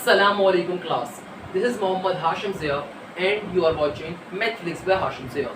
Assalamualaikum class. This is Mohammad Hashim Zia and you are watching Mathflix by Hashim Zia.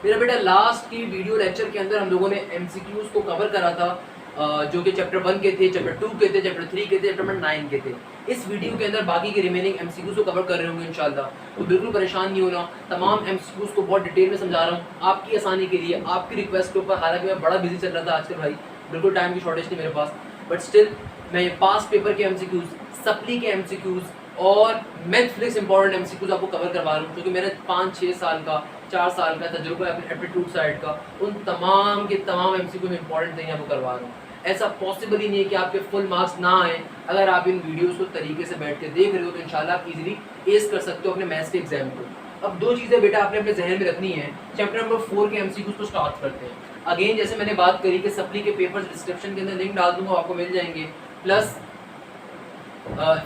मेरा बेटा last की video lecture के अंदर हम लोगों ने MCQs को कवर करा था जो कि चैप्टर 1 के थे, चैप्टर 2 के थे, चैप्टर 3 के थे, चैप्टर 9 के थे। इस वीडियो के अंदर बाकी के रिमेनिंग MCQs को कवर कर रहे होंगे इंशाल्लाह। तो बिल्कुल परेशान नहीं होना, तमाम MCQs को बहुत डिटेल में समझा रहा हूँ आपकी आसानी के लिए, आपकी रिक्वेस्ट के ऊपर। हालांकि मैं बड़ा बिजी चल रहा था आजकल भाई, बिल्कुल टाइम की शॉर्टेज थी मेरे पास, बट स्टिल मैं पास्ट पेपर के MCQs, सप्ली के MCQs और मैथफ्लिक्स इंपॉर्टेंट MCQs आपको कवर करवा रहा हूँ, क्योंकि मेरा 5-6 साल का 4 साल का तजुर्बा है अपने एप्टीट्यूड साइड का। उन तमाम के तमाम MCQ में इंपॉर्टेंट थिंग आपको करवा रहा हूँ। ऐसा पॉसिबल ही नहीं है कि आपके फुल मार्क्स ना आए अगर आप इन वीडियोस को तरीके से बैठ के देख रहे हो, तो इंशाल्लाह आप इजीली एस कर सकते हो अपने मैथ्स के एग्जाम को। अब दो चीज़ें बेटा आपने अपने जहन में रखनी है। चैप्टर नंबर 4 के MCQs को स्टार्ट करते हैं। अगेन जैसे मैंने बात करी कि सप्ली के पेपर्स डिस्क्रिप्शन के अंदर लिंक डाल दूंगा, आपको मिल जाएंगे, प्लस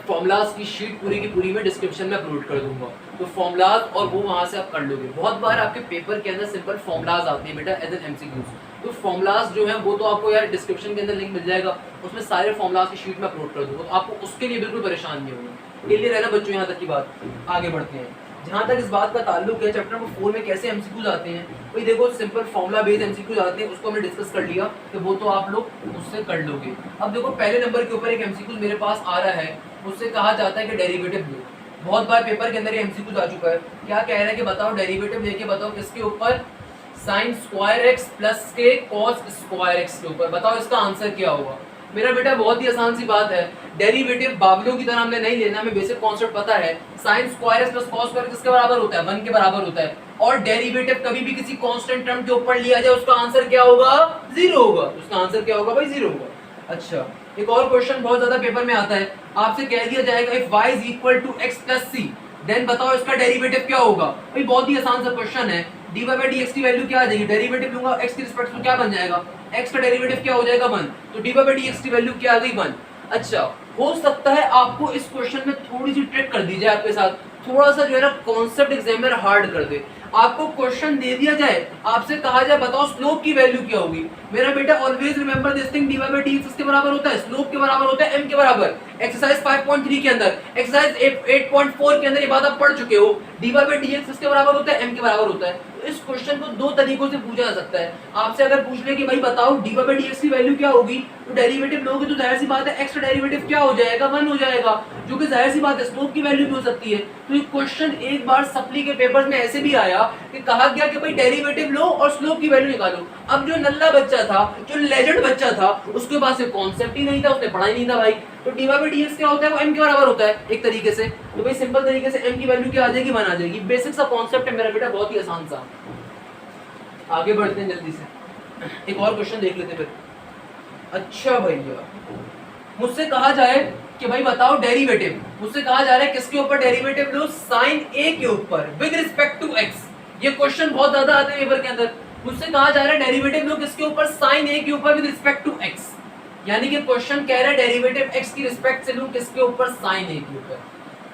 फॉर्मूलाज की शीट पूरी की पूरी मैं डिस्क्रिप्शन में अपलोड कर दूंगा, तो फॉर्मूलाज और वो वहाँ से आप कर लोगे। बहुत बार आपके पेपर के अंदर सिंपल फॉर्मूलाज आते हैं बेटा एज एन MCQs, तो फॉर्मूलाज जो है वो तो आपको यार डिस्क्रिप्शन के अंदर लिंक मिल जाएगा, उसमें सारे फॉर्मूलाज की शीट में अपलोड कर दूंगा, तो आपको उसके लिए बिल्कुल परेशान नहीं होगा। क्लियर है ना बच्चों? यहाँ तक की बात। आगे बढ़ते हैं। जहाँ तक इस बात का ताल्लुक है चैप्टर नंबर 4 में कैसे MCQs आते हैं, भाई देखो सिंपल फॉर्मूला बेस्ड MCQs आते हैं, उसको हमने डिस्कस कर लिया कि वो तो आप लोग उससे कर लोगे। अब देखो पहले नंबर के ऊपर एक MCQ मेरे पास आ रहा है, उससे कहा जाता है कि डेरिवेटिव लो। बहुत बार पेपर के अंदर ये MCQ आ चुका है। क्या कह रहा है कि बताओ डेरिवेटिव लेके बताओ किसके ऊपर, साइन स्क्वायर एक्स प्लस के कॉस स्क्वायर एक्स के ऊपर, बताओ इसका आंसर क्या होगा। मेरा बेटा बहुत ही आसान सी बात है, डेरिवेटिव बावलों की तरह हमने नहीं लेना, हमें बेसिक कॉन्सेप्ट पता है। Sine square x plus cos square किसके बराबर होता है? 1 के बराबर होता है। और डेरिवेटिव कभी भी किसी कांस्टेंट टर्म के ऊपर लिया जाए उसका आंसर क्या होगा? 0 होगा। उसका आंसर क्या होगा भाई? 0 होगा। अच्छा, एक और क्वेश्चन बहुत ज्यादा पेपर में आता है, आपसे कह दिया जाएगा if y is equal to x plus c, then बताओ इसका डेरिवेटिव क्या होगा। भाई बहुत ही आसान सा क्वेश्चन है। dy बाई dx की वैल्यू क्या आ जाएगी? डेरिवेटिव लूंगा x के रिस्पेक्ट में, क्या बन जाएगा? x का डेरिवेटिव क्या हो जाएगा? 1। तो dy बाई dx की वैल्यू क्या आ गई? 1। अच्छा, हो सकता है आपको इस क्वेश्चन में थोड़ी सी ट्रिक कर दी जाए आपके साथ, थोड़ा सा जो है ना कॉन्सेप्ट एग्जामिनर हार्ड कर दे। आपको क्वेश्चन दे दिया जाए, आपसे कहा जाए बताओ स्लोप की वैल्यू क्या होगी। मेरा बेटा always remember this thing, dy by dx किसके बराबर होता है? स्लोप के बराबर होता है m के बराबर। एक्सरसाइज 5.3 के अंदर, एक्सरसाइज 8.4 के अंदर ये बात आप पढ़ चुके हो, dy बाई dx किसके बराबर होता है? m के बराबर होता है। तो इस क्वेश्चन को दो तरीकों से पूछा जा सकता है। आपसे अगर पूछ ले कि भाई बताओ dy बाई dx की वैल्यू क्या होगी, तो डेरिवेटिव लोगे तो जाहिर सी बात है x का डेरिवेटिव क्या हो जाएगा? 1 हो जाएगा, जो कि जाहिर सी बात है स्लोप की वैल्यू भी हो सकती है। तो ये क्वेश्चन एक बार सप्ली के पेपर्स में ऐसे भी आया कि कहा गया कि भाई डेरिवेटिव लो और स्लोप की वैल्यू निकालो। अब जो नल्ला बच्चा था, जो लेजेंड बच्चा था, उसके पास ये कॉन्सेप्ट ही नहीं था, उसने पढ़ा ही नहीं था भाई। तो dy बाई dx क्या होता है? वो m के बराबर होता है एक तरीके से। तो भाई सिंपल तरीके से m की वैल्यू क्या आ जाएगी? 1 आ जाएगी। बेसिक सा कॉन्सेप्ट है मेरा बेटा, बहुत ही आसान सा। आगे बढ़ते हैं जल्दी से, एक और क्वेश्चन देख लेते हैं फिर। अच्छा भैया, मुझसे कहा जाए कि भाई बताओ डेरिवेटिव, मुझसे कहा जा रहा है किसके ऊपर डेरिवेटिव लो? साइन a के ऊपर विद रिस्पेक्ट टू x। ये क्वेश्चन बहुत ज्यादा आते हैं पेपर के अंदर। मुझसे कहा जा रहा है डेरिवेटिव लो किसके ऊपर? साइन a के ऊपर विद रिस्पेक्ट टू x। यानी कि क्वेश्चन कह रहा है डेरिवेटिव x की रिस्पेक्ट से लूं किसके ऊपर? साइन a के ऊपर।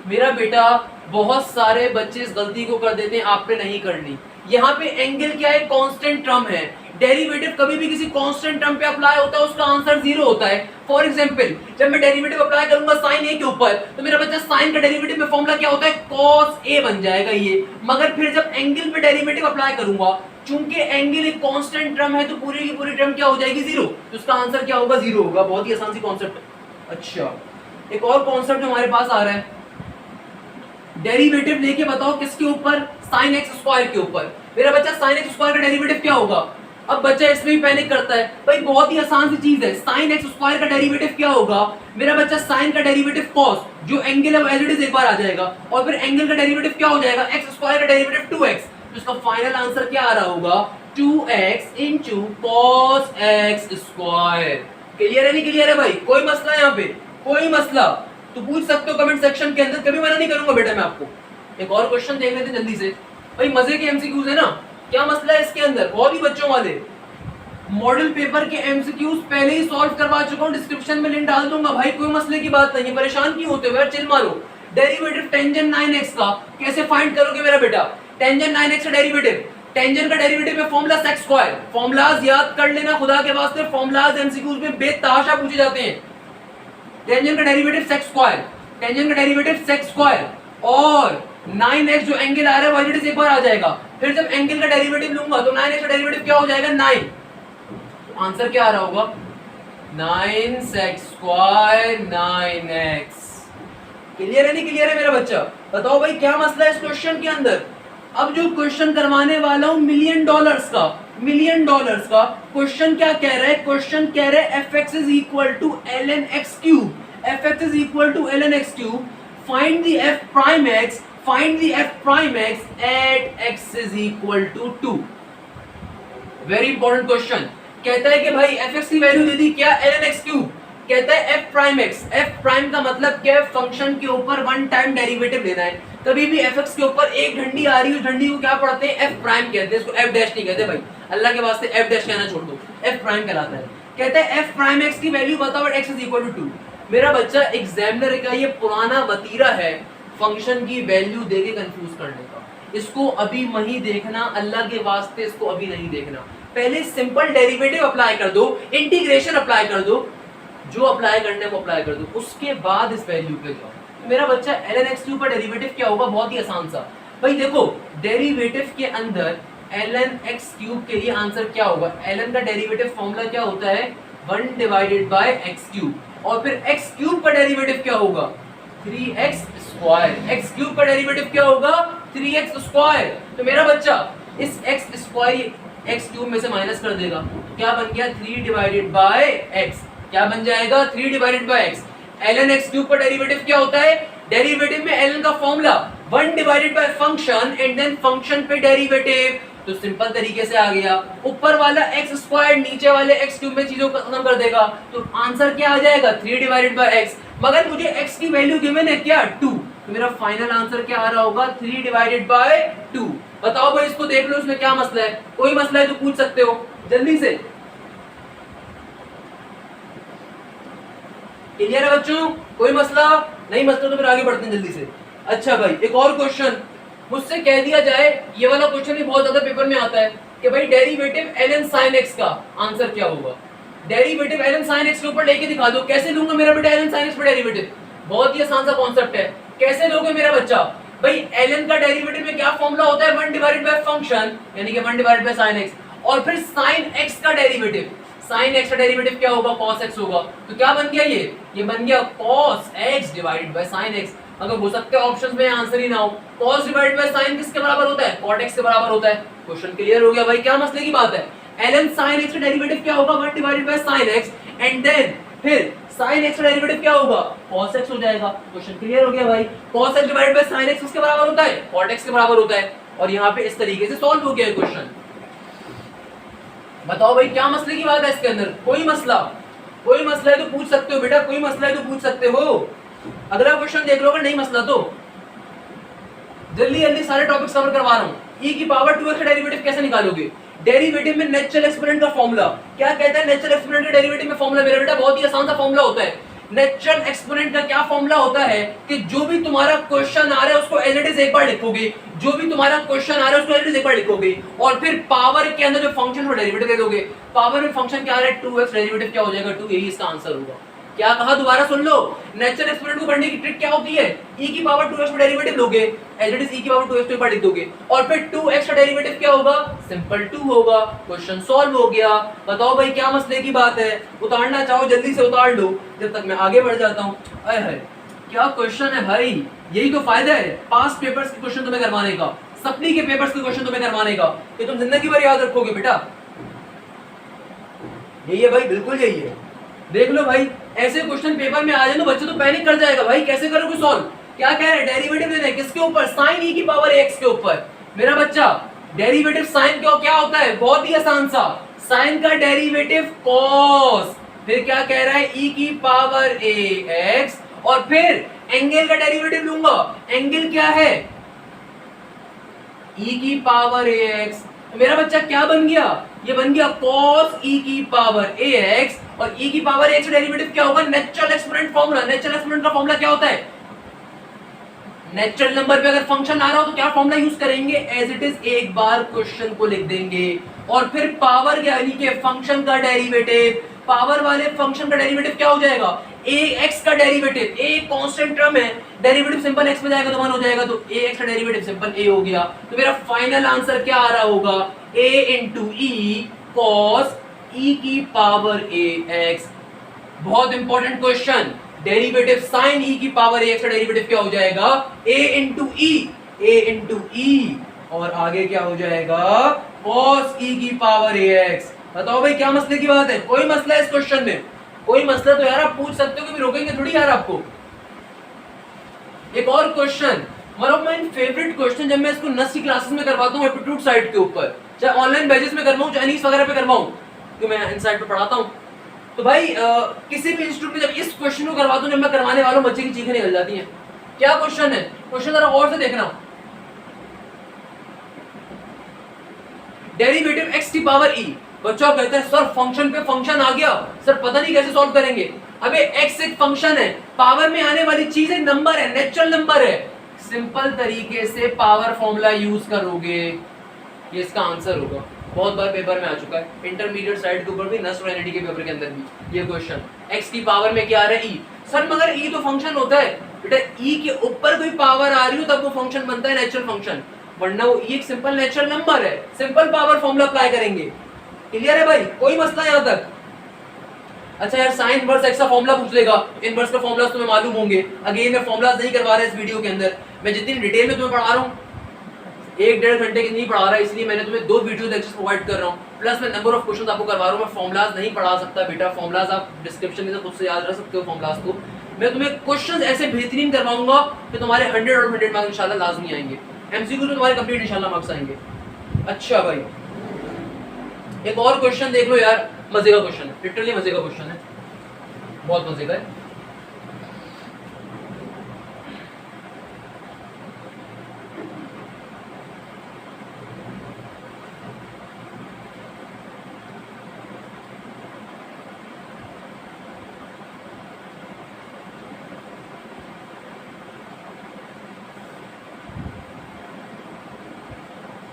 मेरा बेटा बहुत सारे बच्चे इस गलती को कर देते हैं, आपने नहीं करनी। यहाँ पे एंगल क्या है? कांस्टेंट टर्म है। डेरिवेटिव कभी भी किसी कांस्टेंट टर्म पे अप्लाई होता है, उसका आंसर 0 होता है। फॉर एग्जांपल, जब मैं डेरिवेटिव अप्लाई करूंगा साइन a के ऊपर, तो मेरा बच्चा साइन का डेरिवेटिव में फॉर्मूला क्या होता है? cos a बन जाएगा ये। मगर फिर जब एंगल पे डेरिवेटिव अप्लाई करूंगा, चूंकि एंगल एक कांस्टेंट टर्म है, तो पूरी की पूरी टर्म क्या हो जाएगी? 0। तो उसका आंसर क्या होगा? 0 होगा। बहुत ही आसान सी कॉन्सेप्ट है। अच्छा, एक और कॉन्सेप्ट हमारे पास आ रहा है, डेरिवेटिव लेके बताओ किसके ऊपर? साइन एक्स स्क्वायर के ऊपर। मेरा बच्चा साइन एक्स स्क्वायर का डेरिवेटिव क्या होगा? अब बच्चा इसमें भी पैनिक करता है, भाई बहुत ही आसान सी चीज है, साइन एक्स स्क्वायर का डेरिवेटिव क्या होगा? मेरा बच्चा साइन का डेरिवेटिव कॉस, जो एंगल है वो एज इट इज एक बार आ जाएगा, और फिर एंगल का डेरिवेटिव क्या हो जाएगा? एक्स स्क्वायर का डेरिवेटिव 2x। तो इसका फाइनल आंसर क्या आ रहा होगा? 2x into cos x square. Clear है नहीं क्लियर है भाई? कोई मसला है यहाँ पे? कोई मसला तो पूछ सकते हो कमेंट सेक्शन के अंदर, कभी मना नहीं करूंगा बेटा मैं आपको। एक और क्वेश्चन देख लेते हैं जल्दी से भाई, मजे के MCQs है ना, क्या मसला है इसके अंदर? बहुत ही बच्चों वाले मॉडल पेपर के MCQs पहले ही सॉल्व करवा चुका हूं, डिस्क्रिप्शन में लिंक डाल दूंगा भाई, कोई मसले की बात नहीं है। परेशान क्यों होते हो यार? चिल मारो। डेरिवेटिव टेंजेंट 9x का कैसे फाइंड करोगे मेरा बेटा? टेंजेंट 9x का डेरिवेटिव, टेंजेंट का डेरिवेटिव में फॉर्मूला सेक स्क्वायर। फॉर्मूलाज याद कर लेना खुदा के वास्ते, फॉर्मूलाज MCQs में बेतहाशा पूछे जाते हैं। टेंजेंट का डेरिवेटिव सेक स्क्वायर, टेंजेंट का डेरिवेटिव sec स्क्वायर, और 9x जो एंगल आ रहा है वो एक बार आ जाएगा, फिर जब एंगल का डेरिवेटिव लूंगा तो 9x का डेरिवेटिव क्या हो जाएगा 9, तो आंसर क्या आ रहा होगा 9 sec स्क्वायर 9x। क्लियर है नहीं क्लियर है मेरा बच्चा? बताओ भाई क्या मसला है इस क्वेश्चन के अंदर। अब जो क्वेश्चन करवाने वाला हूं $1,000,000 का, $1,000,000 का क्वेश्चन क्या कह रहा है, क्वेश्चन कह रहा है fx is equal to ln x cube, fx is equal to ln x cube, find the f prime x, find the f prime x at x is equal to 2। Very important question. कहता है कि भाई fx की value दे दी क्या ln x cube, कहता है f prime x, f prime का मतलब क्या है, फंक्शन के ऊपर वन टाइम डेरिवेटिव लेना है। कभी भी fx के ऊपर एक डंडी आ रही है, उस डंडी को क्या पढ़ते हैं f प्राइम कहते हैं, इसको f डैश नहीं कहते भाई, अल्लाह के वास्ते f डैश कहना छोड़ दो, f प्राइम कहलाता है। कहता है f प्राइम x की वैल्यू बताओ x इज इक्वल टू 2। मेरा बच्चा एग्जामिनर का ये पुराना वतीरा है फंक्शन की वैल्यू देके कंफ्यूज करने का, इसको अभी नहीं देखना, अल्लाह के वास्ते इसको अभी नहीं देखना। पहले सिंपल डेरिवेटिव अप्लाई कर दो, इंटीग्रेशन अप्लाई कर दो, जो अप्लाई करने को अप्लाई कर दो, उसके बाद इस वैल्यू पे जाओ। तो मेरा बच्चा ln x क्यूब का डेरिवेटिव क्या होगा, बहुत ही आसान सा भाई। देखो डेरिवेटिव के अंदर ln x क्यूब के लिए आंसर क्या होगा, ln का डेरिवेटिव फॉर्मूला क्या होता है 1 डिवाइडेड बाय x क्यूब, और फिर x क्यूब का डेरिवेटिव क्या होगा 3x स्क्वायर, x क्यूब का डेरिवेटिव क्या होगा 3x स्क्वायर। तो मेरा बच्चा इस x स्क्वायर x क्यूब में से माइनस कर देगा, तो क्या बन गया 3 डिवाइडेड बाय x, क्या बन जाएगा 3 divided by x। ln x cube का डेरिवेटिव क्या होता है, डेरिवेटिव में ln का formula 1 divided by function and then function पे डेरिवेटिव, तो सिंपल तरीके से आ गया। ऊपर वाला x स्क्वायर नीचे वाले x क्यूब में चीजों को खत्म कर देगा, तो आंसर क्या आ जाएगा 3 डिवाइडेड बाय x। मगर मुझे x की वैल्यू गिवन है क्या 2, तो मेरा फाइनल आंसर क्या आ रहा होगा 3 डिवाइडेड बाय 2। बताओ भाई इसको देख लो, इसमें क्या मसला है, कोई मसला है तो पूछ सकते हो जल्दी से। क्लियर है बच्चों, कोई मसला नहीं, मसला तो फिर आगे बढ़ते हैं जल्दी से। अच्छा भाई एक और क्वेश्चन मुझसे कह दिया जाए, ये वाला क्वेश्चन भी बहुत ज्यादा पेपर में आता है कि भाई डेरिवेटिव ln sin x का आंसर क्या होगा। डेरिवेटिव ln sin x के ऊपर लेके दिखा दो, कैसे लूंगा मेरा बेटा ln sin x पर डेरिवेटिव, बहुत ही आसान सा कॉन्सेप्ट है। कैसे लोगे मेरा बच्चा, भाई ln का डेरिवेटिव में क्या फॉर्मूला होता है 1 डिवाइडेड बाय फंक्शन यानी कि 1 डिवाइडेड बाय sin x, और फिर sin x का डेरिवेटिव, sin x का डेरिवेटिव क्या होगा cos x होगा, तो क्या बन गया ये बन गया cos x divided by sin x। अगर हो सकते हैं ऑप्शंस में आंसर ही ना हो, cos डिवाइडेड बाय sin किसके बराबर होता है cot x के बराबर होता है। क्वेश्चन क्लियर हो गया भाई, क्या मसले की बात है। ln sin x का डेरिवेटिव क्या होगा 1 divided by sin x and then फिर sin x का डेरिवेटिव क्या होगा cos x हो जाएगा। क्वेश्चन क्लियर हो गया भाई, cos x divided by sin x किसके बराबर होता है cot x के बराबर होता है, और यहाँ पे इस तरीके से सॉल्व हो गया क्वेश्चन। बताओ भाई क्या मसले की बात है इसके अंदर, कोई मसला है तो पूछ सकते हो बेटा, कोई मसला है तो पूछ सकते हो। अगला क्वेश्चन देख लो, अगर नहीं मसला तो जल्दी जल्दी सारे टॉपिक्स कवर करवा रहा हूँ। e की पावर 2x का डेरिवेटिव कैसे निकालोगे, डेरिवेटिव में नेचुरल एक्सपोनेंट का फॉर्मूला क्या कहता है, नेचुरल एक्सपोनेंट का डेरिवेटिव में फॉर्मूला मेरा बेटा बहुत ही आसान सा फॉर्मूला होता है। नेचुरल एक्सपोनेंट का क्या फॉर्मूला होता है कि जो भी तुम्हारा क्वेश्चन आ रहा है उसको एज इट इज एक बार लिखोगे, जो भी तुम्हारा क्वेश्चन आ रहा है उसको एज इट इज एक बार लिखोगे, और फिर पावर के अंदर जो फंक्शन को डेरिवेटिव दे दोगे। पावर में फंक्शन क्या आ रहा है 2x, डेरिवेटिव क्या हो जाएगा 2, यही इसका आंसर होगा। क्या कहा दोबारा सुन लो, नेचुरल एक्सपोनेंट को पढ़ने की ट्रिक क्या होती है, e की पावर 2x का डेरिवेटिव लोगे, एज इट इज e की पावर 2x को लिख दोगे, और फिर 2x का डेरिवेटिव क्या होगा सिंपल 2 होगा। क्वेश्चन सॉल्व हो गया। बताओ भाई क्या मसले की बात है, उतारना चाहो जल्दी से उतार लो जब तक मैं आगे बढ़ जाता हूँ। अरे है क्या क्वेश्चन है भाई, यही तो फायदा है पास्ट पेपर्स के क्वेश्चन तुम्हें करवाने का, सप्ली के पेपर्स के क्वेश्चन तुम्हें करवाने का, कि तुम जिंदगी भर याद रखोगे बेटा। यही है भाई, बिल्कुल यही है। देख लो भाई ऐसे क्वेश्चन पेपर में आ जाए तो बच्चे तो पैनिक कर जाएगा भाई, कैसे करोगे सॉल्व। क्या कह रहे हैं, डेरिवेटिव लेना है किसके ऊपर, sin e की पावर x के ऊपर। मेरा बच्चा डेरिवेटिव sin का क्या होता है, बहुत ही आसान सा, sin का डेरिवेटिव cos, फिर क्या कह रहा है e की पावर ax, और फिर एंगल का डेरिवेटिव लूंगा, एंगल क्या है e की पावर ax। मेरा बच्चा क्या बन गया, ये बन गया cos e की पावर ax, और e की पावर ax का डेरिवेटिव क्या होगा natural exponent formula. Natural exponent का फॉर्मूला क्या होता है, नेचुरल नंबर पे अगर फंक्शन आ रहा हो तो क्या फॉर्मूला यूज करेंगे, एज इट इज एक बार क्वेश्चन को लिख देंगे, और फिर पावर यानी कि फंक्शन का डेरिवेटिव, पावर वाले फंक्शन का डेरिवेटिव क्या हो जाएगा, ax का डेरिवेटिव, a कांस्टेंट टर्म है, डेरिवेटिव सिंपल x में जाएगा तो 1 हो जाएगा, तो ax का डेरिवेटिव सिंपल a हो गया। तो मेरा फाइनल आंसर क्या आ रहा होगा, a into e cos e की पावर ax। बहुत important question, derivative sign e की पावर ax का डेरिवेटिव क्या हो जाएगा, a into e और आगे क्या हो जाएगा cos e की पावर ax। बताओ भाई क्या मसले की बात है, कोई मसला है इस क्वेश्चन में, कोई मसला तो यार आप पूछ सकते हो, कि रोकेंगे थोड़ी यार आपको। एक और question, one of my favourite question, जब मैं इसको नस की क्लासेस में करवाता हूँ एप्टीट्यूड साइड के ऊपर, चाहे ऑनलाइन बेसिस में करवाऊँ चाहे चाइनीज वगैरह पे करवाऊँ, क्योंकि मैं इनसाइड पे पढ़ाता हूँ, तो भाई किसी भी इंस्टीट्यूट में जब इस क्वेश्चन को करवाता हूँ, जब मैं करवाने वाला हूँ, बच्चे की चीखें निकल जाती हैं। क्या क्वेश्चन है, क्वेश्चन जरा और से देखना, डेरिवेटिव x की पावर e। बच्चों कहते हैं सर फंक्शन पे फंक्शन आ गया, सर पता नहीं कैसे सॉल्व करेंगे। अबे x एक फंक्शन है, पावर में आने वाली चीज एक नंबर है, नेचुरल नंबर है, सिंपल तरीके से पावर फॉर्मूला यूज करोगे, ये इसका आंसर होगा। बहुत बार पेपर में आ चुका है, इंटरमीडिएट साइड के ऊपर भी, नस्ट वैलिडिटी के पेपर के अंदर भी ये क्वेश्चन, x की पावर में क्या आ रहा है e। सर मगर e तो फंक्शन होता है बेटा, e के ऊपर कोई पावर आ रही हो तब वो फंक्शन बनता है, नेचुरल फंक्शन, वरना वो e एक सिंपल नेचुरल नंबर है, सिंपल पावर फॉर्मूला अप्लाई करेंगे। क्लियर है भाई, कोई मसला यहां तक। अच्छा यार साइन इनवर्स x का फॉर्मूला पूछ लेगा, इनवर्स का फॉर्मूला तुम्हें मालूम होंगे। अगेन मैं फॉर्मूलाज नहीं करवा रहा इस वीडियो के अंदर, मैं जितनी डिटेल में तुम्हें पढ़ा रहा हूं 1-1.5 घंटे की नहीं पढ़ा रहा, इसलिए मैंने तुम्हें 2 वीडियो लेक्चर्स प्रोवाइड कर रहा हूं, प्लस मैं नंबर ऑफ क्वेश्चंस आपको करवा रहा हूं। मैं फॉर्मूलाज नहीं पढ़ा सकता बेटा, फॉर्मूलाज आप डिस्क्रिप्शन में खुद से याद रख सकते हो फॉर्मूलाज को। मैं तुम्हें क्वेश्चंस ऐसे बेहतरीन करवाऊंगा कि तुम्हारे 100 और 100 मार्क्स इंशाल्लाह लाजमी आएंगे, एमसीक्यू में तुम्हारे कंप्लीट इंशाल्लाह मार्क्स आएंगे। अच्छा भाई एक और क्वेश्चन देख लो यार, मजे का क्वेश्चन है, लिटरली मजे का क्वेश्चन है, बहुत मजे का है।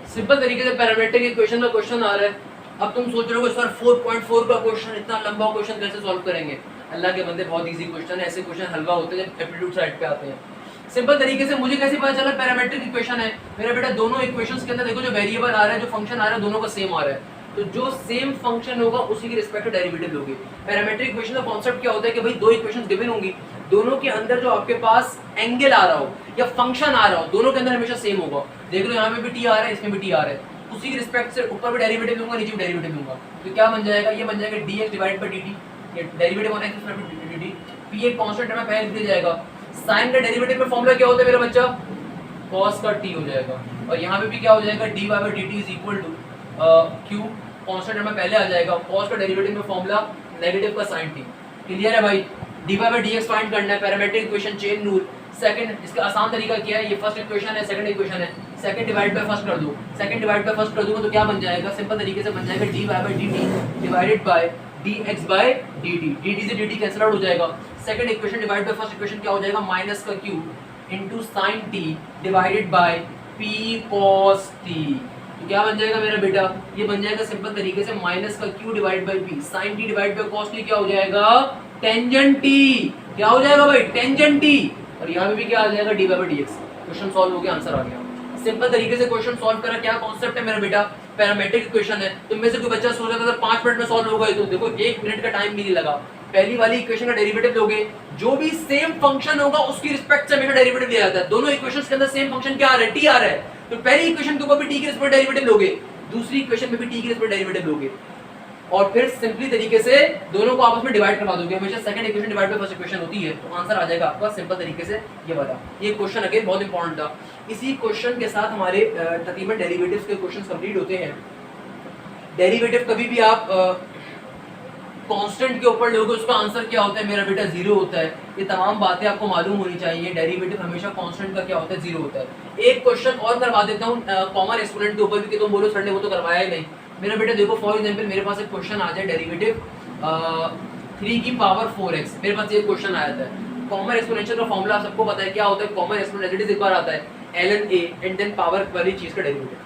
सिंपल तरीके से पैरामीट्रिक इक्वेशन का क्वेश्चन आ रहा है। अब तुम सोच रहे हो सर 4.4 का क्वेश्चन, इतना लंबा क्वेश्चन कैसे सॉल्व करेंगे। अल्लाह के बंदे बहुत इजी क्वेश्चन है, ऐसे क्वेश्चन हलवा होते हैं जब एप्टीट्यूड साइड पे आते हैं। सिंपल तरीके से मुझे कैसे पता चला पैरामीट्रिक इक्वेशन है, मेरा बेटा दोनों इक्वेशंस के अंदर देखो जो वेरिएबल आ रहा है, जो फंक्शन आ रहा है, दोनों का सेम आ रहा है, तो जो सेम फंक्शन होगा उसी की रिस्पेक्ट में डेरिवेटिव लोगे। पैरामीट्रिक इक्वेशन का कांसेप्ट क्या होता है कि भाई दो इक्वेशंस गिवन होंगी, दोनों के अंदर जो आपके पास एंगल आ रहा हो या फंक्शन आ रहा हो, दोनों के अंदर हमेशा सेम होगा। देख लो यहाँ पे भी टी आ रहा है, इसमें भी टी आ रहा है, उसी की रिस्पेक्ट से ऊपर भी डेरिवेटिव लूंगा, नीचे भी डेरिवेटिव लूंगा, तो क्या बन जाएगा, ये बन जाएगा dx डिवाइड बाय dt, ये derivative on x plus dt, p एक कांस्टेंट है पहले लिख जाएगा। sin का डेरिवेटिव में फार्मूला क्या होता है मेरा बच्चा, cos का t हो जाएगा, और यहाँ पे भी क्या हो जाएगा dy by dt is equal to q constant में पहले आ जाएगा, cos का डेरिवेटिव में फार्मूला नेगेटिव का sin t। क्लियर है भाई, dy बाय dx फाइंड करना है, parametric equation chain rule. Second, इसका आसान तरीका क्या है, ये फर्स्ट इक्वेशन है, सेकंड इक्वेशन है, सेकंड डिवाइड बाय फर्स्ट कर दो, सेकंड डिवाइड बाय फर्स्ट कर दूंगा तो क्या बन जाएगा, सिंपल तरीके से बन जाएगा dy by dt divided by dx by dt, dt से dt कैंसिल आउट हो जाएगा। Second equation divide by first equation क्या हो जाएगा, माइनस का q into sin t divided by p cos t, तो क्या बन जाएगा मेरा बेटा, ये बन जाएगा सिंपल तरीके से माइनस का q divide by p, sin t divide by cos t क्या हो जाएगा, टेंजेंट t, क्या हो जाएगा भाई टेंजेंट t, और यहाँ पे भी क्या आ जाएगा dy by dx। Question solve हो गया, आंसर आ गया। सिंपल तरीके से क्वेश्चन सॉल्व करा, क्या कॉन्सेप्ट है मेरा बेटा, पैरामीट्रिक इक्वेशन है। तुम में से कोई बच्चा सोच रहा था 5 मिनट में सॉल्व होगा, तो देखो 1 मिनट का टाइम भी नहीं लगा। पहली वाली इक्वेशन का डेरिवेटिव लोगे, जो भी सेम फंक्शन होगा उसकी रिस्पेक्ट से हमेशा डेरिवेटिव लिया जाता है। दोनों इक्वेशंस के अंदर सेम फंक्शन क्या आ रहा है, t आ रहा है, तो पहली इक्वेशन के ऊपर भी t की रिस्पेक्ट डेरिवेटिव लोगे, दूसरी इक्वेशन में भी t की रिस्पेक्ट डेरिवेटिव लोगे, और फिर सिंपली तरीके से दोनों को आपस में डिवाइड करवा दोगे। हमेशा second equation divide by first equation होती है, तो आंसर आ जाएगा आपका सिंपल तरीके से ये वाला। ये क्वेश्चन अगेन बहुत इंपॉर्टेंट था। इसी क्वेश्चन के साथ हमारे तकरीबन डेरिवेटिव्स के क्वेश्चंस कंप्लीट होते हैं। डेरिवेटिव कभी भी आप कांस्टेंट के ऊपर लोगे उसका आंसर क्या होता है मेरा बेटा, जीरो होता है। ये तमाम बातें आपको मालूम होनी चाहिए। डेरिवेटिव हमेशा कांस्टेंट का क्या होता है, जीरो होता है। एक क्वेश्चन और करवा देता हूँ कॉमन एक्सपोनेंट के ऊपर भी, कि तुम बोलो सर ने वो तो करवाया ही नहीं। मेरा बेटा देखो फॉर एग्जांपल मेरे पास एक क्वेश्चन आ जाए, डेरिवेटिव 3 की पावर 4x, मेरे पास ये क्वेश्चन आया था। कॉमन एक्सपोनेंशियल का फॉर्मूला आप सबको पता है, क्या होता है कॉमन एक्सपोनेंशियल, एक बार आता है ln a and then power वाली चीज का डेरिवेटिव।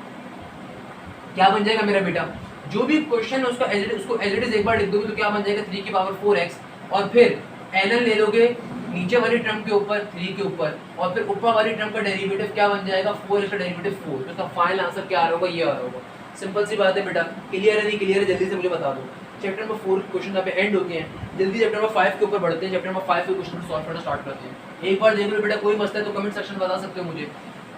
क्या बन जाएगा मेरा बेटा, जो भी क्वेश्चन है उसका उसको एज इट इज एक बार लिख दोगे तो क्या बन जाएगा 3 की पावर 4x, और फिर ln ले लोगे नीचे वाली टर्म के ऊपर 3 के ऊपर, और फिर ऊपर वाली टर्म का डेरिवेटिव क्या बन जाएगा 4x का डेरिवेटिव 4, तो इसका फाइनल आंसर क्या आ रहा होगा, ये आ रहा होगा। सिंपल सी बात है बेटा, क्लियर है नहीं क्लियर है जल्दी से मुझे बता दो। चैप्टर नंबर 4 क्वेश्चन यहाँ पे एंड होते हैं, जल्दी चैप्टर नंबर 5 के ऊपर बढ़ते हैं। चैप्टर नंबर 5 के क्वेश्चन को सॉल्व करना स्टार्ट करते हैं। एक बार देख लो बेटा, कोई मसला है तो कमेंट सेक्शन बता सकते हो मुझे,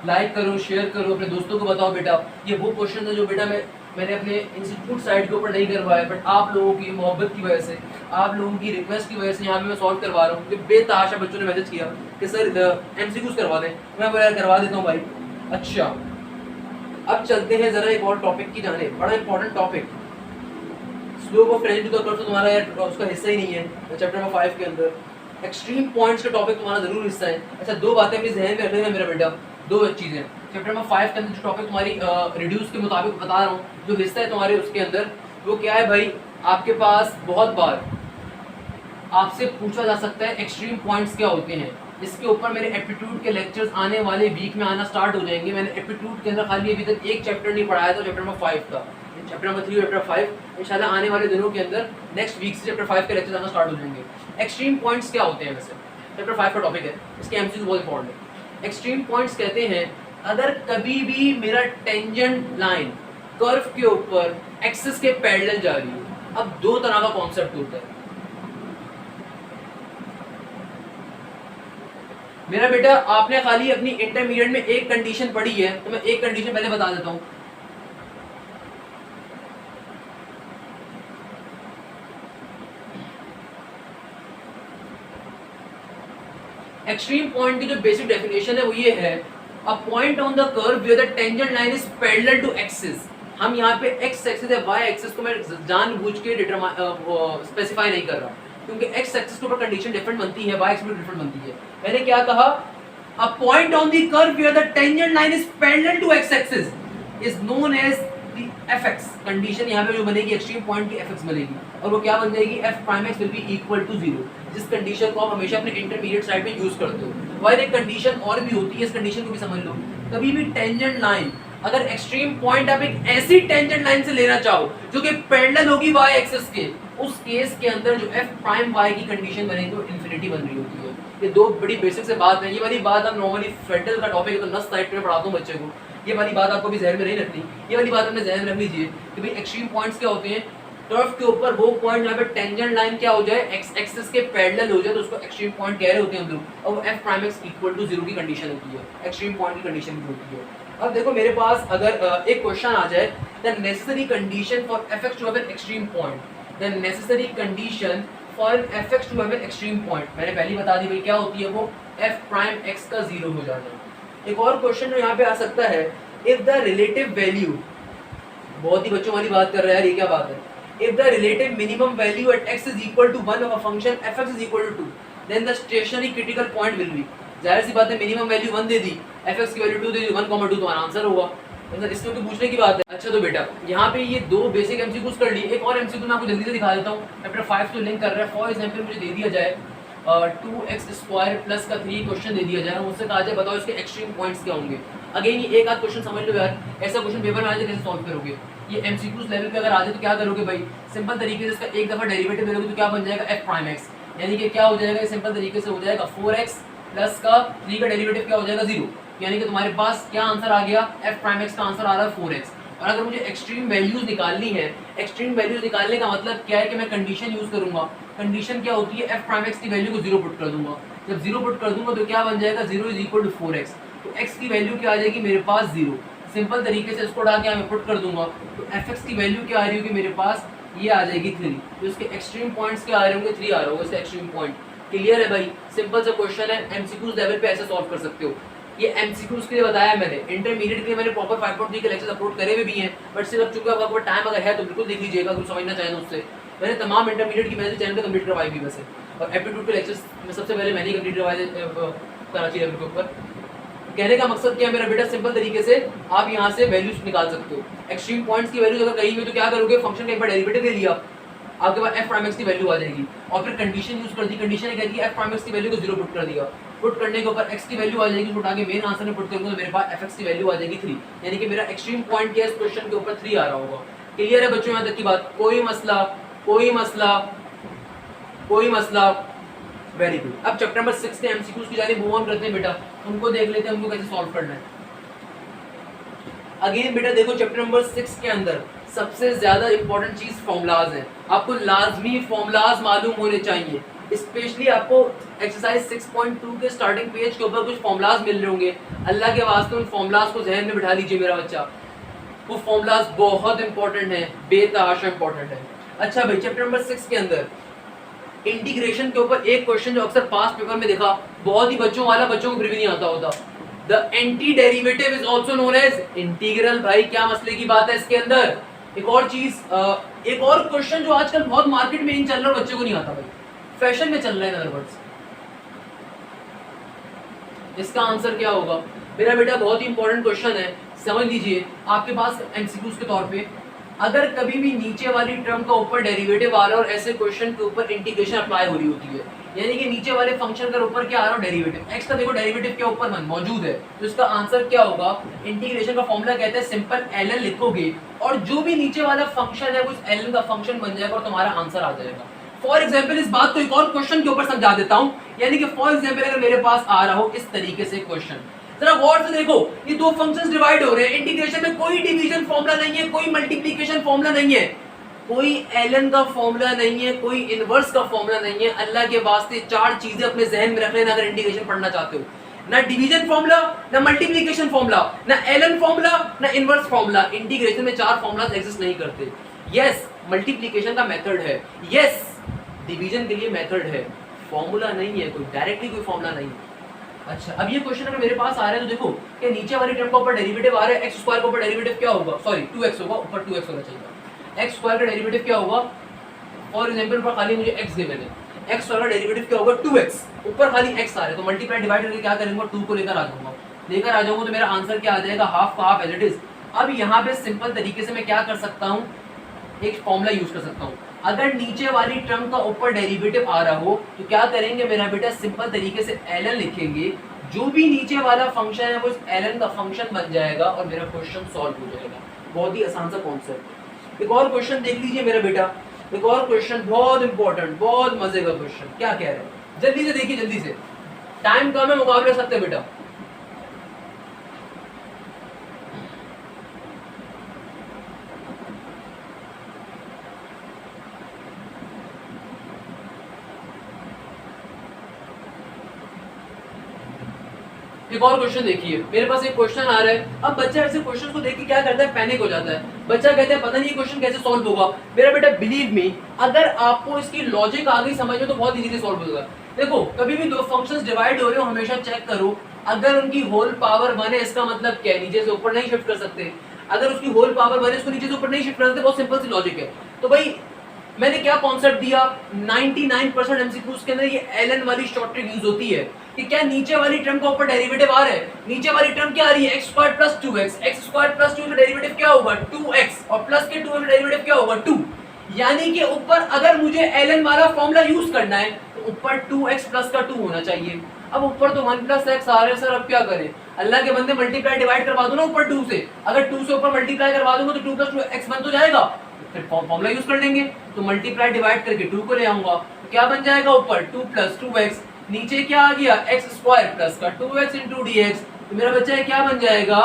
लाइक करो, शेयर करो, अपने दोस्तों को बताओ। बेटा ये वो क्वेश्चन है जो बेटा मैंने अपने इंस्टीट्यूट साइड के ऊपर नहीं करवाया, बट आप लोगों की मोहब्बत की वजह से, आप लोगों की रिक्वेस्ट की वजह से यहाँ पे मैं सॉल्व करवा रहा हूँ। बेतहाशा बच्चों ने मैसेज किया कि सर एमसीक्यूज करवा दें, मैं बोला करवा देता हूँ भाई। अच्छा अब चलते हैं जरा एक और टॉपिक की जाने, बड़ा important topic, slope of trajectory to the curve, तो तुम्हारा यार उसका हिस्सा ही नहीं है चैप्टर नंबर 5 के अंदर। एक्सट्रीम पॉइंट्स का टॉपिक तुम्हारा जरूर हिस्सा है। अच्छा दो बातें अपने जहन में रखने में मेरा बेटा, दो चीजें। चैप्टर नंबर 5 के अंदर जो टॉपिक तुम्हारी रिड्यूस के मुताबिक बता रहा हूँ, जो हिस्सा है तुम्हारे उसके अंदर, वो क्या है भाई, आपके पास बहुत बार आपसे पूछा जा सकता है एक्सट्रीम पॉइंट्स क्या होते हैं। इसके ऊपर मेरे एप्टीट्यूड के लेक्चर्स आने वाले वीक में आना स्टार्ट हो जाएंगे। मैंने एप्टीट्यूड के अंदर खाली अभी तक एक चैप्टर नहीं पढ़ाया था, चैप्टर नंबर 5 का। चैप्टर नंबर 3 चैप्टर 5 इंशाल्लाह आने वाले दिनों के अंदर नेक्स्ट वीक से चैप्टर 5 के लेक्चर्स आना स्टार्ट हो जाएंगे। एक्सट्रीम पॉइंट्स क्या होते हैं, वैसे चैप्टर 5 का टॉपिक है, इसके एमसीक्यू बहुत इंपॉर्टेंट है। एक्सट्रीम पॉइंट्स कहते हैं अगर कभी भी मेरा टेंजेंट लाइन कर्व के ऊपर एक्सिस के पैरेलल जा रही हो। अब दो तरह का कॉन्सेप्ट होता है मेरा बेटा, आपने खाली अपनी इंटरमीडिएट में एक कंडीशन पढ़ी है, तो मैं एक कंडीशन पहले बता देता हूं। एक्सट्रीम पॉइंट की जो बेसिक डेफिनेशन है वो ये है, a point on the curve where the tangent line is parallel to axis. हम यहाँ पे एक्स एक्सिस या वाई एक्सिस को मैं जानबूझ के स्पेसिफाई नहीं कर रहा, क्योंकि एक्स एक्सिस के ऊपर कंडीशन डिफरेंट बनती है, वाई एक्सिस डिफरेंट बनती है। मैंने क्या कहा, a point on the curve where the tangent line is parallel to x axis is known as the fx। Condition यहाँ पे जो बनेगी एक्सट्रीम पॉइंट की fx बनेगी, और वो क्या बन जाएगी, f prime x will be equal to 0, जिस कंडीशन को आप हमेशा अपने इंटरमीडिएट साइड में यूज करते हो। वाइल एक कंडीशन और भी होती है, इस कंडीशन को भी समझ लो। कभी भी टेंजेंट लाइन, अगर एक्सट्रीम पॉइंट आप एक ऐसी टेंजेंट लाइन से लेना चाहो जो कि पैरेलल होगी y एक्सिस के, उस केस के अंदर जो f प्राइम y की कंडीशन बनेगी वो इंफिनिटी बन रही होती है। ये दो बड़ी बेसिक से बात है। ये वाली बात आप नॉर्मली फेडरल का टॉपिक है तो नस साइड पे पढ़ाता हूँ बच्चे को, ये वाली बात आपको भी जहन में नहीं रखनी। ये वाली बात अपने जहन में रख लीजिए कि भाई एक्सट्रीम पॉइंट्स क्या होते हैं, कर्व के ऊपर वो पॉइंट जहाँ पे टेंजेंट लाइन क्या हो जाए, एक्स एक्सिस के पैरेलल हो जाए, तो उसको एक्सट्रीम पॉइंट कह रहे होते हैं हम लोग, और वो f prime x equal to 0 की कंडीशन होती है, एक्सट्रीम पॉइंट की कंडीशन भी होती है। अब देखो मेरे पास अगर एक क्वेश्चन आ जाए, the necessary condition for fx to have an extreme point, the necessary condition for an fx to have an extreme point, मैंने पहले बता दी भाई क्या होती है, वो f प्राइम x का 0 हो जाना। एक और क्वेश्चन जो यहाँ पे आ सकता है, इफ द रिलेटिव वैल्यू, बहुत ही बच्चों वाली बात कर रहे हैं यार, ये क्या बात है, if the relative minimum value at x is equal to 1 of a function fx is equal to 2, then the stationary critical point will be, जाहिर सी बात है मिनिमम वैल्यू 1 दे दी, fx की वैल्यू 2 दे दी, 1,2 तुम्हारा आंसर होगा। मतलब इसमें तो पूछने की बात है। अच्छा तो बेटा यहाँ पे ये दो बेसिक एमसीक्यूज कर लिए, एक और एमसीक्यू मैं आपको जल्दी से दिखा देता हूँ, चैप्टर 5 से लिंक कर रहा है। फॉर एग्जांपल मुझे दे दिया जाए 2x² प्लस का 3 क्वेश्चन दे दिया जाए, मुझसे कहा जाए बताओ इसके एक्सट्रीम पॉइंट्स क्या होंगे। अगेन ये एक आध क्वेश्चन समझ लो यार, ऐसा क्वेश्चन पेपर में आ जाए कैसे सॉल्व करोगे। ये एमसीक्यूज लेवल पे अगर आ जाए तो क्या करोगे भाई, सिंपल तरीके से इसका एक दफा डेरिवेटिव लोगे तो क्या बन जाएगा, f प्राइम x, यानी कि क्या हो जाएगा, सिंपल तरीके से हो जाएगा 4x प्लस का 3 का डेरिवेटिव क्या हो जाएगा 0, यानी कि तुम्हारे पास क्या आंसर आ गया, f प्राइम x का आंसर आ रहा है 4x। और अगर मुझे एक्सट्रीम वैल्यूज निकालनी है, एक्सट्रीम वैल्यूज निकालने का मतलब क्या है कि मैं कंडीशन यूज करूंगा। कंडीशन क्या होती है, f प्राइम x की वैल्यू को 0 पुट कर दूंगा। जब 0 पुट कर दूंगा तो क्या बन जाएगा, 0 इज इक्वल टू 4x, तो x की वैल्यू क्या आ जाएगी मेरे पास 0। सिंपल तरीके से इसको उठा के मैं पुट कर दूंगा तो fx की वैल्यू क्या आ रही होगी मेरे पास, ये आ जाएगी 3। तो इसके एक्सट्रीम पॉइंट्स क्या आ रहे होंगे, 3 आ रहा होगा इसका एक्सट्रीम पॉइंट। क्लियर है भाई, सिंपल सा क्वेश्चन है, एमसीक्यूज लेवल पे ऐसे सॉल्व कर सकते हो। ये एमसीक्यूज के लिए बताया मैंने, इंटरमीडिएट के लिए मैंने प्रॉपर 5.3 के लेक्चर्स अपलोड करे हुए भी हैं, बट सिर्फ चूंकि आपको टाइम अगर है तो बिल्कुल देख लीजिएगा, अगर समझना चाहें तो उससे। मैंने तमाम इंटरमीडिएट की मैंने चैनल पे कंप्लीट करवाई भी वैसे, और एप्टीट्यूड के लेक्चर्स में सबसे पहले मैंने कंप्लीट करवाए कराची लेवल के ऊपर। कहने का मकसद क्या है मेरा बेटा, सिंपल तरीके से आप यहाँ से वैल्यूज निकाल सकते हो। एक्सट्रीम पॉइंट्स की वैल्यूज अगर कहीं हुई तो क्या करोगे, फंक्शन का एक बार डेरिवेटिव ले लिया, आपके पास f प्राइम x की वैल्यू आ जाएगी, और फिर कंडीशन यूज कर दी। कंडीशन क्या है, f प्राइम x की वैल्यू को 0 पुट कर दिया, पुट करने के ऊपर x की वैल्यू आ जाएगी, उठा के मेन आंसर में पुट करूंगा तो मेरे पास fx की वैल्यू आ जाएगी 3, यानी कि मेरा एक्सट्रीम पॉइंट क्या है इस क्वेश्चन के ऊपर 3 आ रहा होगा। क्लियर है बच्चों यहाँ तक की बात? कोई मसला, कोई मसला, कोई मसला? Very good. अब चैप्टर नंबर 6 के एमसीक्यूज की जानिब मूव ऑन करते हैं बेटा, उनको देख लेते हैं उनको कैसे सॉल्व करना है। अगेन बेटा देखो चैप्टर नंबर 6 के अंदर सबसे ज्यादा इंपॉर्टेंट चीज फॉर्मूलाज है। आपको लाजमी फॉर्मूलाज मालूम होने चाहिए। स्पेशली आपको एक्सरसाइज 6.2 के स्टार्टिंग पेज के ऊपर कुछ फॉर्मूलाज मिल रहे होंगे। अल्लाह के वास्ते उन फॉर्मूलाज को जहन में बिठा लीजिए मेरा बच्चा, वो फॉर्मूलाज बहुत इंपॉर्टेंट है, बेतहाशा इंपॉर्टेंट है। अच्छा भाई चैप्टर नंबर 6 के अंदर इंटीग्रेशन के ऊपर एक क्वेश्चन जो अक्सर पास्ट पेपर में देखा, बहुत ही बच्चों वाला, बच्चों को फिर भी नहीं आता होता। The anti derivative is also known as integral. भाई क्या मसले की बात है इसके अंदर? एक और चीज, एक और क्वेश्चन जो आजकल बहुत मार्केट में इन चल रहा है, बच्चे को नहीं आता भाई, फैशन में चल रहा है इन अदर वर्ड्स। इसका आंसर क्या होगा मेरा बेटा? बहुत ही इंपॉर्टेंट क्वेश्चन है, समझ लीजिए। आपके पास एमसीक्यूज के तौर पे अगर कभी भी नीचे वाली टर्म का ऊपर डेरिवेटिव आ रहा है और ऐसे क्वेश्चन के ऊपर इंटीग्रेशन अप्लाई हो रही होती है, यानी कि नीचे वाले फंक्शन का ऊपर क्या आ रहा है? डेरिवेटिव। एक्स का देखो डेरिवेटिव के ऊपर मौजूद है, तो इसका आंसर क्या होगा? इंटीग्रेशन का फॉर्मूला कहते हैं सिंपल ln लिखोगे और जो भी नीचे वाला फंक्शन है वो इस ln का फंक्शन बन जाएगा और तुम्हारा आंसर आ जाएगा। फॉर एग्जाम्पल इस बात को एक और क्वेश्चन के ऊपर समझा देता हूं, यानी कि फॉर एग्जाम्पल अगर मेरे पास आ रहा हो इस तरीके से क्वेश्चन, जरा गौर से देखो, ये दो फंक्शंस डिवाइड हो रहे हैं, इंटीग्रेशन में कोई डिवीजन फॉर्मूला नहीं है, कोई मल्टीप्लिकेशन फॉर्मूला नहीं है, कोई ln का फॉर्मूला नहीं है, कोई इनवर्स का फॉर्मूला नहीं है। अल्लाह के वास्ते चार चीजें अपने जहन में रख लेना अगर इंटीग्रेशन पढ़ना चाहते हो, ना डिवीजन फॉर्मूला, ना मल्टीप्लिकेशन फॉर्मूला, ना ln फॉर्मूला, ना इनवर्स फॉर्मूला। इंटीग्रेशन में चार फॉर्मूलाज एग्जिस्ट नहीं करते। यस मल्टीप्लिकेशन का मेथड है, यस डिवीजन के लिए मेथड है, फॉर्मूला नहीं है, कोई डायरेक्टली कोई फॉर्मूला नहीं है। अच्छा अब ये क्वेश्चन अगर मेरे पास आ रहा है तो देखो कि नीचे वाली टर्म का ऊपर डेरिवेटिव आ रहा है, एक्स स्क्वायर के ऊपर डेरिवेटिव क्या होगा? सॉरी 2x होगा, ऊपर 2x होना चाहिए। एक्स स्क्वायर का डेरिवेटिव क्या होगा? फॉर एग्जांपल ऊपर खाली मुझे x गिवन है, एक्स स्क्वायर का डेरिवेटिव क्या होगा? 2x, ऊपर खाली x आ रहा है, तो मल्टीप्लाई डिवाइड करके क्या करेंगे? 2 को लेकर आ जाऊंगा, तो मेरा आंसर क्या आ जाएगा? हाफ का हाफ एज इट इज। अब यहाँ पे सिंपल तरीके से मैं क्या कर सकता हूँ, एक फॉर्मूला यूज कर सकता हूँ। अगर नीचे वाली टर्म का ऊपर डेरिवेटिव आ रहा हो तो क्या करेंगे मेरा बेटा? सिंपल तरीके से ln लिखेंगे, जो भी नीचे वाला फंक्शन है वो इस ln का फंक्शन बन जाएगा और मेरा क्वेश्चन सॉल्व हो जाएगा। बहुत ही आसान सा कॉन्सेप्ट। एक और क्वेश्चन देख लीजिए मेरा बेटा, एक और क्वेश्चन बहुत इंपॉर्टेंट, बहुत मजे का क्वेश्चन। क्या कह रहे हैं? जल्दी से देखिए, जल्दी से, टाइम कम है, मुकाबले सकते हैं बेटा। एक और क्वेश्चन देखिए, मेरे पास एक क्वेश्चन आ रहा है। अब बच्चा ऐसे क्वेश्चन को देख के क्या करता है? पैनिक हो जाता है। बच्चा कहता है पता नहीं ये क्वेश्चन कैसे सॉल्व होगा। मेरा बेटा बिलीव मी, अगर आपको इसकी लॉजिक आ गई समझ में तो बहुत इजीली सॉल्व होगा। देखो कभी भी दो फंक्शंस डिवाइड हो रहे हो हमेशा चेक करो, अगर उनकी होल पावर 1 है इसका मतलब क्या है? नीचे से ऊपर नहीं शिफ्ट कर सकते। अगर उसकी होल पावर 1 है उसको नीचे से ऊपर नहीं शिफ्ट कर सकते, बहुत सिंपल सी लॉजिक है। तो भाई मैंने क्या कॉन्सेप्ट दिया, 99% एमसीक्यूज के अंदर ये ln वाली शॉर्ट ट्रिक यूज होती है कि क्या नीचे वाली टर्म का ऊपर डेरिवेटिव आ रहा है, नीचे वाली टर्म क्या आ रही है? x² + 2x, x² + 2 का डेरिवेटिव क्या होगा? 2x, और प्लस के 2 का डेरिवेटिव क्या होगा? 2। यानी कि ऊपर अगर मुझे ln वाला फॉर्मूला यूज करना है तो ऊपर 2x + का 2 होना चाहिए। अब ऊपर तो 1 + x आ रहा है सर, अब क्या करें? अल्लाह के बंदे मल्टीप्लाई डिवाइड करवा दो ना ऊपर 2 से, अगर 2 से ऊपर मल्टीप्लाई करवा दूंगा तो 2 + 2x बन तो जाएगा, फिर फॉर्मूला यूज कर लेंगे। तो मल्टीप्लाई डिवाइड करके 2 को ले आऊंगा तो क्या बन जाएगा? ऊपर 2 + 2x, नीचे क्या आ गया? x² + का 2x × dx। तो मेरा बच्चा है क्या बन जाएगा?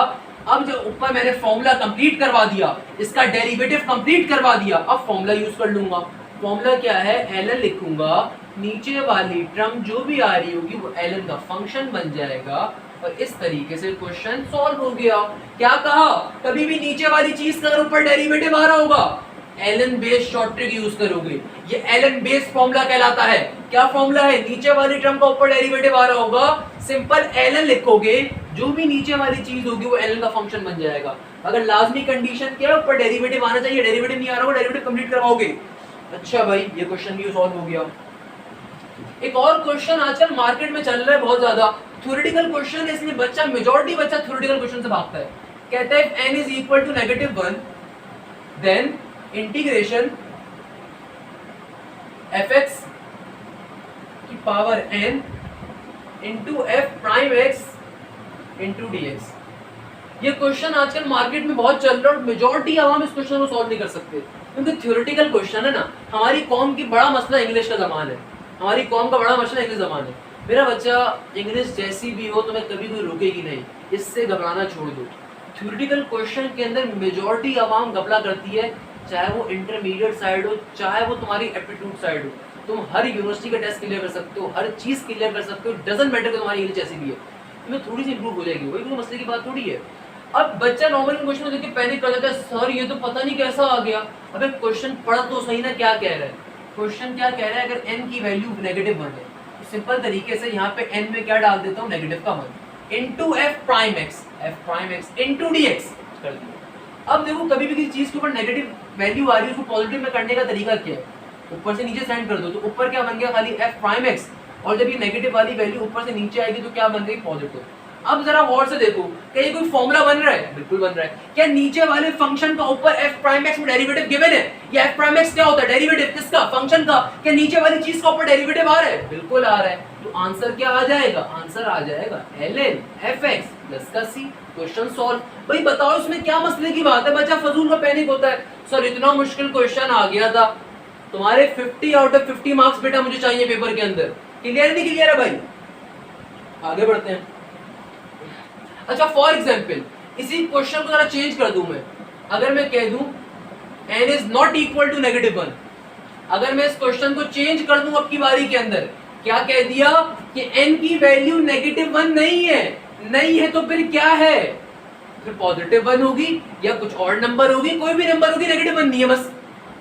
अब जो ऊपर मैंने फॉर्मूला कंप्लीट करवा दिया, इसका डेरिवेटिव कंप्लीट करवा दिया, अब फॉर्मूला यूज कर लूंगा। फॉर्मूला क्या है? ln लिखूंगा, नीचे वाली टर्म जो भी आ रही होगी वो ln का फंक्शन बन जाएगा और इस तरीके से क्वेश्चन सॉल्व हो गया। क्या कहा? कभी भी नीचे वाली चीज का अगर ऊपर डेरिवेटिव आ रहा होगा ln based short trick use करोगे, ये ln बेस्ड फॉर्मूला कहलाता है। क्या फॉर्मूला है? नीचे वाली टर्म का ऊपर डेरिवेटिव आ रहा होगा, सिंपल ln लिखोगे, जो भी नीचे वाली चीज होगी वो ln का फंक्शन बन जाएगा। अगर लाजमी कंडीशन क्या है? ऊपर डेरिवेटिव आना चाहिए, डेरिवेटिव नहीं आ रहा होगा, डेरिवेटिव कंप्लीट करवाओगे। अच्छा भाई ये क्वेश्चन भी सॉल्व हो गया। एक और क्वेश्चन आजकल मार्केट में चल रहा है बहुत ज्यादा, थ्योरेटिकल क्वेश्चन है, इसलिए बच्चा मेजॉरिटी बच्चा थ्योरेटिकल क्वेश्चन से भागता है। कहता है if n is equal to -1 then integration fx की power n into f prime x into dx। ये क्वेश्चन आजकल मार्केट में बहुत चल रहा है और मेजॉरिटी आवाम इस क्वेश्चन को सॉल्व नहीं कर सकते, क्योंकि थ्योरेटिकल क्वेश्चन है ना। हमारी कौम की बड़ा मसला इंग्लिश का ज़बान है, हमारी कौम का बड़ा मसला इंग्लिश ज़बान है। मेरा बच्चा इंग्लिश जैसी भी हो तुम्हें कभी कोई रोकेगी नहीं, इससे घबराना छोड़ दो। थ्योरेटिकल क्वेश्चन के अंदर मेजॉरिटी आवाम घपला करती है, चाहे वो इंटरमीडिएट साइड हो, चाहे वो तुम्हारी एप्टीट्यूड साइड हो। तुम हर यूनिवर्सिटी का टेस्ट क्लियर कर सकते हो, हर चीज़ क्लियर कर सकते हो, डजंट मैटर कि तुम्हारी इंग्लिश जैसी भी है, तुम्हें थोड़ी सी इंप्रूव हो जाएगी, वही कोई मसले की बात थोड़ी है। अब बच्चा नॉर्मल क्वेश्चन देख के पैनिक कर जाता है, सर ये तो पता नहीं कैसा आ गया। अबे क्वेश्चन पढ़ तो सही ना, क्या कह रहा है क्वेश्चन, क्या कह रहा है? अगर n की वैल्यू नेगेटिव 1 है तो सिंपल तरीके से यहाँ पे n में क्या डाल देता हूँ, नेगेटिव का 1 into F prime x into D x कर दिया। अब देखो कभी भी किसी चीज के ऊपर नेगेटिव वैल्यू आ रही है, उसको पॉजिटिव में करने का तरीका क्या है? ऊपर से नीचे सेंड कर दो, तो ऊपर क्या बन गया, खाली एफ प्राइम एक्स, और जब ये नेगेटिव वाली वैल्यू ऊपर से नीचे आएगी तो क्या बन गई, पॉजिटिव। अब जरा गौर से देखो, क्या ये कोई फॉर्मूला बन रहा है? बिल्कुल बन रहा है। क्या नीचे वाले फंक्शन का ऊपर f प्राइम x में डेरिवेटिव गिवन है? या f प्राइम x क्या होता है, डेरिवेटिव किसका, फंक्शन का। क्या नीचे वाली चीज का ऊपर डेरिवेटिव आ रहा है? बिल्कुल आ रहा है। तो आंसर क्या आ जाएगा, आंसर आ जाएगा ln fx प्लस का c। Question solve. भाई बताओ इसमें क्या मसले की बात है? बच्चा फजूल का पैनिक होता है, सर इतना मुश्किल क्वेश्चन आ गया था, तुम्हारे 50 आउट ऑफ 50 मार्क्स बेटा मुझे चाहिए पेपर के अंदर। क्लियर नहीं क्लियर है भाई? आगे बढ़ते हैं। अच्छा फॉर एग्जाम्पल इसी क्वेश्चन को जरा चेंज कर दूं मैं, अगर मैं कह दूं n is not equal to negative 1, अगर मैं इस क्वेश्चन को चेंज कर दूं अब की बारी के अंदर, क्या कह दिया कि n की वैल्यू नेगेटिव 1 नहीं है तो फिर क्या है, फिर पॉजिटिव 1 होगी या कुछ और नंबर होगी, कोई भी नंबर होगी, नेगेटिव 1 नहीं है बस।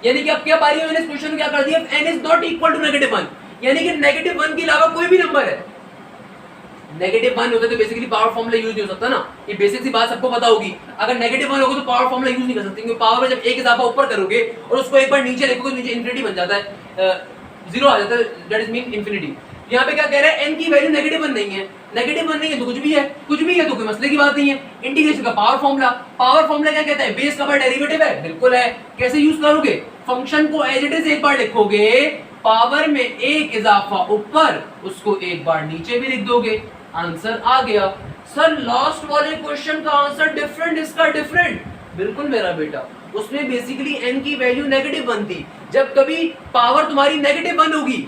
यानी कि अब क्या बारी में मैंने इस क्वेश्चन क्या कर दिया, n is not equal to negative 1, यानी कि नेगेटिव 1 के अलावा कोई भी नंबर है। नेगेटिव 1 होता है तो बेसिकली पावर फॉर्मूला यूज नहीं हो सकता ना, ये बेसिक सी बात सबको पता होगी। अगर नेगेटिव 1 होगा तो पावर फॉर्मूला यूज नहीं कर सकते, क्योंकि पावर में जब एक इजाफा ऊपर करोगे और उसको एक बार नीचे लिखोगे, नीचे इंफिनिटी बन जाता है, जीरो आ जाता है, दैट इज मीन इंफिनिटी। यहाँ पे क्या कह रहा है, n की वैल्यू नेगेटिव 1 नहीं है, नेगेटिव 1 नहीं है तो कुछ भी है, कुछ भी है तो कोई मसले की बात नहीं है। इंटीग्रेशन का पावर फॉर्मूला क्या कहता है, बेस का डेरिवेटिव है, बिल्कुल है। कैसे यूज करोगे, फंक्शन को एज इट इज एक बार लिखोगे, पावर में एक इजाफा ऊपर, उसको एक बार नीचे भी लिख दोगे, आंसर आ गया। सर लास्ट वाले क्वेश्चन का आंसर डिफरेंट, इसका डिफरेंट, बिल्कुल मेरा बेटा, उसमें बेसिकली n की वैल्यू नेगेटिव 1 थी। जब कभी पावर तुम्हारी नेगेटिव 1 होगी,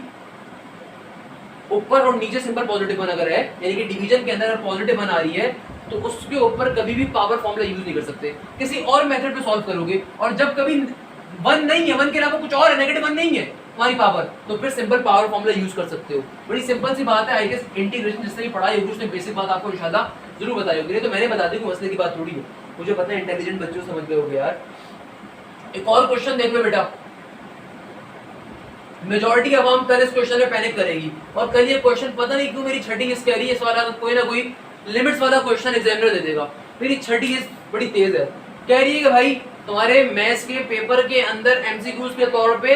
ऊपर और नीचे सिंपल पॉजिटिव 1 अगर है, यानी कि डिवीजन के अंदर अगर पॉजिटिव 1 आ रही है तो उसके ऊपर कभी भी पावर फॉर्मूला यूज नहीं कर सकते, किसी और मेथड पे सॉल्व करोगे। और जब कभी 1 नहीं है, 1 के अलावा कुछ और है, नेगेटिव 1 नहीं है हमारी पावर, तो फिर सिंपल पावर फॉर्मूला यूज कर सकते हो। बड़ी सिंपल सी बात है। आई गेस इंटीग्रेशन जिसने भी पढ़ाई होगी उसने बेसिक बात आपको इंशाल्लाह जरूर बताई होगी, तो मैंने बता दी कि मसले की बात थोड़ी है, मुझे पता है इंटेलिजेंट बच्चों समझ गए होंगे यार। एक और क्वेश्चन देख लो बेटा, मेजॉरिटी अवाम कल इस क्वेश्चन में पैनिक करेगी, और कल ये क्वेश्चन पता नहीं क्यों मेरी छठी हिस्स कह रही है, इस वाला कोई ना कोई लिमिट्स वाला क्वेश्चन एग्जामिनर दे देगा। मेरी छठी हिस्स बड़ी तेज है, कह रही है कि भाई तुम्हारे मैथ्स के पेपर के अंदर एमसीक्यूज के तौर पे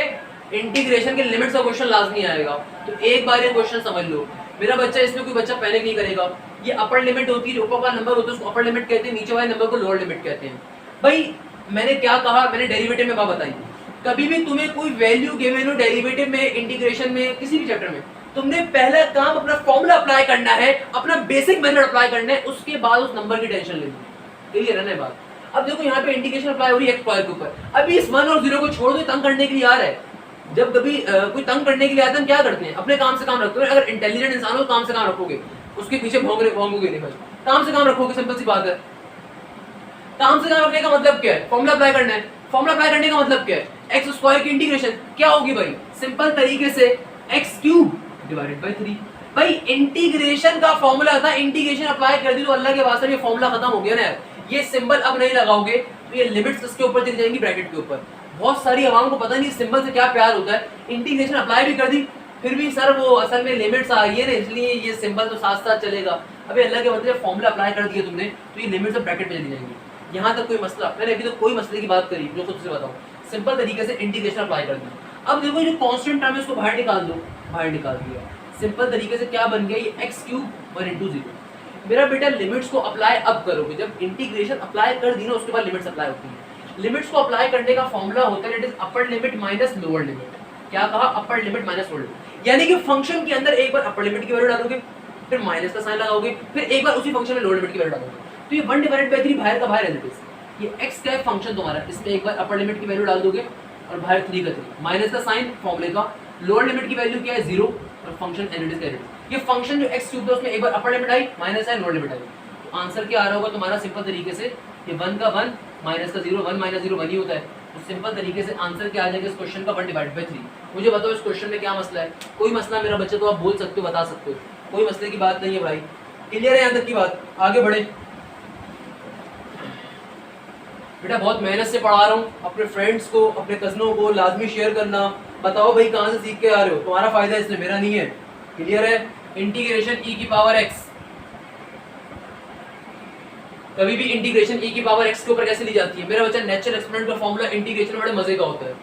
इंटीग्रेशन के लिमिट्स का क्वेश्चन लाजमी आएगा। तो एक बार ये क्वेश्चन समझ लो मेरा बच्चा, इसमें कोई बच्चा पैनिक नहीं करेगा। ये अपर लिमिट होती है, ऊपर का नंबर होता है उसको अपर लिमिट कहते हैं, नीचे वाले नंबर को लोअर लिमिट कहते हैं। भाई मैंने क्या कहा, मैंने डेरिवेटिव में बात बताई, कभी भी तुम्हें कोई वैल्यू गिवन हो डेरिवेटिव में, इंटीग्रेशन में, किसी भी चैप्टर में, तुमने पहला काम अपना फॉर्मूला अप्लाई करना है, अपना बेसिक मेथड अप्लाई करना है, उसके बाद उस नंबर की टेंशन लेनी। क्लियर है ना बात? अब देखो यहाँ पे इंटीग्रेशन अप्लाई हो रही है x स्क्वायर के ऊपर, अभी इस 1 और 0 को छोड़ दो, तंग करने के लिए आ रहा है। जब कभी कोई तंग करने के लिए आता है, हम क्या करते हैं, अपने काम से काम रखते हैं। अगर इंटेलिजेंट इंसान हो काम से काम रखोगे, उसके पीछे भोंगोगे नहीं, काम से काम रखोगे, सिंपल सी बात है। काम से काम रखने का मतलब क्या है, फॉर्मूला अप्लाई करना है। फॉर्मूला अप्लाई करने का मतलब क्या है, एक्स स्क्वायर की इंटीग्रेशन क्या होगी भाई, सिंपल तरीके से एक्स क्यूब डिवाइडेड बाय 3। भाई इंटीग्रेशन का फॉर्मूला था, इंटीग्रेशन अप्लाई कर दी तो अल्लाह के वास्ते ये फॉर्मूला खत्म हो गया ना यार। ये सिंबल अब नहीं लगाओगे तो ये लिमिट्स इसके ऊपर चली जाएंगी, ब्रैकेट के ऊपर। बहुत सारी आवाम को पता नहीं सिंबल से क्या प्यार होता है, इंटीग्रेशन अप्लाई भी कर दी फिर भी सर वो असल में लिमिट्स आ रही है ना, इसलिए ये सिंबल तो साथ साथ चलेगा। अभी अल्लाह के मतलब फॉर्मूला अप्लाई कर दिया तुमने तो ये लिमिट्स ब्रैकेट में चली जाएंगी। यहाँ तक कोई मसला, मैंने अभी तो कोई मसले की बात करी जो खुद से बताऊँ, सिंपल तरीके से इंटीग्रेशन अप्लाई कर दिया। अब देखो जो कांस्टेंट टर्म है उसको बाहर निकाल दो, बाहर निकाल दिया, सिंपल तरीके से क्या बन गया, ये एक्स क्यूब 1 × 0। मेरा बेटा लिमिट्स को अप्लाई अब करोगे, जब इंटीग्रेशन अप्लाई कर दी ना उसके बाद लिमिट्स अप्लाई होती है। लिमिट्स को अप्लाई करने का फॉर्मूला होता है it is upper limit minus lower limit. क्या कहा, upper limit minus lower limit, यानी कि फंक्शन के अंदर एक बार अपर लिमिट की वैल्यू डालोगे, फिर माइनस का साइन लगाओगे, फिर एक बार उसी फंक्शन में लोअर लिमिट की वैल्यू डालोगे। तो ये 1/3 बाहर का बाहर एज इट इज। ये x का फंक्शन तुम्हारा, इसमें एक बार अपर लिमिट की वैल्यू डाल दोगे और बाहर 3 का 3, माइनस का साइन फॉर्मूले का, लोअर लिमिट की वैल्यू क्या है 0 और फंक्शन एज इट इज का एज इट इज। ये फंक्शन जो x क्यूब था उसमें एक बार अपर लिमिट आई, माइनस है, लोअर लिमिट आई, तो आंसर क्या आ रहा होगा तुम्हारा सिंपल तरीके से, ये 1 का 1 माइनस का 0, 1 माइनस 0 1 ही होता है, तो सिंपल तरीके से आंसर क्या आ जाएगा इस क्वेश्चन का 1/3। मुझे बताओ इस क्वेश्चन में क्या मसला है? कोई मसला मेरा बच्चा तो आप बोल सकते हो, बता सकते हो, कोई मसले की बात नहीं है भाई, क्लियर है यहाँ तक की बात? आगे बढ़े बेटा, बहुत मेहनत से पढ़ा रहा हूँ, अपने फ्रेंड्स को अपने कजनों को लाजमी शेयर करना, बताओ भाई कहाँ से सीख के आ रहे हो, तुम्हारा फायदा है इसलिए, मेरा नहीं है, क्लियर है? इंटीग्रेशन e की पावर x, कभी भी इंटीग्रेशन e की पावर x के ऊपर कैसे ली जाती है मेरा बच्चा? नेचुरल एक्सपोनेंट का फॉर्मूला इंटीग्रेशन बड़े मजे का होता है।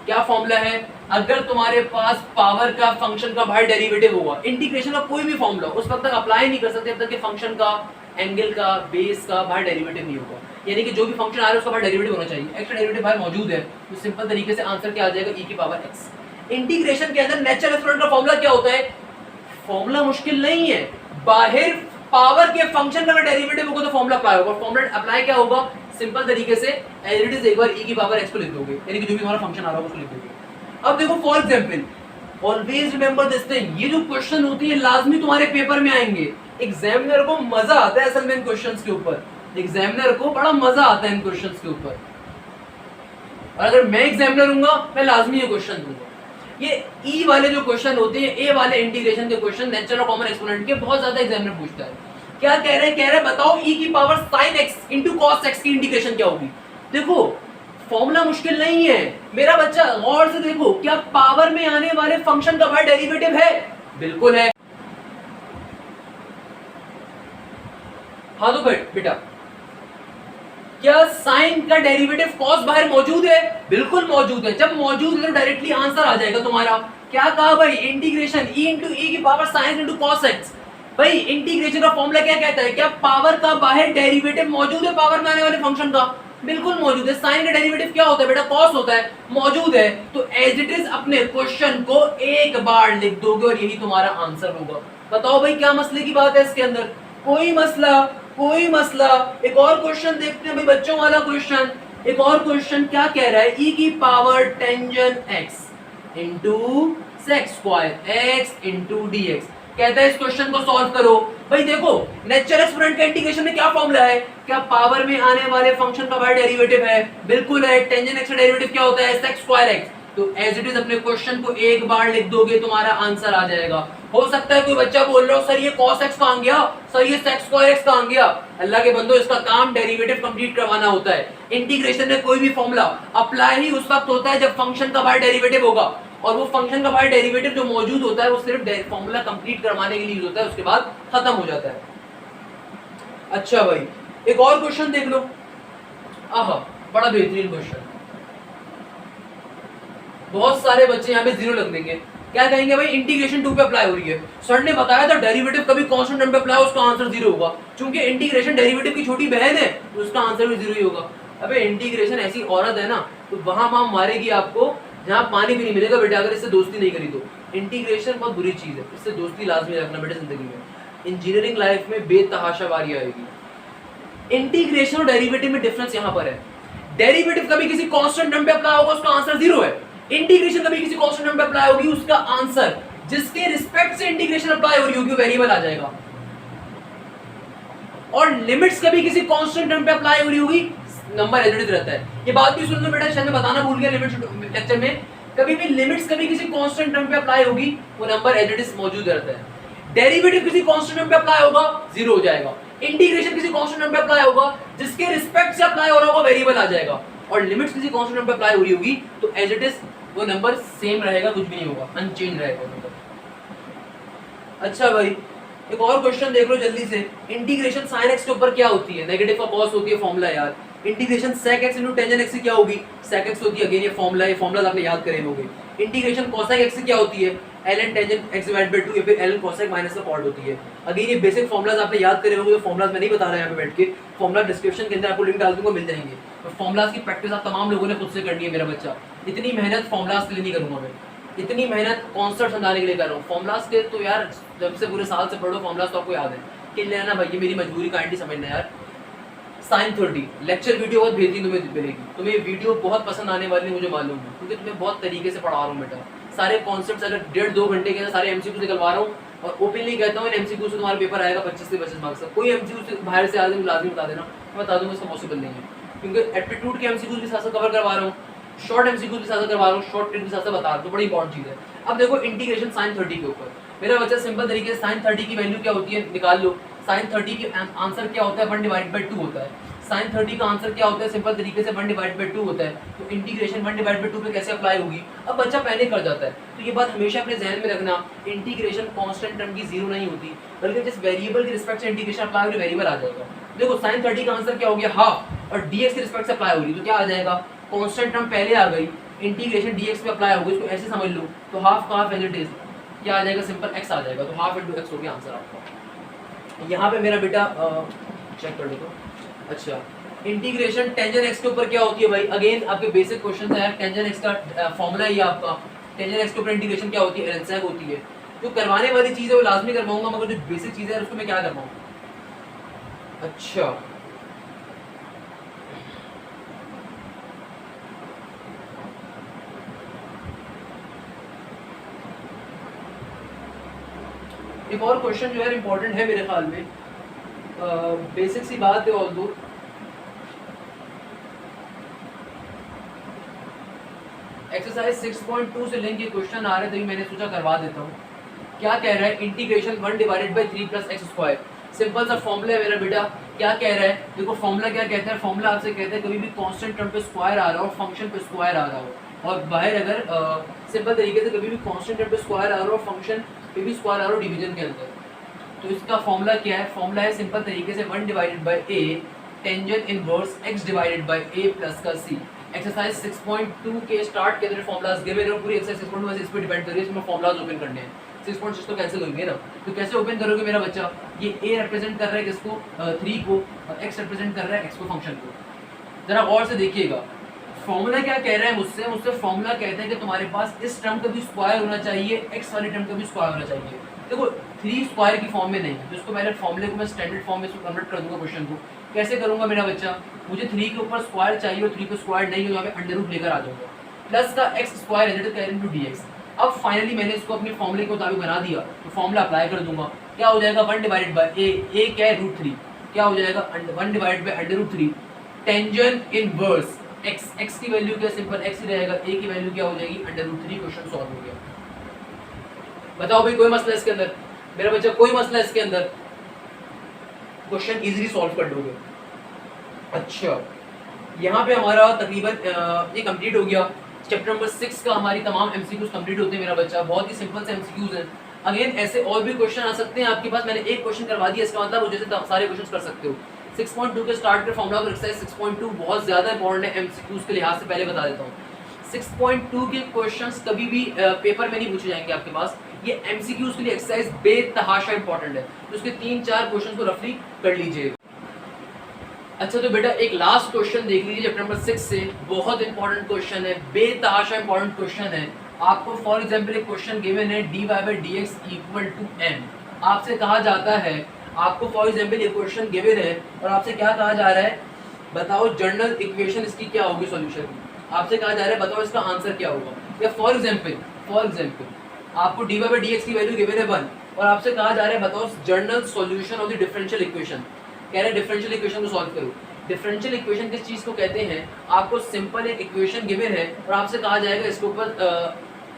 क्या फॉर्मूला है? अगर तुम्हारे पास पावर का फंक्शन का बाहर डेरिवेटिव होगा, इंटीग्रेशन का कोई भी फॉर्मूला उस वक्त तक अप्लाई नहीं कर सकते जब तक कि फंक्शन का, एंगल का, बेस का बाहर डेरिवेटिव नहीं होगा, यानी कि जो भी फंक्शन आ रहा है उसका बाहर डेरिवेटिव होना चाहिए, एक्स्ट्रा डेरिवेटिव बाहर मौजूद है, तो सिंपल तरीके से आंसर क्या आ जाएगा e की पावर x। इंटीग्रेशन के अंदर नेचुरल एक्सपोनेंट का फॉर्मूला क्या होता है? फॉर्मूला मुश्किल नहीं है, बाहर पावर के फंक्शन का डेरिवेटिव होगा तो फॉर्मूला अप्लाई होगा, फॉर्मूला अप्लाई क्या होगा? सिंपल तरीके से एज इट इज एक बार e की पावर x को लिख दोगे, यानी कि जो भी हमारा फंक्शन आ रहा है उसको लिख दोगे। अब देखो for example, always remember this thing, ये जो क्वेश्चन होती है लाजमी तुम्हारे पेपर में आएंगे, एग्जामिनर को मजा आता है असल में इन क्वेश्चंस के ऊपर, एग्जामिनर को बड़ा मजा आता है इन क्वेश्चंस के ऊपर, और अगर मैं एग्जामिनर हूंगा मैं लाजमी ये क्वेश्चन दूंगा। ये ई वाले जो क्वेश्चन होते हैं, ए वाले इंटीग्रेशन के क्वेश्चन, नेचुरल और कॉमन एक्सपोनेंट के बहुत ज्यादा एग्जामिनर पूछता है। क्या कह रहे हैं? कह रहे हैं बताओ e की power sin x into cos x की इंटीग्रेशन क्या होगी? देखो फॉर्मूला मुश्किल नहीं है मेरा बच्चा, गौर से देखो, क्या पावर में आने वाले फंक्शन का बाहर डेरिवेटिव है? बिल्कुल है। हाँ तो बेटा, क्या साइन का डेरिवेटिव कॉस बाहर मौजूद है? बिल्कुल मौजूद है। जब मौजूद है तो डायरेक्टली आंसर आ जाएगा तुम्हारा। क्या कहा भाई? इंटीग्रेशन e इंटू e की power sine into cos x. भाई इंटीग्रेशन का फॉर्मूला क्या कहता है? क्या पावर का बाहर डेरिवेटिव मौजूद है पावर में आने वाले फंक्शन का? बिल्कुल मौजूद है। साइन का डेरिवेटिव क्या होता है बेटा? कॉस होता है। मौजूद है तो एज इट इज अपने क्वेश्चन को एक बार लिख दोगे और यही तुम्हारा आंसर होगा। बताओ भाई क्या मसले की बात है इसके अंदर? कोई मसला, कोई मसला। एक और क्वेश्चन देखते हैं भाई, बच्चों वाला क्वेश्चन। एक और क्वेश्चन क्या कह रहा है? e की power tangent x into sec square x into dx कहता है इस क्वेश्चन को सॉल्व करो। भाई देखो नेचुरल एक्सपोनेंट का इंटीग्रेशन में क्या फॉर्मूला है? क्या पावर में आने वाले फंक्शन का बाहर डेरिवेटिव है? बिल्कुल है। टेंजन x का डेरिवेटिव क्या होता है? Sec square x। तो एज इट इज अपने क्वेश्चन को एक बार लिख दोगे तुम्हारा आंसर आ जाएगा। हो सकता है कोई बच्चा बोल रहा हो सर ये cos x कहां गया, सर ये sec स्क्वायर x कहां गया। अल्लाह के बंदो, इसका काम डेरिवेटिव कंप्लीट करवाना होता है। इंटीग्रेशन में कोई भी फॉर्मूला अप्लाई ही उस वक्त होता है जब फंक्शन का बाहर डेरिवेटिव होगा, और वो फंक्शन का बाहर डेरिवेटिव जो मौजूद होता है वो सिर्फ फॉर्मूला कंप्लीट करवाने के लिए यूज होता है, उसके बाद खत्म हो जाता है। अच्छा भाई एक और क्वेश्चन देख लो। आहा बड़ा बेहतरीन क्वेश्चन। बहुत सारे बच्चे यहाँ पे जीरो लग देंगे। क्या कहेंगे भाई? इंटीग्रेशन 2 पे अप्लाई हो रही है, सर ने बताया था डेरिवेटिव कभी कांस्टेंट टर्म पे अप्लाई हो उसका आंसर जीरो होगा। चूंकि इंटीग्रेशन डेरिवेटिव की छोटी बहन है तो उसका आंसर भी जीरो ही होगा। अबे इंटीग्रेशन ऐसी औरत है ना, तो वहां मां मारेगी आपको जहां पानी भी नहीं मिलेगा बेटा, अगर इससे दोस्ती नहीं करी तो। इंटीग्रेशन बहुत बुरी चीज है, इससे दोस्ती लाजमी रखना बेटा जिंदगी में। इंजीनियरिंग लाइफ में बेतहाशा वारी आएगी। इंटीग्रेशन और डेरिवेटिव में डिफरेंस यहाँ पर है। डेरिवेटिव कभी किसी कांस्टेंट टर्म पे अप्लाई होगा उसका आंसर जीरो है। इंटीग्रेशन कभी किसी कांस्टेंट टर्म पे अप्लाई होगी उसका आंसर जिसके रिस्पेक्ट से इंटीग्रेशन अप्लाई हो रही होगी वेरिएबल आ जाएगा। और लिमिट्स कभी किसी कांस्टेंट टर्म पे अप्लाई हो रही होगी, नंबर एज इट इज रहता है। ये बात भी सुन लो बेटा, शायद मैं बताना भूल गया लिमिट्स लेक्चर में। कभी भी लिमिट्स कभी किसी कांस्टेंट टर्म पे अप्लाई होगी वो नंबर एज इट इज मौजूद रहता है। डेरिवेटिव किसी कांस्टेंट टर्म पे अप्लाई होगा जीरो हो जाएगा। इंटीग्रेशन किसी कांस्टेंट टर्म पे अप्लाई होगा जिसके रिस्पेक्ट से अप्लाई हो रहा होगा वेरिएबल आ जाएगा। और लिमिट्स किसी कांस्टेंट टर्म पे अप्लाई हो रही होगी तो एज इट इज वो नंबर सेम रहेगा, कुछ भी नहीं होगा, अनचेंज रहेगा नंबर। अच्छा भाई एक और क्वेश्चन देख लो जल्दी से। इंटीग्रेशन sin x के ऊपर क्या होती है? नेगेटिव का cos होती है, फॉर्मूला यार। Integration sec x into tan x से क्या होगी? sec x होती है, अगेन ये फॉर्मूला है, फॉर्मूला आपने याद करे होंगे। इंटीग्रेशन cosec x से क्या होती है? ln tan x divided by 2 या फिर ln cosec माइनस का पार्ट होती है। अगेन ये बेसिक फॉर्मूलाज आपने याद करे होंगे, तो फॉर्मूलाज मैं नहीं बता रहा यहाँ पे बैठ के, फॉर्मूला डिस्क्रिप्शन के अंदर आपको लिंक डाल दूंगा, मिल जाएंगे। तो फॉर्मूलाज की प्रैक्टिस आप तमाम लोगों ने खुद से करनी है मेरा बच्चा। इतनी मेहनत फॉर्मूलाज के लिए नहीं करूंगा मैं, इतनी मेहनत कॉन्सेप्ट समझाने के लिए कर रहा हूँ। फॉर्मूलाज के तो यार जब से पूरे साल से पढ़ो फॉर्मूलाज तो आपको याद है कि लेना भाई, ये मेरी मजबूरी काइंडली समझना यार। साइन 30 लेक्चर वीडियो बहुत भेजी तुम्हें मिलेगी, तुम्हें ये वीडियो बहुत पसंद आने वाली है मुझे मालूम है, क्योंकि तुम्हें बहुत तरीके से पढ़ा रहा हूँ बेटा। सारे कॉन्सेप्ट्स अगर 1.5-2 घंटे के अंदर सारे एमसीक्यू निकलवा रहा हूँ, और ओपनली कहता हूँ इन एमसीक्यू से तुम्हारा पेपर आएगा 25 से 25 मार्क्स का। कोई एमसीक्यू से बाहर से आगे लाजमी बता देना, मैं बता दूंगा इसका पॉसिबल नहीं है, क्योंकि एप्टीट्यूड के एमसीक्यू के साथ साथ कवर करवा रहा हूँ, शॉर्ट एमसीक्यू के साथ करवा रहा हूँ, शॉर्ट ट्रिक के साथ बता रहा हूँ, तो बड़ी इंपॉर्टेंट चीज़ है। अब देखो इंटीग्रेशन साइन 30 के ऊपर, मेरा बच्चा सिंपल तरीके से साइन 30 की वैल्यू क्या होती है निकाल लो। साइन 30 की आंसर क्या होता है 1/2 होता है। साइन 30 का आंसर क्या होता है सिंपल तरीके से 1/2 होता है। तो इंटीग्रेशन 1/2 पे कैसे अप्लाई होगी, अब बच्चा पैनिक कर जाता है। तो ये बात हमेशा अपने जहन में रखना, इंटीग्रेशन कांस्टेंट टर्म की जीरो नहीं होती, बल्कि जिस वेरिएबल के रिस्पेक्ट से इंटीग्रेशन अप्लाई होगी वेरिएबल आ जाएगा। देखो साइन 30 का आंसर क्या हो गया हाफ, और dx के रिस्पेक्ट से अप्लाई होगी तो क्या आ जाएगा, कांस्टेंट टर्म पहले आ गई, इंटीग्रेशन dx पे अप्लाई होगी, इसको ऐसे समझ लो। तो हाफ का हाफ एज इट इज क्या आ जाएगा, सिंपल x आ जाएगा। तो हाफ इंटू x हो गया आंसर आपका। यहाँ पे मेरा बेटा चेक कर लो तो अच्छा, इंटीग्रेशन टेंजन x के ऊपर क्या होती है भाई, अगेन आपके बेसिक क्वेश्चन है। टेंजन x का फॉर्मूला ही आपका, टेंजन x के ऊपर इंटीग्रेशन क्या होती है, एलसेक होती है। जो करवाने वाली चीज़ है वो लाजमी करवाऊंगा, मगर जो बेसिक चीज़ है उसको मैं क्या करवाऊँ। अच्छा एक और क्वेश्चन जो है इंपॉर्टेंट है मेरे ख्याल में, बेसिक सी बात है। ऑल्दो एक्सरसाइज 6.2 से लिंक के क्वेश्चन आ रहे थे, मैंने सोचा करवा देता हूँ। क्या कह रहा है, इंटीग्रेशन 1/3 + x²। सिंपल सा फॉर्मूला है मेरा बेटा। क्या कह रहा है, देखो फॉर्मूला क्या कहता है, फॉर्मूला आपसे कहता है कभी भी कांस्टेंट टर्म पे स्क्वायर आ रहा हो, फंक्शन पे स्क्वायर आ रहा हो, और बाहर अगर सिंपल तरीके से कभी भी कांस्टेंट टर्म पे स्क्वायर आ रहा हो, फंक्शन पे भी स्क्वायर आ रहा हो डिवीजन के अंदर, तो इसका फॉर्मूला क्या है, फॉर्मूला है सिंपल तरीके से 1/a tangent inverse x/a plus का c। एक्सरसाइज 6.2 के स्टार्ट के अंदर फॉर्मूलाज गिवन है, पूरी एक्सरसाइज 6.2 इस पे डिपेंड कर रही है, इसमें फॉर्मूलाज ओपन करने हैं। 6.6 तो कैंसिल होंगे ना, तो कैसे ओपन करोगे मेरा बच्चा, ये a रिप्रेजेंट कर रहा है किसको, 3 को, और x रिप्रेजेंट कर रहा है x को, फंक्शन को। जरा गौर से देखिएगा फॉर्मूला क्या कह रहा है मुझसे फॉर्मूला कहता है कि तुम्हारे पास इस टर्म का भी स्क्वायर होना चाहिए, x वाले टर्म का भी स्क्वायर होना चाहिए। देखो 3 स्क्वायर की फॉर्म में नहीं, तो इसको पहले फॉर्मूले को मैं स्टैंडर्ड फॉर्म में इसको कन्वर्ट कर दूंगा क्वेश्चन को। कैसे करूंगा मेरा बच्चा, मुझे 3 के ऊपर स्क्वायर चाहिए और 3 पे स्क्वायर नहीं हो, यहाँ पे अंडर रूट लेकर आ जाऊंगा, प्लस का x² इनटू dx। अब फाइनली मैंने इसको अपने फॉर्मूले के मुताबिक बना दिया, तो फॉर्मूला अप्लाई कर दूंगा। क्या हो जाएगा 1/a क्या है √3, क्या हो जाएगा 1/√3 टेंजेंट इनवर्स x की वैल्यू क्या, सिंपल x ही रहेगा, a की वैल्यू क्या हो जाएगी √3। क्वेश्चन सॉल्व हो गया। बताओ भाई कोई मसला इसके अंदर मेरा बच्चा, कोई मसला इसके अंदर, क्वेश्चन इजीली सॉल्व कर लोगे। अच्छा यहाँ पे हमारा तकरीबन ये कंप्लीट हो गया। चैप्टर नंबर 6 का हमारी तमाम एमसीक्यूज कंप्लीट होते हैं मेरा बच्चा, बहुत ही सिंपल से एमसीक्यूज हैं। अगेन ऐसे और भी क्वेश्चन आ सकते हैं आपके पास, मैंने एक क्वेश्चन करवा दिया, इसका मतलब जैसे सारे क्वेश्चन कर सकते हो। 6.2 के स्टार्ट के फॉर्मूला एक्सरसाइज 6.2 बहुत ज़्यादा इंपॉर्टेंट है एमसीक्यूज के लिहाज से, पहले बता देता हूँ। 6.2 के क्वेश्चंस कभी भी पेपर में नहीं पूछे जाएंगे आपके पास, ये एमसीक्यूज के लिए एक्सरसाइज बेतहाशा इंपॉर्टेंट है, तो उसके 3-4 क्वेश्चन को रफली कर लीजिए। अच्छा तो बेटा एक लास्ट क्वेश्चन देख लीजिए चैप्टर नंबर 6 से, बहुत इंपॉर्टेंट क्वेश्चन है, बेतहाशा इंपॉर्टेंट क्वेश्चन है। आपको फॉर एग्जांपल एक क्वेश्चन गिवन है dy/dx = m। आपसे कहा जाता है, आपको फॉर एग्जांपल ये क्वेश्चन गिवन है और आपसे क्या कहा जा रहा है, बताओ जनरल इक्वेशन इसकी क्या होगी सॉल्यूशन की। आपसे कहा जा रहा है बताओ इसका आंसर क्या होगा। या फॉर एग्जांपल आपको dy/dx की वैल्यू गिवन है 1 और आपसे कहा जा रहा है बताओ general solution of the differential equation. कह रहे हैं डिफरेंशियल इक्वेशन को सॉल्व करो। डिफरेंशियल इक्वेशन किस चीज़ को कहते हैं, आपको सिंपल एक इक्वेशन गिवन है और आपसे कहा जाएगा इसके ऊपर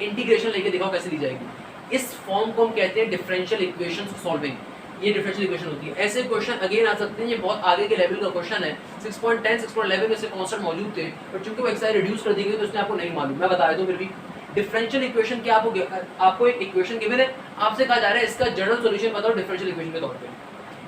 इंटीग्रेशन लेके दिखाओ कैसे ली जाएगी। इस फॉर्म को हम कहते हैं डिफरेंशियल इक्वेशन सॉल्विंग, ये डिफरेंशियल इक्वेशन होती है। ऐसे क्वेश्चन अगेन आ सकते हैं, ये बहुत आगे के लेवल का क्वेश्चन है। 6.10 6.11 में से कॉन्सेप्ट मौजूद थे और चूंकि वो एक्सरसाइज रिड्यूस कर दी गई तो उसने आपको नहीं मालूम, मैं बता दूं फिर भी। डिफरेंशियल इक्वेशन क्या, आपको एक इक्वेशन गिवन है, आपसे कहा जा रहा है इसका जनरल सॉल्यूशन बताओ डिफरेंशियल इक्वेशन के तौर पे।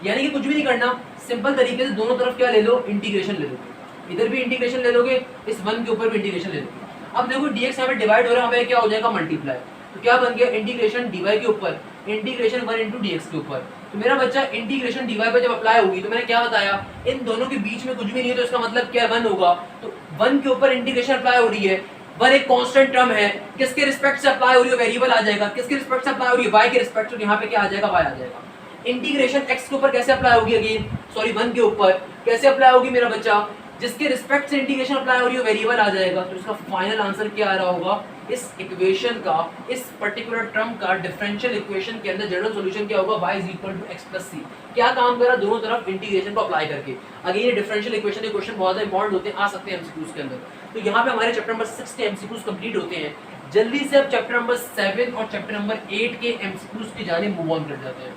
यानी कि कुछ भी नहीं करना, सिंपल तरीके से दोनों तरफ क्या ले लो, इंटीग्रेशन ले लोगे। इधर भी इंटीग्रेशन ले लोगे, इस 1 के ऊपर भी इंटीग्रेशन ले लोगे। अब देखो dx यहाँ पे डिवाइड हो रहा है, हमें क्या हो जाएगा मल्टीप्लाई, तो क्या बन गया इंटीग्रेशन dy के ऊपर इंटीग्रेशन 1 × dx के ऊपर। तो मेरा बच्चा इंटीग्रेशन dy पे जब अप्लाई होगी तो मैंने क्या बताया, इन दोनों के बीच में कुछ भी नहीं है तो इसका मतलब क्या 1 होगा। तो 1 के ऊपर इंटीग्रेशन अप्लाई हो रही है, 1 एक कांस्टेंट टर्म है, किसके रिस्पेक्ट से अप्लाई हो रही है, वेरिएबल आ जाएगा, किसके रिस्पेक्ट से अप्लाई हो रही है, y के रिस्पेक्ट से, यहाँ पे क्या आ जाएगा, y आ जाएगा। इंटीग्रेशन x के ऊपर कैसे अप्लाई होगी, अगेन सॉरी 1 के ऊपर कैसे अप्लाई होगी मेरा बच्चा, जिसके रिस्पेक्ट से इंटीग्रेशन अप्लाई हो रही है वेरिएबल आ जाएगा। तो इसका फाइनल आंसर क्या आ रहा होगा, इस इक्वेशन का, इस पर्टिकुलर टर्म का डिफरेंशियल इक्वेशन के अंदर जनरल सॉल्यूशन क्या होगा, y = x + c। क्या काम करा, दोनों तरफ इंटीग्रेशन को अप्लाई करके। अगेन ये डिफरेंशियल इक्वेशन के क्वेश्चन बहुत ज्यादा इंपॉर्टेंट होते हैं, आ सकते हैं एमसीक्यूज के अंदर। तो यहाँ पे हमारे चैप्टर नंबर 6 के एमसीक्यूज कंप्लीट होते हैं। जल्दी से अब चैप्टर नंबर 7 और चैप्टर नंबर 8 के एमसीक्यूज की जाने मूव ऑन कर जाते हैं।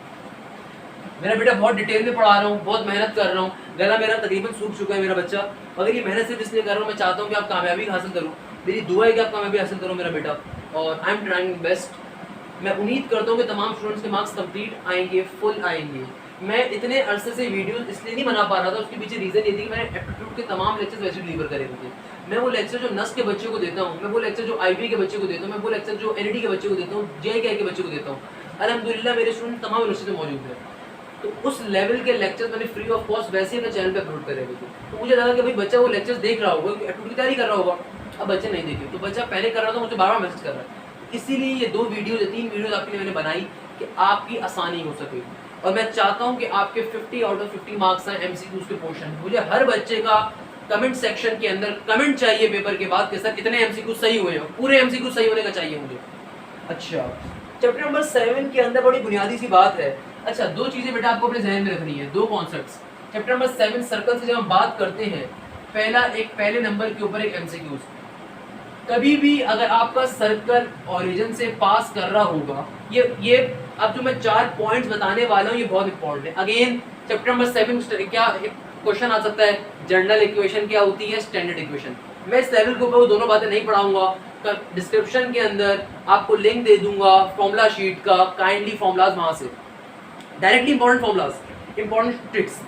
मेरा बेटा बहुत डिटेल में पढ़ा रहा हूँ, बहुत मेहनत कर रहा हूँ, गला मेरा तकरीबन सूख चुका है मेरा बच्चा, मगर ये मेहनत सिर्फ इसलिए कर रहा हूँ, मैं चाहता हूँ कि आप कामयाबी हासिल करो। मेरी दुआ है कि आप कामयाबी हासिल करो मेरा बेटा, और आई एम ट्राइंग बेस्ट। मैं उम्मीद करता हूँ कि तमाम स्टूडेंट्स के मार्क्स कंप्लीट आएंगे, फुल आएंगे। मैं इतने अरसे से वीडियो इसलिए नहीं बना पा रहा था, उसके पीछे रीज़न ये थी कि मैंने एप्टीट्यूड के तमाम लेक्चर्स वैसे डिलीवर करे थे। मैं वो लेक्चर जो नस के बच्चों को देता हूँ, मैं वो लेक्चर जो आईबी के बच्चों को देता हूँ, मैं वो लेक्चर जो एनईटी के बच्चों को देता हूँ, जेईई के बच्चों को देता हूँ, अल्हम्दुलिल्लाह मेरे स्टूडेंट तमाम यूनिवर्सिटी में मौजूद है। तो उस लेवल के लेक्चर्स मैंने फ्री ऑफ कॉस्ट वैसे ही अपने चैनल पे अपलोड करे हुए थे। तो मुझे लगा कि भाई बच्चा वो लेक्चर्स देख रहा होगा, एप्टीट्यूड की तैयारी कर रहा होगा। अब बच्चे नहीं देखे, तो बच्चा पहले कर रहा था, मुझे बार बार मैसेज कर रहा है। इसीलिए ये 2 वीडियोज 3 वीडियोज आपके लिए मैंने बनाई कि आपकी आसानी हो सके, और मैं चाहता हूँ कि आपके 50 आउट ऑफ 50 मार्क्स आए एमसीक्यूज के पोर्शन। मुझे हर बच्चे का कमेंट सेक्शन के अंदर कमेंट चाहिए पेपर के बाद कि सर कितने एमसीक्यूज सही हुए हैं, पूरे एमसीक्यूज सही होने का चाहिए मुझे। अच्छा, चैप्टर नंबर 7 के अंदर बड़ी बुनियादी सी बात है। अच्छा, 2 चीजें बेटा आपको अपने जहन में रखनी है, 2 कॉन्सेप्ट्स। चैप्टर नंबर 7 सर्कल से जब हम बात करते हैं, पहले नंबर के ऊपर एक एमसीक्यूज। कभी भी अगर आपका सर्कल ओरिजिन से पास कर रहा होगा, ये अब जो मैं 4 पॉइंट्स बताने वाला हूँ ये बहुत इंपॉर्टेंट है। अगेन चैप्टर नंबर 7 क्या क्वेश्चन आ सकता है, जनरल इक्वेशन क्या होती है, स्टैंडर्ड इक्वेशन। मैं इस लेवल के ऊपर वो दोनों बातें नहीं पढ़ाऊंगा। डिस्क्रिप्शन के अंदर आपको लिंक दे दूंगा फॉर्मूला शीट का, काइंडली फॉर्मूलाज वहां से directly important formulas, important tricks.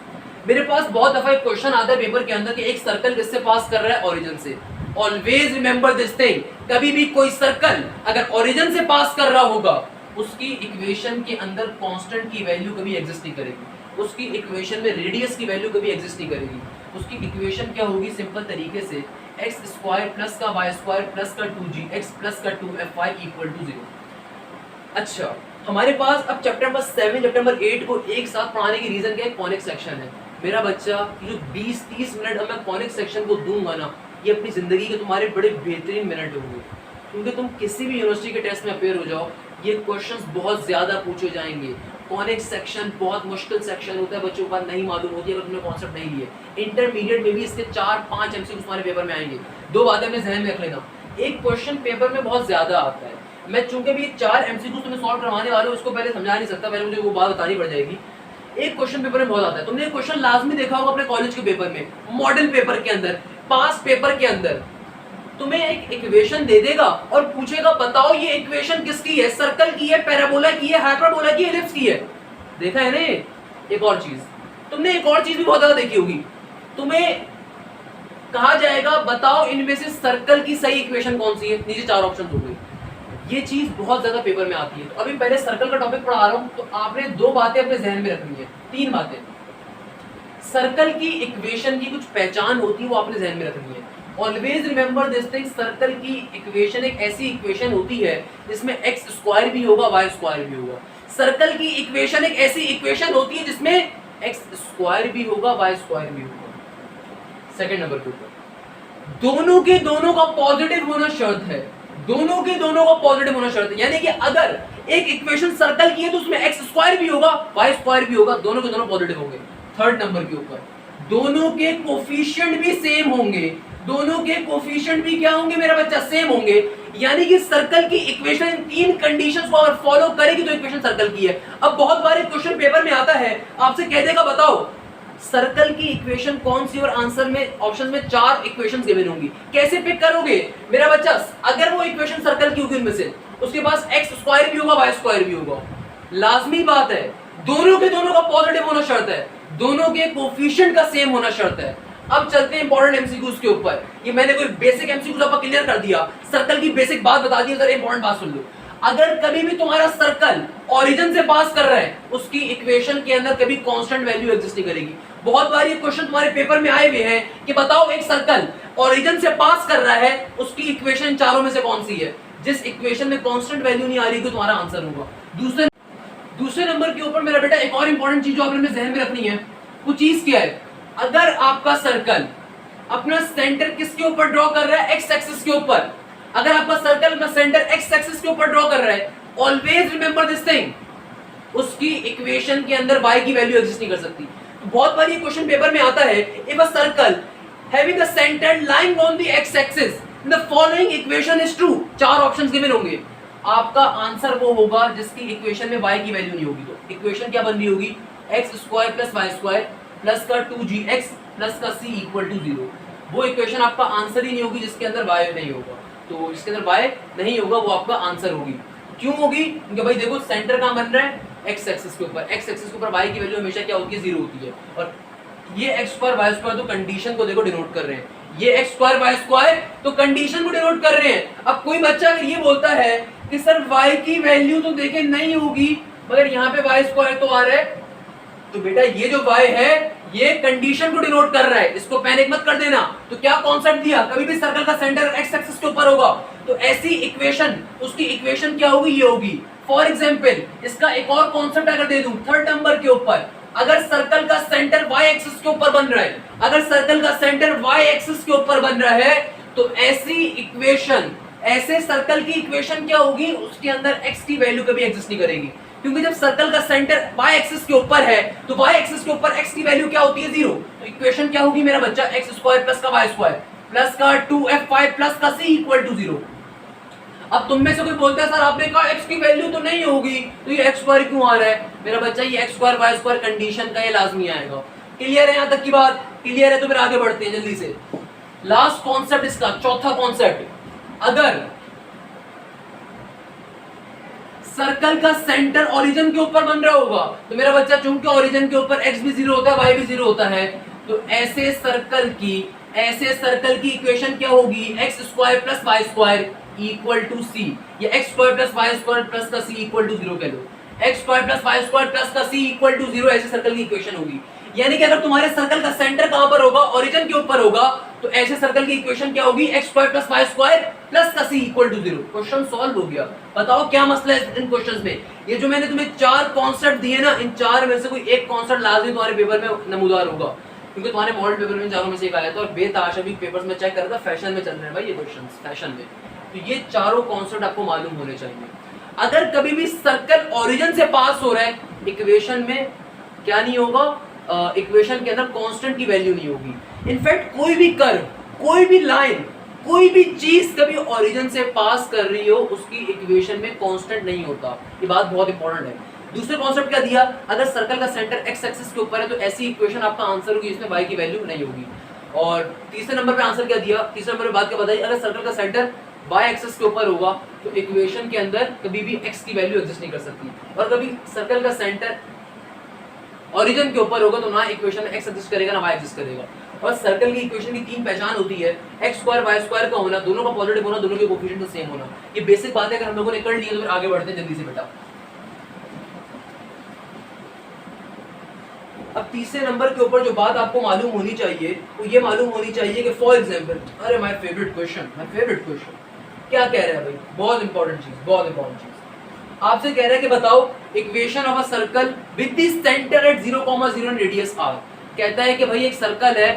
मेरे पास बहुत दफा एक क्वेश्चन आता है पेपर के अंदर कि एक सर्कल किससे पास कर रहा है, ओरिजिन से। ऑलवेज रिमेंबर दिस थिंग, कभी भी कोई सर्कल अगर ओरिजिन से पास कर रहा होगा, उसकी इक्वेशन के अंदर कांस्टेंट की वैल्यू कभी एग्जिस्ट नहीं करेगी, उसकी इक्वेशन में रेडियस की वैल्यू कभी एग्जिस्ट नहीं करेगी। उसकी इक्वेशन क्या होगी, सिंपल तरीके से x² प्लस का y² प्लस का 2gx प्लस का 2fy = 0। अच्छा, हमारे पास अब चैप्टर नंबर 7 चैप्टर नंबर 8 को एक साथ पढ़ाने की रीजन क्या है, कॉनिक सेक्शन है। मेरा बच्चा जो 20-30 मिनट अब मैं कॉनिक सेक्शन को दूंगा ना, ये अपनी जिंदगी के तुम्हारे बड़े बेहतरीन मिनट होंगे, क्योंकि तुम किसी भी यूनिवर्सिटी के टेस्ट में अपेयर हो जाओ, ये क्वेश्चंस बहुत ज्यादा पूछे जाएंगे। कॉनिक सेक्शन बहुत मुश्किल सेक्शन होता है, बच्चों को बात नहीं मालूम होती है अगर तुमने कॉन्सेप्ट नहीं लिए। इंटरमीडिएट में भी इसके 4-5 एमसीक्यू तुम्हारे पेपर में आएंगे। 2 बातें अपने ज़हन में रख लेना, एक क्वेश्चन पेपर में बहुत ज्यादा आता है। मैं चूंकि भी 4 एमसीक्यू तुम्हें सॉल्व करवाने वाले हूँ, उसको पहले समझा नहीं सकता, पहले मुझे वो बात बतानी पड़ जाएगी। एक क्वेश्चन पेपर में बहुत आता है, तुमने एक क्वेश्चन लाजमी देखा होगा अपने कॉलेज के पेपर में, मॉडल पेपर के अंदर, पास पेपर के अंदर तुम्हें एक इक्वेशन दे देगा और पूछेगा बताओ ये इक्वेशन किसकी है, सर्कल की है, पैराबोला की है, हाइपरबोला की है, एलिप्स की है। देखा है ना। एक और चीज, तुमने एक और चीज भी बहुत ज्यादा देखी होगी, तुम्हें कहा जाएगा बताओ इनमें से सर्कल की सही इक्वेशन कौन सी है, नीचे 4 ऑप्शन होंगे। ये चीज बहुत ज्यादा पेपर में आती है। तो अभी पहले सर्कल का टॉपिक पढ़ा रहा हूं, तो आपने 2 बातें अपने जहन में रखनी है, 3 बातें। सर्कल की इक्वेशन की कुछ पहचान होती है, वो आपने जहन में रखनी है। Always remember this thing, circle की इक्वेशन एक ऐसी इक्वेशन होती है जिसमें x² भी होगा, y² भी होगा। सर्कल की इक्वेशन एक ऐसी इक्वेशन होती है जिसमें x² भी होगा, y² भी होगा। सेकंड नंबर के ऊपर दोनों के दोनों का पॉजिटिव होना शर्त है, दोनों के दोनों का पॉजिटिव होना शर्त है। यानी कि अगर एक इक्वेशन सर्कल की है तो उसमें x² भी होगा, y² भी होगा, दोनों के दोनों पॉजिटिव होंगे। थर्ड नंबर के ऊपर दोनों के कोफिशिएंट भी सेम होंगे, दोनों के कोफिशिएंट भी क्या होंगे मेरा बच्चा, सेम होंगे। यानी कि सर्कल की इक्वेशन इन 3 कंडीशंस को अगर फॉलो करेगी तो इक्वेशन सर्कल की है। अब बहुत बार क्वेश्चन पेपर में आता है, आपसे कह देगा बताओ सर्कल की इक्वेशन कौन सी, और आंसर में ऑप्शन में 4 इक्वेशंस गिवन होंगी। कैसे पिक करोगे मेरा बच्चा, अगर वो इक्वेशन सर्कल की होगी उनमें से, उसके पास x² भी होगा, y² भी होगा। लाजमी बात है दोनों के दोनों का पॉजिटिव होना शर्त है, दोनों के कोफिशिएंट का सेम होना शर्त है। अब चलते हैं इंपॉर्टेंट एमसीक्यूज के ऊपर। ये मैंने कोई बेसिक एमसीक्यूज आपको क्लियर कर दिया, सर्कल की बेसिक बात बता दी, जरा इंपॉर्टेंट बात सुन लो। अगर कभी भी तुम्हारा सर्कल ओरिजिन से पास कर रहा है, उसकी इक्वेशन के अंदर कभी कांस्टेंट वैल्यू एग्जिस्ट नहीं करेगी। बहुत बार ये क्वेश्चन तुम्हारे पेपर में आए हुए हैं कि बताओ एक सर्कल ओरिजिन से पास कर रहा है, उसकी इक्वेशन चारों में से कौन सी है। जिस इक्वेशन में कांस्टेंट वैल्यू नहीं आ रही तो तुम्हारा आंसर होगा। दूसरे नंबर के ऊपर मेरा बेटा एक और इंपॉर्टेंट चीज जो आपने अपने जहन में रखनी है, वो चीज क्या है, अगर आपका सर्कल अपना सेंटर किसके ऊपर ड्रॉ कर रहा है, एक्स एक्सिस के ऊपर, अगर आपका सर्कल अपना सेंटर एक्स एक्सिस के ऊपर ड्रॉ कर रहा है, ऑलवेज रिमेंबर दिस थिंग, उसकी इक्वेशन के अंदर y की वैल्यू एग्जिस्ट नहीं कर सकती। तो बहुत बार ये क्वेश्चन पेपर में आता है, if a circle having a centre lying on the x axis the following equation is true, चार ऑप्शंस गिवन होंगे, आपका आंसर वो होगा जिसकी इक्वेशन में y की वैल्यू नहीं होगी। तो इक्वेशन क्या बन रही होगी, x square plus y square plus का 2gx प्लस का c इक्वल टू 0। वो इक्वेशन आपका आंसर ही नहीं होगी जिसके अंदर y नहीं होगा, तो जिसके अंदर y नहीं होगा वो आपका आंसर होगी। क्यों होगी, क्योंकि भाई देखो सेंटर कहाँ बन रहा है, एक्स एक्सिस के ऊपर, एक्स एक्सिस के ऊपर y की वैल्यू हमेशा क्या होती है, 0 होती है, और ये x स्क्वायर y स्क्वायर तो कंडीशन को देखो डिनोट कर रहे हैं, ये x स्क्वायर y स्क्वायर तो कंडीशन को डिनोट कर रहे हैं। अब कोई बच्चा अगर ये बोलता है कि सर y की वैल्यू तो देखे नहीं होगी मगर यहाँ पे y स्क्वायर तो आ रहा है, तो बेटा ये जो y है ये कंडीशन को डिनोट कर रहा है, इसको पैनिक मत कर देना। तो क्या कॉन्सेप्ट दिया, कभी भी सर्कल का सेंटर एक्स एक्सिस के ऊपर होगा तो ऐसी इक्वेशन, उसकी इक्वेशन क्या होगी, ये होगी। फॉर एग्जांपल इसका एक और कॉन्सेप्ट अगर दे दूं, थर्ड नंबर के ऊपर अगर सर्कल का सेंटर y एक्सिस के ऊपर बन रहा है, अगर सर्कल का सेंटर y एक्सिस के ऊपर बन रहा है तो ऐसी इक्वेशन, ऐसे सर्कल की इक्वेशन क्या होगी, उसके अंदर x की वैल्यू कभी एग्जिस्ट नहीं करेगी, क्योंकि जब सर्कल का सेंटर y एक्सिस के ऊपर है तो y एक्सिस के ऊपर x की वैल्यू क्या होती है, 0। तो इक्वेशन क्या होगी मेरा बच्चा, x स्क्वायर प्लस का y स्क्वायर प्लस का 2f5 प्लस का c इक्वल टू 0। अब तुम में से कोई बोलता है सर आपने कहा x की वैल्यू तो नहीं होगी तो ये x स्क्वायर क्यों आ रहा है, मेरा बच्चा ये x square y square condition का ये लाजमी आएगा। क्लियर है, यहां तक की बात क्लियर है, तो फिर आगे बढ़ते हैं जल्दी से। लास्ट कॉन्सेप्ट इसका, चौथा कॉन्सेप्ट, अगर सर्कल का सेंटर ओरिजिन के ऊपर बन रहा होगा तो मेरा बच्चा चूंकि ओरिजिन के ऊपर x भी 0 होता है y भी 0 होता है, तो ऐसे सर्कल की इक्वेशन क्या होगी, x square plus y square equal to c, या x square plus y square plus का c इक्वल टू 0 कह लो, x square plus y square plus का c इक्वल टू 0 ऐसे सर्कल की इक्वेशन होगी। यानी कि अगर तुम्हारे सर्कल का सेंटर कहां पर होगा, ओरिजिन के ऊपर होगा, तो ऐसे सर्कल की इक्वेशन क्या होगी, x square plus y square plus का c equal to 0। Question solve हो गया। बताओ क्या मसला है इन क्वेश्चंस में। ये जो मैंने तुम्हें चार कॉन्सेप्ट दिए ना, इन चार में से कोई एक कॉन्सेप्ट लाजमी तुम्हारे पेपर में नमूदार होगा, क्योंकि तुम्हारे मॉडल पेपर में चारों में से एक आया था और बेतहाशा भी पेपर्स में चेक कर रहा था, फैशन में चल रहे हैं भाई ये क्वेश्चंस, फैशन में। तो ये चारों कॉन्सेप्ट आपको मालूम होने चाहिए। अगर कभी भी सर्कल ओरिजिन से पास हो रहा है, इक्वेशन में क्या नहीं होगा, इक्वेशन के अंदर कांस्टेंट की वैल्यू नहीं होगी। इनफैक्ट कोई भी कर्व, कोई भी लाइन, कोई भी चीज कभी ओरिजिन से पास कर रही हो उसकी इक्वेशन में कांस्टेंट नहीं होता। ये बात बहुत इंपॉर्टेंट है। दूसरे कॉन्सेप्ट क्या दिया, अगर सर्कल का सेंटर एक्स एक्सिस के ऊपर है तो ऐसी इक्वेशन आपका आंसर होगी जिसमें y की वैल्यू नहीं होगी। और तीसरे नंबर पे आंसर क्या दिया, तीसरे नंबर पे बात क्या बताई, अगर सर्कल का सेंटर y एक्सिस के ऊपर होगा तो इक्वेशन के अंदर कभी भी x की वैल्यू एग्जिस्ट नहीं कर सकती, और कभी सर्कल का सेंटर ओरिजिन के ऊपर होगा तो ना इक्वेशन में x एग्जिस्ट करेगा ना y एग्जिस्ट करेगा। और सर्कल की इक्वेशन की तीन पहचान होती है, x स्क्वायर y स्क्वायर का होना, दोनों का पॉजिटिव होना, दोनों के कोएफिशिएंट सेम होना। ये बेसिक बात है, अगर हम लोगों ने कर ली तो फिर आगे बढ़ते हैं जल्दी से बेटा। अब तीसरे नंबर के ऊपर जो बात आपको मालूम होनी चाहिए वो ये मालूम होनी चाहिए कि फॉर एग्जांपल, अरे माय फेवरेट क्वेश्चन, क्या कह रहा है भाई, बहुत इंपॉर्टेंट चीज आपसे कह रहा है कि बताओ equation of a circle with the centre at 0,0 and radius r। कहता है कि भाई एक सर्कल है,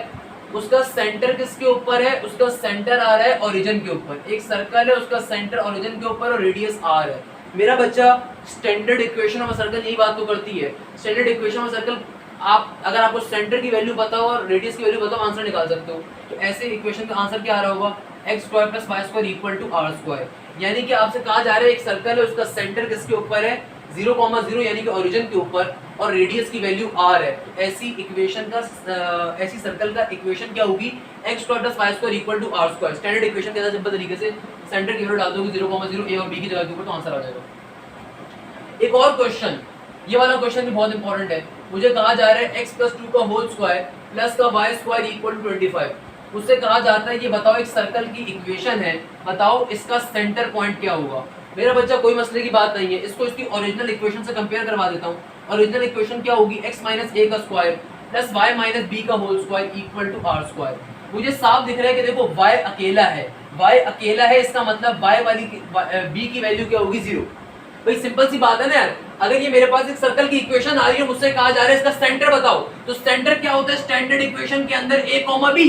उसका सेंटर किसके ऊपर है, उसका सेंटर आ रहा है ओरिजिन के ऊपर। एक सर्कल है, उसका सेंटर ओरिजिन के ऊपर और रेडियस r है। मेरा बच्चा standard equation of a circle यही बात तो करती है। Standard equation of a circle, आप अगर आपको सेंटर की वैल्यू पता हो और रेडियस की वैल्यू पता हो, आंसर निकाल सकते हो। तो ऐसे इक्वेशन का आंसर क्या आ रहा होगा, x square plus y square equal to r square. यानी कि आपसे कहा जा रहा है एक सर्कल है, उसका सेंटर किसके ऊपर है, 0,0 यानी कि ओरिजिन के ऊपर, और रेडियस की वैल्यू r है। तो ऐसी इक्वेशन का, ऐसी सर्कल का इक्वेशन क्या होगी, x square plus y square equal to r square. Standard equation के अंदर सिंपल तरीके से सेंटर की वैल्यू डाल दोगे 0,0 a और b की जगह के ऊपर, तो आंसर आ जाएगा। एक और क्वेश्चन, ये वाला क्वेश्चन भी बहुत इंपॉर्टेंट है। मुझे कहा जा रहा है x प्लस 2 का होल स्क्वायर प्लस का y स्क्वायर इक्वल टू 25। उससे कहा जाता है ये बताओ एक सर्कल की इक्वेशन है, बताओ इसका सेंटर पॉइंट क्या होगा। मेरा बच्चा कोई मसले की बात नहीं है, इसको इसकी ओरिजिनल इक्वेशन से कंपेयर करवा देता हूँ। ओरिजिनल इक्वेशन क्या होगी, x माइनस a का square plus y minus b का whole square equal to r square. मुझे साफ दिख रहा है कि देखो y अकेला है, इसका मतलब y वाली b की वैल्यू क्या होगी, 0। भाई सिंपल सी बात है ना यार, अगर ये मेरे पास एक सर्कल की इक्वेशन आ रही है, मुझसे कहा जा रहा है इसका सेंटर बताओ, तो सेंटर क्या होता है स्टैंडर्ड इक्वेशन के अंदर a कॉमा b,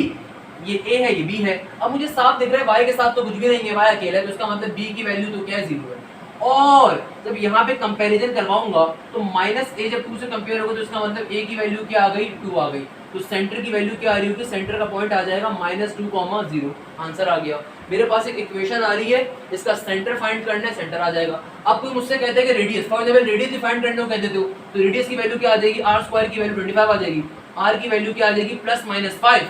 ये a है ये b है। अब मुझे साफ दिख रहा है y के साथ तो कुछ भी नहीं है, y अकेला है, तो इसका मतलब b की वैल्यू तो क्या है 0 है। और जब यहाँ पे कंपैरिजन करवाऊंगा तो -a जब 2 से कंपेयर होगा तो इसका मतलब a की वैल्यू क्या आ गई 2 आ गई, तो सेंटर की वैल्यू क्या आ रही होगी, सेंटर का पॉइंट आ जाएगा -2, आंसर आ गया। मेरे पास एक इक्वेशन आ रही है, इसका सेंटर फाइंड करना है, सेंटर आ जाएगा। अब कोई मुझसे कहता है कि radius, for example radius find करने को कह देते हो, तो रेडियस की वैल्यू क्या आ जाएगी, r² की वैल्यू 25 आ जाएगी, r की वैल्यू क्या आ जाएगी +-5।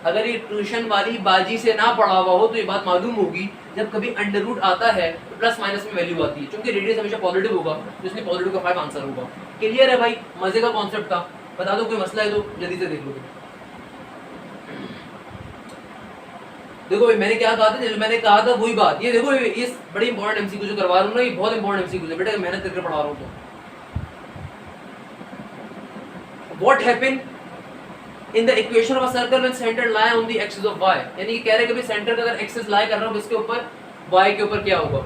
अगर ये ट्यूशन वाली बाजी से ना पढ़ा हुआ हो तो ये बात मालूम होगी, जब कभी अंडर रूट आता है तो प्लस माइनस में वैल्यू आती है, क्योंकि रेडियस हमेशा पॉजिटिव होगा तो इसलिए पॉजिटिव का 5 आंसर होगा। क्लियर है भाई, मजे का कॉन्सेप्ट था। बता दो कोई मसला है तो जल्दी से देख लो। देखो भाई मैंने क्या कहा था, जो मैंने कहा था वही बात, ये देखो ये बड़ी इंपॉर्टेंट एमसीक्यू जो करवा रहा हूँ ना, ये बहुत इंपॉर्टेंट एमसीक्यू है बेटा, मेहनत करके पढ़ा रहा हूँ। तो what happen in the equation of a circle when centre lie on the axis of y, यानी कि कह रहे हैं कि भाई सेंटर का अगर एक्सिस लाई कर रहा हूं इसके ऊपर, y के ऊपर क्या होगा।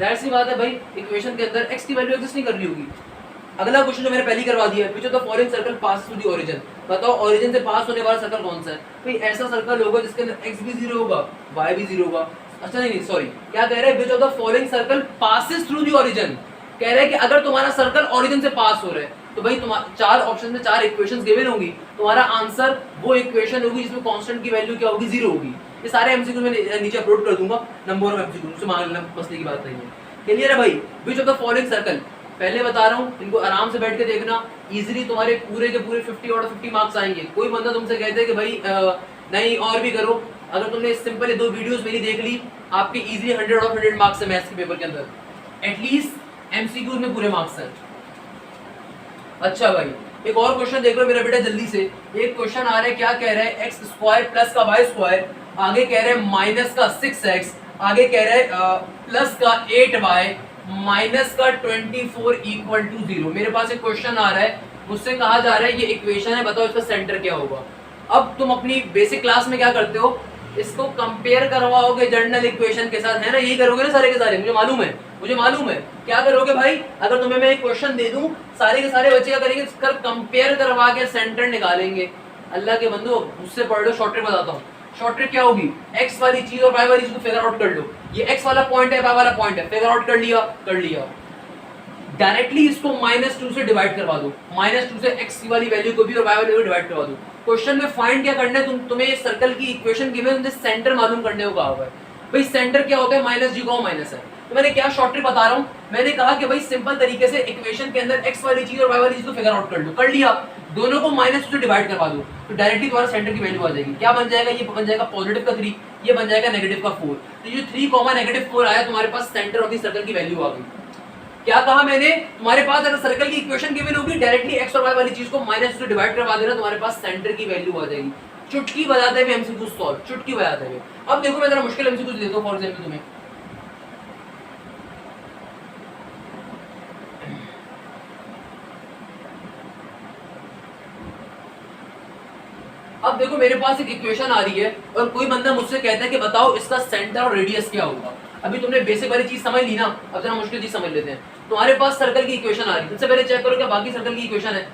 जाहिर सी बात है भाई, इक्वेशन के अंदर x की वैल्यू एग्जिस्ट नहीं कर रही होगी। अगला क्वेश्चन जो मैंने पहले करवा दिया है, which of the following circle pass through the origin, बताओ ओरिजिन से पास होने वाला सर्कल कौन सा है। भाई ऐसा सर्कल होगा जिसके अंदर x भी 0 होगा, y भी 0 होगा। अच्छा नहीं सॉरी, क्या कह रहा है, which of the following circle passes through the origin, कह रहा है कि अगर तुम्हारा सर्कल ओरिजिन से पास हो रहा है तो भाई तुम्हारा 4 ऑप्शन में 4 इक्वेशंस गिवन होंगी, तुम्हारा आंसर वो इक्वेशन होगी जिसमें कांस्टेंट की वैल्यू क्या होगी 0 होगी। ये सारे एमसीक्यू मैं नीचे अपलोड कर दूंगा, नंबर ऑफ एमसीक्यू से मान लेना, मसले की बात नहीं है। क्लियर है भाई, which of the following circle, पहले बता रहा हूं, इनको आराम से बैठ के देखना, इजीली तुम्हारे पूरे के पूरे 50 आउट ऑफ 50 मार्क्स आएंगे। कोई बंदा तुमसे कहते हैं कि भाई नहीं और भी करो, अगर तुमने सिंपल ये 2 वीडियोस मेरी देख ली, आपके इजीली 100 आउट ऑफ 100 मार्क्स है मैथ्स के पेपर के अंदर, एटलीस्ट एमसीक्यूज में पूरे मार्क्स हैं। अच्छा भाई एक और क्वेश्चन देख लो मेरा बेटा जल्दी से, एक क्वेश्चन आ रहा है, क्या कह रहा है, x² प्लस का y², आगे कह रहे हैं माइनस का 6x, आगे कह रहे हैं प्लस का 8y माइनस का 24 इक्वल टू 0। मेरे पास एक क्वेश्चन आ रहा है, मुझसे कहा जा रहा है ये इक्वेशन है, बताओ इसका सेंटर क्या होगा। अब तुम अपनी बेसिक क्लास में क्या करते हो, इसको कंपेयर करवाओगे जनरल इक्वेशन के साथ, है ना, यही करोगे ना सारे के सारे, मुझे मालूम है क्या करोगे भाई। अगर तुम्हें मैं एक क्वेश्चन दे दूं, सारे के सारे बच्चे क्या करेंगे, इसका कंपेयर करवा के सेंटर निकालेंगे। अल्लाह के बंदो मुझसे पढ़ लो, शॉर्ट ट्रिक बताता हूँ। शॉर्ट ट्रिक क्या होगी, x वाली चीज और y वाली चीज को फिगर आउट कर लो, ये x वाला पॉइंट है y वाला पॉइंट है, फिगर आउट कर लिया, डायरेक्टली इसको -2 से डिवाइड करवा दो, -2 से x वाली वैल्यू को भी और y वाली को डिवाइड करवा दो। क्वेश्चन में फाइंड क्या करना है, तुम्हें सर्कल की इक्वेशन गिवन, तुमसे सेंटर मालूम करने को कहा हुआ है। भाई सेंटर क्या होता है, -g को माइनस है, तो मैंने क्या शॉर्ट ट्रिक बता रहा हूँ, मैंने कहा कि भाई सिंपल तरीके से इक्वेशन के अंदर x वाली चीज और y वाली चीज को फिगर आउट कर लो, कर लिया, दोनों को -2 से डिवाइड करवा दो, तो डायरेक्टली तुम्हारा सेंटर की वैल्यू आ जाएगी। क्या बन जाएगा, ये बन जाएगा पॉजिटिव का 3, ये बन जाएगा नेगेटिव का 4, तो ये 3, -4 आया, तुम्हारे पास सेंटर ऑफ द सर्कल की वैल्यू आ गई। क्या कहा मैंने, तुम्हारे पास अगर सर्कल की इक्वेशन गिवन होगी, डायरेक्टली x और y वाली चीज को -2 से डिवाइड करवा देना, तुम्हारे पास सेंटर की वैल्यू आ जाएगी। चुटकी बजाते हुए एमसीक्यू सॉल्व, चुटकी बजाते हुए। अब देखो मैं जरा मुश्किल एमसीक्यू देता हूं, फॉर एग्जांपल तुम्हें, अब देखो मेरे पास एक इक्वेशन आ रही है और कोई बंदा मुझसे कहता है कि बताओ इसका सेंटर और रेडियस क्या होगा। अभी तुमने बेसिक वाली चीज समझ ली ना, अब जरा मुश्किल चीज समझ लेते हैं। तुम्हारे पास सर्कल की इक्वेशन आ रही है, सबसे पहले चेक करो क्या बाकी सर्कल की इक्वेशन है,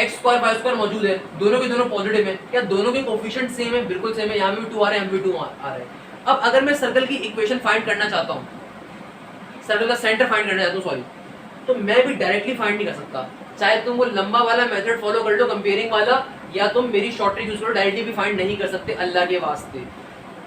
x² y² मौजूद है, दोनों के दोनों पॉजिटिव है, क्या दोनों के कोफिशिएंट सेम है, बिल्कुल सेम है, यहाँ भी 2 आ रहे हैं, यहाँ भी 2 आ रहे हैं। अब अगर मैं सर्कल की इक्वेशन फाइंड करना चाहता हूँ, सर्कल का सेंटर फाइंड करना चाहता हूँ सॉरी, तो मैं भी डायरेक्टली फाइंड नहीं कर सकता, चाहे तुम वो लंबा वाला मेथड फॉलो कर लो कंपेयरिंग वाला, या तुम मेरी शॉर्ट ट्रिक यूज करो, डायरेक्टली भी फाइंड नहीं कर सकते अल्लाह के वास्ते,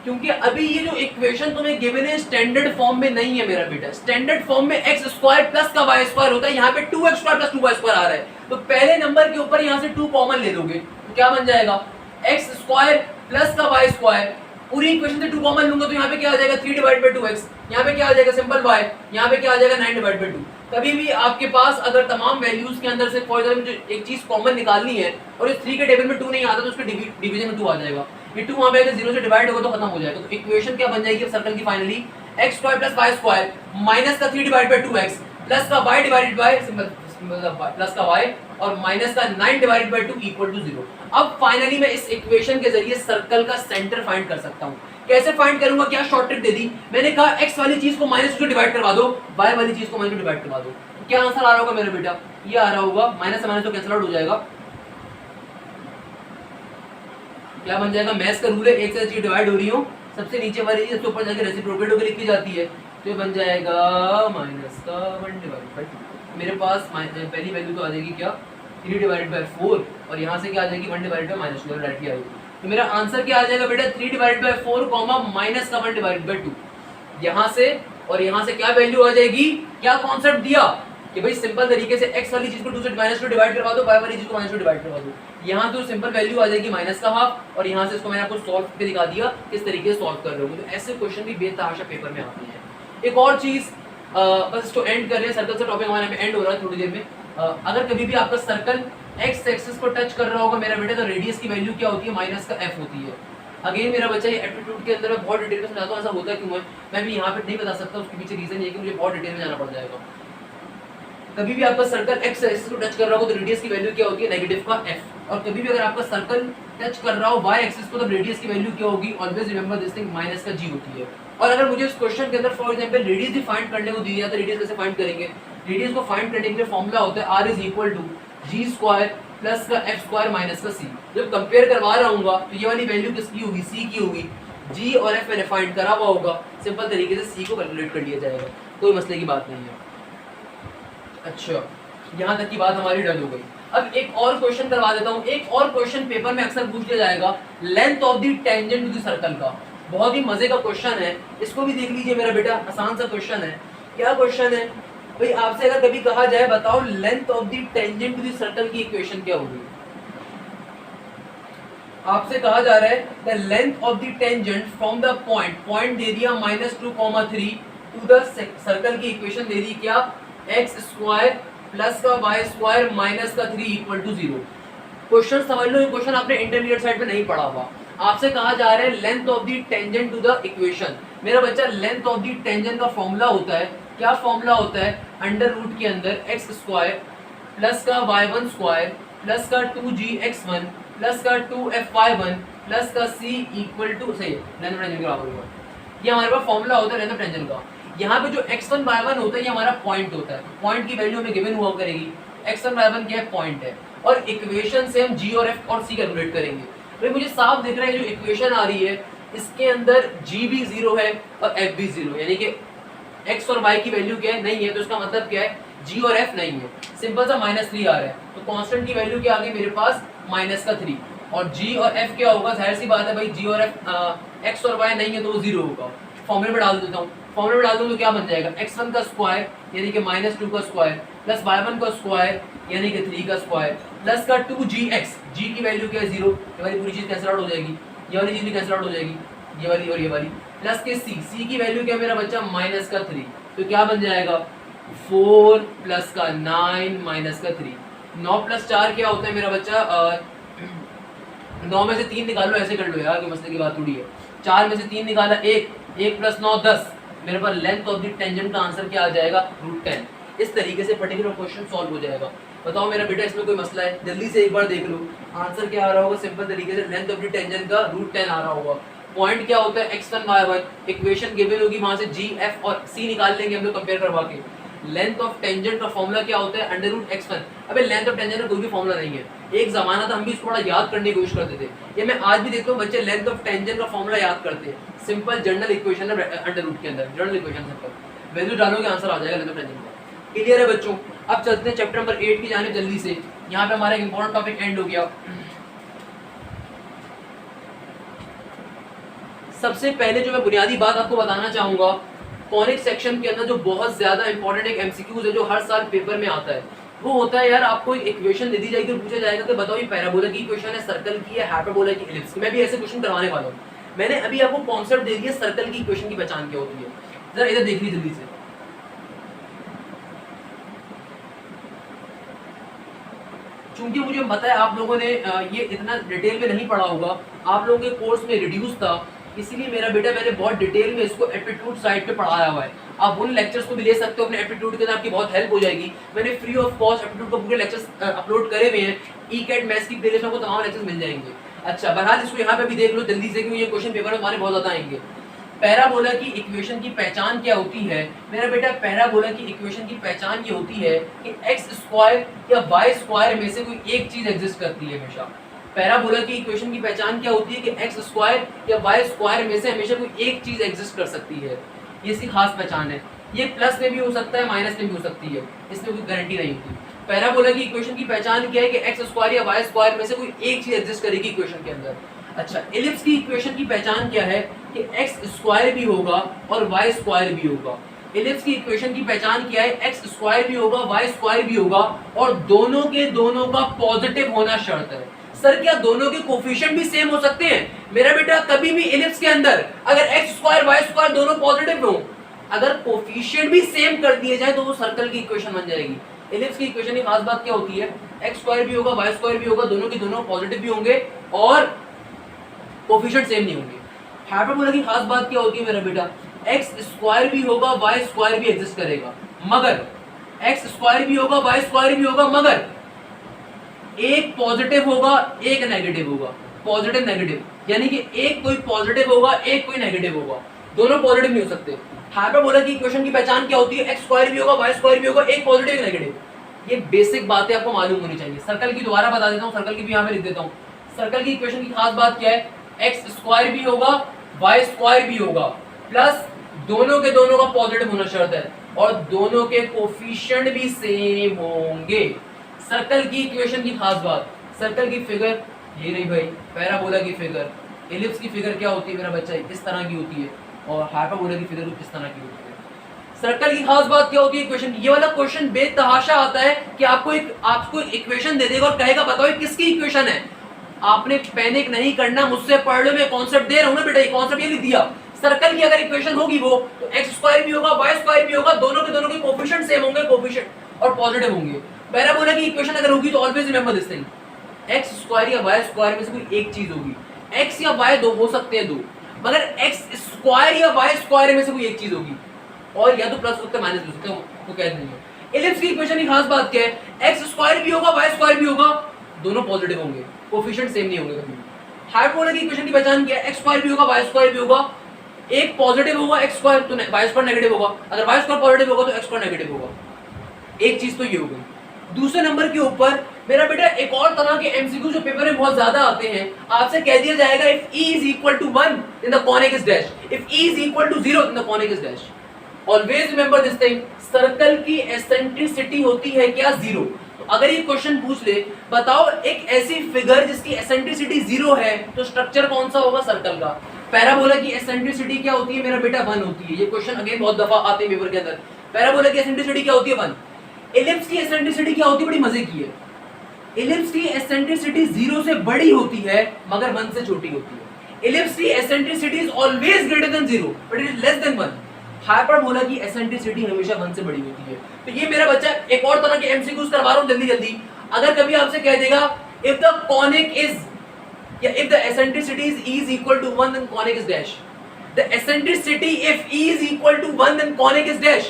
क्योंकि अभी ये जो इक्वेशन तुम्हें गिवन है स्टैंडर्ड फॉर्म में नहीं है मेरा बेटा। स्टैंडर्ड फॉर्म में x² प्लस का y² होता है, यहाँ पे 2x² प्लस 2y² आ रहा है, तो पहले नंबर के ऊपर यहाँ से 2 कॉमन ले लोगे तो क्या बन जाएगा, x² प्लस का y², पूरी इक्वेशन से 2 कॉमन लूंगा तो यहाँ पे क्या आ जाएगा 3/2x, यहाँ पे क्या आ जाएगा सिंपल y, यहाँ पे क्या आ जाएगा 9/2। कभी भी आपके पास अगर तमाम वैल्यूज के अंदर से फॉर एग्जांपल एक चीज कॉमन निकालनी है और इस 3 के टेबल में 2 नहीं आता तो उसके डिवीजन में 2 आ जाएगा, ये 2 वहां पे अगर 0 से डिवाइड होगा तो खत्म हो जाएगा। तो इक्वेशन क्या बन जाएगी सर्कल की finally, x² plus y² minus का 3/2x प्लस का y डिवाइडेड बाय प्लस का y और माइनस का 9/2 इक्वल टू 0। अब फाइनली मैं इस इक्वेशन के जरिए सर्कल का सेंटर फाइंड कर सकता हूँ। कैसे फाइंड करूंगा, क्या शॉर्ट ट्रिक दे दी, मैंने कहा x वाली चीज को माइनस से डिवाइड करवा दो, y वाली चीज को माइनस से डिवाइड करवा दो। क्या आंसर आ रहा होगा मेरा बेटा, ये आ रहा होगा, माइनस से माइनस तो कैंसिल आउट हो जाएगा, क्या बन जाएगा, मैथ्स का रूल है एक से चीज डिवाइड हो रही हो सबसे नीचे वाली चीज ऊपर जाके रेसिप्रोकेट होकर लिखी जाती है, तो ये बन जाएगा माइनस का 1 डिवाइड बाय 2। मेरे पास पहली वैल्यू तो आ जाएगी क्या 3 डिवाइड बाय 4 और यहाँ से क्या आ जाएगी 1 डिवाइड बाय माइनस 2 डायरेक्टली आएगी। तो मेरा आंसर क्या आ जाएगा बेटा 3 डिवाइड बाय 4 कॉमा माइनस का 1 डिवाइड बाय 2। यहाँ से और यहाँ से क्या वैल्यू आ जाएगी, क्या कॉन्सेप्ट दिया कि भाई सिंपल तरीके से x वाली चीज को 2 से माइनस 2 डिवाइड करवा दो, y वाली चीज को माइनस 2 डिवाइड करवा दो। यहाँ तो सिंपल वैल्यू आ जाएगी माइनस का हाफ और यहाँ से इसको मैंने आपको सॉल्व करके दिखा दिया किस तरीके से सॉल्व कर रहे हो। तो ऐसे क्वेश्चन भी बेतहाशा पेपर में आते हैं। एक और चीज बस इसको एंड कर रहे हैं, सर्कल से टॉपिक हमारे में एंड हो रहा है थोड़ी देर में। अगर कभी भी आपका सर्कल x एक्सिस को टच कर रहा होगा मेरा बेटा, तो रेडियस की वैल्यू क्या होती है, माइनस का f होती है। अगेन मेरा बच्चा ये एप्टीट्यूड के अंदर मैं बहुत डिटेल में समझाता हूँ, ऐसा होता है क्यों है मैं भी यहाँ पे नहीं बता सकता, उसके पीछे रीजन ये है कि मुझे बहुत डिटेल में जाना पड़ जाएगा। कभी भी आपका सर्कल x एक्सिस को टच कर रहा हो तो रेडियस की वैल्यू क्या होती है, नेगेटिव का f। और कभी भी अगर आपका सर्कल टच कर रहा हो y एक्सिस को तो रेडियस की वैल्यू क्या होगी, always remember this thing, minus का g होती है। और अगर मुझे इस क्वेश्चन के अंदर फॉर एग्जांपल रेडियस भी फाइंड करने को दी जाए तो रेडियस कैसे फाइंड करेंगे, रेडियस को फाइंड करने के लिए फॉर्मूला होता है r is equal to g square plus का f स्क्वायर माइनस का c। जब कंपेयर करवा रहा हूंगा तो ये वाली वैल्यू किसकी होगी, c की होगी, g और f मैंने फाइंड करा हुआ होगा, सिंपल तरीके से c को कैलकुलेट कर लिया जाएगा, कोई मसले की बात नहीं है। अच्छा, यहाँ तक की बात हमारी डन हो गई। अब एक और क्वेश्चन करवा देता हूँ। एक और क्वेश्चन पेपर में अक्सर पूछ लिया जाएगा, length of the tangent to the circle का। बहुत ही मजे का क्वेश्चन है, इसको भी देख लीजिए मेरा बेटा, आसान सा क्वेश्चन है। क्या क्वेश्चन है भाई, आपसे अगर कभी कहा जाए बताओ length of the tangent to the circle की इक्वेशन क्या होगी, आपसे कहा जा रहा है the length of the tangent from the point दे दिया -2,3 टू द सर्कल की इक्वेशन दे दी क्या, x स्क्वायर प्लस का y स्क्वायर माइनस का 3 इक्वल टू 0। क्वेश्चन समझ लो, ये क्वेश्चन आपने इंटरमीडिएट साइड पे नहीं पढ़ा हुआ। आपसे कहा जा रहा है length of the tangent to the equation. मेरा बच्चा लेंथ ऑफ द टेंजेंट का फॉर्मूला होता है, क्या फॉर्मूला होता है, अंडर रूट के अंदर x स्क्वायर प्लस का y1 स्क्वायर प्लस का 2gx1 प्लस का 2fy1 प्लस का c इक्वल टू, सही लेंथ ऑफ टेंजेंट के बराबर होगा। ये हमारे पास फॉर्मूला होता है लेंथ ऑफ टेंजेंट का। यहाँ पे जो x1 y1 होता है ये हमारा पॉइंट होता है, पॉइंट की वैल्यू हमें गिवन हुआ करेगी, x1 y1 क्या है, पॉइंट है। और इक्वेशन से हम g और f और c कैलकुलेट करेंगे। भाई मुझे साफ दिख रहा है जो इक्वेशन आ रही है इसके अंदर g भी 0 है और f भी 0, यानी कि x और y की वैल्यू क्या है, नहीं है, तो इसका मतलब क्या है, g और f नहीं है। सिंपल सा -3 आ रहा है, तो कांस्टेंट की वैल्यू क्या आ गई मेरे पास, -3। और g और f क्या होगा, जाहिर सी बात है भाई g और f x और y नहीं है तो वो 0 होगा। फॉर्मूले में डाल देता हूँ, फॉर्मूले में डाल दूँ तो क्या बन जाएगा, x1 का स्क्वायर यानी कि -2 का स्क्वायर प्लस y1 का स्क्वायर यानी कि 3 का स्क्वायर प्लस का 2gx, g की वैल्यू क्या है 0, ये वाली पूरी चीज कैंसिल आउट हो जाएगी, ये वाली चीज भी कैंसिल आउट हो जाएगी, ये वाली और ये वाली, प्लस के c की वैल्यू क्या मेरा बच्चा -3, तो क्या बन जाएगा 4 प्लस का 9 माइनस का 3। 9 प्लस 4 क्या होता है मेरा बच्चा, 9 में से 3 निकालो, ऐसे कर लो यार, कोई मसले की बात थोड़ी है। 4 में से 3 निकाला 1 प्लस 9 10, मेरे पास लेंथ ऑफ द टेंजेंट का आंसर क्या आ जाएगा, √10। इस तरीके से पर्टिकुलर क्वेश्चन सॉल्व हो जाएगा। बताओ मेरा बेटा इसमें कोई मसला है, जल्दी से एक बार देख लो आंसर क्या आ रहा होगा, सिंपल तरीके से लेंथ ऑफ द टेंजेंट का √10 आ रहा होगा। पॉइंट क्या होता है, x1 y1, इक्वेशन गिवन होगी, वहां से g f और c निकाल लेंगे हम लोग कंपेयर करवा के। लेंथ ऑफ टेंजेंट का फॉर्मूला क्या होता है, √x1। अबे लेंथ ऑफ टेंजेंट का कोई भी फॉर्मूला नहीं है, एक जमाना था हम भी इसको थोड़ा याद करने की कोशिश करते थे, ये मैं आज भी देखता हूँ बच्चे लेंथ ऑफ टेंजेंट का फॉर्मूला याद करते हैं। सिंपल जनरल इक्वेशन है अंडर रूट के अंदर, जनरल इक्वेशन सिंपल वैल्यू डालोगे आंसर आ जाएगा लेंथ ऑफ टेंजेंट का। क्लियर है बच्चों, अब चलते हैं चैप्टर नंबर 8 की जानिब जल्दी से। यहाँ पे हमारा एक इंपॉर्टेंट टॉपिक एंड हो गया। सबसे पहले जो मैं बुनियादी बात आपको बताना चाहूंगा, कॉनिक सेक्शन के अंदर जो बहुत ज्यादा इंपॉर्टेंट एक एमसीक्यूज है जो हर साल पेपर में आता है, वो होता है यार आपको एक इक्वेशन दे दी जाएगी और पूछा जाएगा कि बताओ ये पैराबोला की इक्वेशन है, सर्कल की है, हाइपरबोला की, एलिप्स की। मैं भी ऐसे क्वेश्चन करवाने वाला हूँ। मैंने अभी आपको कॉन्सेप्ट दे दिया सर्कल की इक्वेशन की पहचान क्या होती है, जरा इधर देख लीजिए जल्दी से। चूंकि मुझे पता है आप लोगों ने ये इतना डिटेल में नहीं पढ़ा होगा, आप लोगों के कोर्स में रिड्यूस था, इसीलिए मेरा बेटा मैंने बहुत डिटेल में इसको एप्टीट्यूड साइड पे पढ़ाया हुआ है। आप उन लेक्चर्स को भी ले सकते हो अपने एप्टीट्यूड के अंदर, आपकी बहुत हेल्प हो जाएगी। मैंने फ्री ऑफ कॉस्ट एप्टीट्यूड को पूरे लेक्चर्स अपलोड करे हुए हैं, ई कैट मैथ्स की प्लेलिस्ट में आपको तमाम लेक्चर्स मिल जाएंगे। अच्छा बहरहाल इसको यहाँ पे भी देख लो जल्दी से, क्योंकि ये क्वेश्चन पेपर में हमारे बहुत ज्यादा आएंगे। पैराबोला की इक्वेशन की पहचान क्या होती है मेरा बेटा? पैराबोला की इक्वेशन की पहचान ये होती है कि एक्स स्क्वायर या वाई स्क्वायर में से कोई एक चीज एग्जिस्ट करती है हमेशा। पैराबोला की इक्वेशन की पहचान क्या होती है कि एक्स स्क्वायर या वाई स्क्वायर में से हमेशा कोई एक चीज एग्जिस्ट कर सकती है। ये इसकी खास पहचान है। ये प्लस में भी हो सकता है, माइनस में भी हो सकती है, इसमें कोई गारंटी नहीं होती। पैराबोला की इक्वेशन की पहचान क्या है कि एक्स स्क्वायर या वाई स्क्वायर में से कोई एक चीज एग्जिस्ट करेगी इक्वेशन के अंदर। अच्छा, एलिप्स की इक्वेशन की पहचान क्या है कि एक्स स्क्वायर भी होगा और वाई स्क्वायर भी होगा। एलिप्स की इक्वेशन की पहचान क्या है? एक्स स्क्वायर भी होगा, वाई स्क्वायर भी होगा और दोनों के दोनों का पॉजिटिव होना शर्त है। सर क्या दोनों के कोफिशिएंट भी सेम हो सकते हैं? मेरा बेटा कभी भी एलिप्स के अंदर अगर एक्स स्क्वायर वाई स्क्वायर दोनों पॉजिटिव हो, अगर कोफिशिएंट भी सेम कर दिए जाए तो वो सर्कल की इक्वेशन बन जाएगी। एलिप्स की इक्वेशन की खास बात क्या होती है? एक्स स्क्वायर भी होगा, वाई स्क्वायर भी होगा, दोनों के दोनों पॉजिटिव भी होंगे और कोफिशिएंट सेम नहीं होंगे। हाइपरबोला की खास बात क्या होती है मेरा बेटा? एक्स स्क्वायर भी होगा, वाई स्क्वायर भी एग्जिस्ट करेगा, मगर एक्स स्क्वायर भी होगा, वाई स्क्वायर भी होगा, मगर एक पॉजिटिव होगा, एक नेगेटिव होगा। पॉजिटिव नेगेटिव यानी कि एक कोई पॉजिटिव होगा, एक कोई नेगेटिव होगा, दोनों पॉजिटिव नहीं हो सकते। हाइपरबोला की इक्वेशन की पहचान क्या होती है? एक्स स्क्वायर भी होगा, वाई स्क्वायर भी होगा, एक पॉजिटिव एक नेगेटिव। ये बेसिक बातें आपको मालूम होनी चाहिए। सर्कल की दोबारा बता देता हूँ, सर्कल की भी यहाँ पे लिख देता हूँ। सर्कल की इक्वेशन की खास बात क्या है? एक्स स्क्वायर भी होगा, वाई स्क्वायर भी होगा, प्लस दोनों के दोनों का पॉजिटिव होना शर्त है और दोनों के कोफिशिएंट भी सेम होंगे। सर्कल की इक्वेशन की खास बात, सर्कल की फिगर ये रही भाई, पैराबोला की फिगर, एलिप्स की फिगर क्या होती है मेरा बच्चा? इस तरह की होती है और हाइपरबोला की फिगर किस तरह की होती है। सर्कल की खास बात क्या होती है इक्वेशन की? ये वाला क्वेश्चन बेतहाशा आता है कि आपको इक्वेशन दे देगा और कहेगा बताओ ये किसकी इक्वेशन है। आपने पैनिक नहीं करना, मुझसे पढ़ लो, मैं कॉन्सेप्ट दे रहा हूं ना बेटा, ये कॉन्सेप्ट ये लिख दिया। सर्कल की अगर इक्वेशन होगी वो तो एक्स स्क्वायर भी होगा, वाई स्क्वायर भी होगा, दोनों के दोनों के कोफिशिएंट सेम होंगे, कोफिशिएंट और पॉजिटिव होंगे। पैराबोला की इक्वेशन अगर होगी तो always remember this thing, x square या वाई स्क्वायर में से कोई एक चीज होगी। एक्स या वाई दो हो सकते हैं, दो, मगर एक्स स्क्वायर या वाई स्क्वायर में से कोई एक चीज होगी और या तो प्लस हो सकता है माइनस हो सकता है, तो कह देंगे। एलिप्स की इक्वेशन की खास बात क्या है? एक्स स्क्वायर भी होगा, वाई स्क्वायर भी होगा, दोनों पॉजिटिव होंगे, कोफिशिएंट सेम नहीं होंगे कभी। हाइपरबोला की इक्वेशन की पहचान क्या है? एक्स स्क्वायर भी होगा, वाई स्क्वायर भी होगा, एक पॉजिटिव होगा एक्स स्क्वायर तो वाई स्क्वायर नेगेटिव होगा, अगर वाई स्क्वायर पॉजिटिव होगा तो एक्स स्क्वायर नेगेटिव होगा। एक चीज तो ये हो गई। दूसरे नंबर के ऊपर मेरा बेटा एक और तरह के एमसीक्यू जो पेपर में बहुत ज्यादा आते हैं, आपसे कह दिया जाएगा if e is equal to 1 then the conic is dash, if e is equal to 0 then the conic is dash। Always remember this thing, circle की एसेंट्रिसिटी होती है क्या? 0। तो अगर ये क्वेश्चन पूछ ले बताओ एक ऐसी फिगर जिसकी एसेंट्रिसिटी 0 है तो स्ट्रक्चर कौन सा होगा सर्कल का? पैराबोला की एसेंट्रिसिटी क्या होती है मेरा बेटा? 1 होती है। ये क्वेश्चन अगेन बहुत दफा आते हैं पेपर के अंदर। पैराबोला की एसेंट्रिसिटी क्या होती है? 1। एलिप्स की एसेंट्रिसिटी क्या होती है? बड़ी मजे की है। एलिप्स की एसेंट्रिसिटी 0 से बड़ी होती है मगर 1 से छोटी होती है। एलिप्स की eccentricity is always greater than 0 but it is less than 1। Hyperbola की एसेंट्रिसिटी हमेशा 1 से बड़ी होती है। तो ये मेरा बच्चा एक और तरह के एमसीक्यूज करवा रहा हूं जल्दी जल्दी। अगर कभी आपसे कह देगा इफ द कॉनिक इज या if the eccentricity is e is equal to 1 then conic is dash, the eccentricity if e is equal to 1 then conic is dash,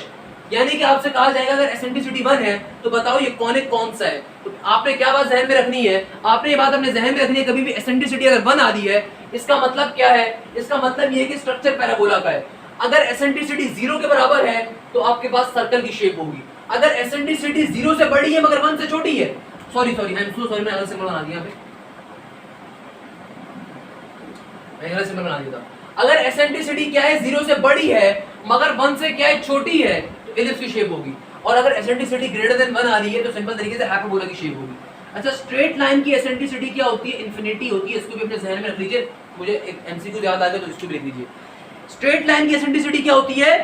यानी कि आपसे कहा जाएगा अगर एसेंट्रिसिटी 1 है तो बताओ ये कॉनिक कौन सा है। तो आपने क्या बात जहन में रखनी है? आपने ये बात अपने जहन में रखनी है कभी भी एसेंट्रिसिटी अगर 1 आ रही है इसका मतलब क्या है? इसका मतलब ये है कि स्ट्रक्चर पैराबोला का है। अगर एसेंट्रिसिटी 0 के बराबर है तो आपके पास सर्कल की शेप होगी। अगर एसेंट्रिसिटी 0 से बड़ी है मगर 1 से छोटी है, sorry I am so sorry, मैं अलग सिंबल बना दिया यहाँ पे, सिंबल बना दिया था। अगर एसेंट्रिसिटी क्या है? 0 से बड़ी है मगर 1 से क्या है? छोटी है, तो एलिप्स की शेप होगी। और अगर एसेंट्रिसिटी ग्रेटर देन 1 आ रही है तो सिंपल तरीके से हाइपरबोला की शेप होगी। अच्छा, स्ट्रेट लाइन की एसेंट्रिसिटी क्या होती है? इन्फिनिटी होती है। इसको भी अपने जहन में रख लीजिए, मुझे एक एमसीक्यू याद आ गया तो इसको भी लिख लीजिए। स्ट्रेट लाइन की एसेंट्रिसिटी क्या होती है?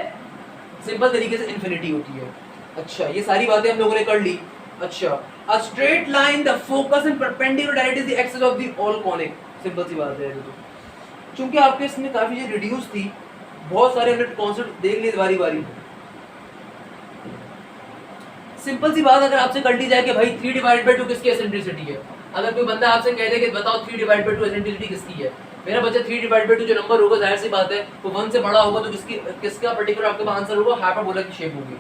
सिंपल तरीके से इन्फिनिटी होती है। अच्छा, ये सारी बातें हम लोगों ने कर ली। अच्छा, a straight line the focus and perpendicular direct is the axis of the all conic. Simple सी बात है। चूंकि आपके इसमें काफी चीजें रिड्यूस थी, बहुत सारे हमने कॉन्सेप्ट देख लिए बारी बारी। सिंपल सी बात अगर आपसे कर ली जाए कि भाई 3/2 किसकी एसेंट्रिसिटी है, अगर कोई बंदा आपसे कह दे कि बताओ 3/2 एसेंट्रिसिटी किसकी है, मेरा बच्चा 3/2 जो नंबर होगा जाहिर सी बात है वो 1 से बड़ा होगा तो किसका पर्टिकुलर आपके पास आंसर होगा? हाइपरबोला की शेप होगी।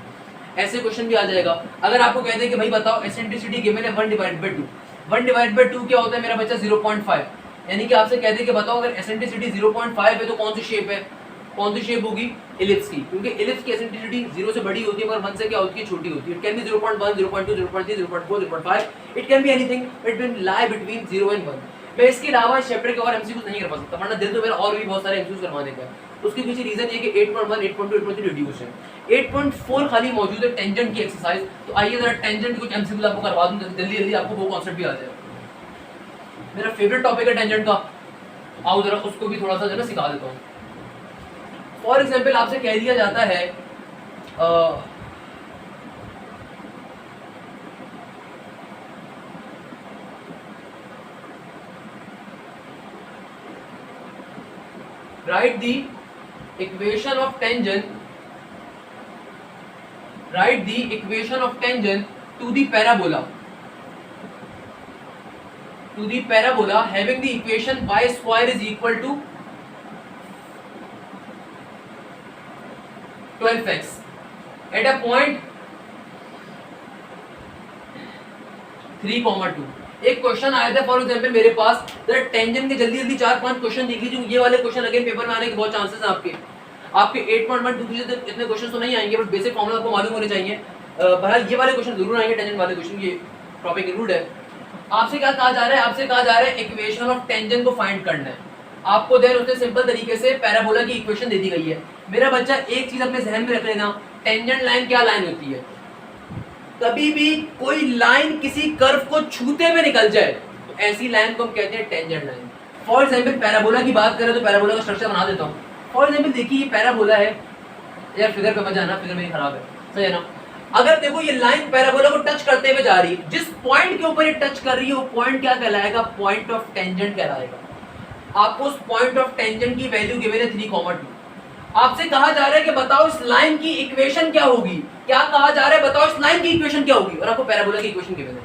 ऐसे क्वेश्चन भी आ जाएगा। अगर आपको कह दे कि भाई बताओ एसेंट्रिसिटी गिवन है 1/2, 1/2 क्या होता है मेरा बच्चा? 0.5। यानी कि आपसे कहते हैं कि बताओ अगर एसेंट्रिसिटी 0.5 है तो कौन सी शेप है, कौन सी शेप होगी, इलिप्स की, क्योंकि इलिप्स की एसेंट्रिसिटी 0 से बड़ी होती है मगर 1 से क्या होती है, छोटी होती है। It can be 0.1, 0.2, 0.3, 0.4, 0.5, it can be anything between lie between 0 and 1। मैं इसके अलावा इस चैप्टर के और एमसीक्यूज नहीं कर पा सकता, वरना दिल तो मेरा और भी बहुत सारे एमसीक्यूज करवाने का है। उसके पीछे रीजन ये कि 8.1, 8.2, 8.3 रिड्यूस है, 8.4 खाली मौजूद है टेंजेंट की एक्सरसाइज। तो आइए जरा टेंजेंट कुछ एमसीक्यूज आपको करवा दूं, जल्दी जल्दी आपको वो कॉन्सेप्ट भी आ जाएगा। मेरा फेवरेट टॉपिक है टेंजेंट का, आओ जरा उसको भी थोड़ा सा जो है सिखा देता हूँ। फॉर एग्जाम्पल आपसे कह दिया जाता है write the equation of tangent to the parabola having the equation y square is equal to 12x at a point 3,2। एक क्वेश्चन आया था फॉर एग्जांपल मेरे पास, जरा टेंजेंट के जल्दी जल्दी 4-5 क्वेश्चन देख लीजिए। ये वाले क्वेश्चन अगेन पेपर में आने के बहुत चांसेस हैं आपके 8.1 2 से इतने क्वेश्चन तो नहीं आएंगे, बट बेसिक फॉर्मूला आपको मालूम होने चाहिए। बहरहाल ये वाले क्वेश्चन जरूर आएंगे, टेंजेंट वाले क्वेश्चन, ये टॉपिक इंक्लूड है। आपसे क्या कहा जा रहा है, आपसे कहा जा रहा है इक्वेशन ऑफ टेंजेंट को फाइंड करना है आपको। देन उसने सिंपल तरीके से पैराबोला की इक्वेशन दे दी गई है। मेरा बच्चा एक चीज अपने जहन में रख लेना, टेंजेंट लाइन क्या लाइन होती है, कभी भी कोई लाइन किसी कर्व को छूते हुए निकल जाए तो ऐसी लाइन को हम कहते हैं tangent line. For example parabola की बात करें तो पैराबोला का स्ट्रक्चर बना देता हूँ। फॉर एग्जांपल देखिए ये पैराबोला है, यार फिगर पे मत जाना, फिगर मेरी खराब है, सही है ना। अगर देखो ये लाइन पैराबोला को टच करते हुए जा रही है, जिस पॉइंट के ऊपर ये टच कर रही है वो पॉइंट क्या कहलाएगा, पॉइंट ऑफ टेंजेंट कहलाएगा। आपको उस पॉइंट ऑफ टेंजेंट की वैल्यू गिवन है 3,2। आपसे कहा जा रहा है कि बताओ इस लाइन की इक्वेशन क्या होगी, क्या कहा जा रहा है, बताओ इस लाइन की इक्वेशन क्या होगी, और आपको पैराबोला की इक्वेशन गिवन है।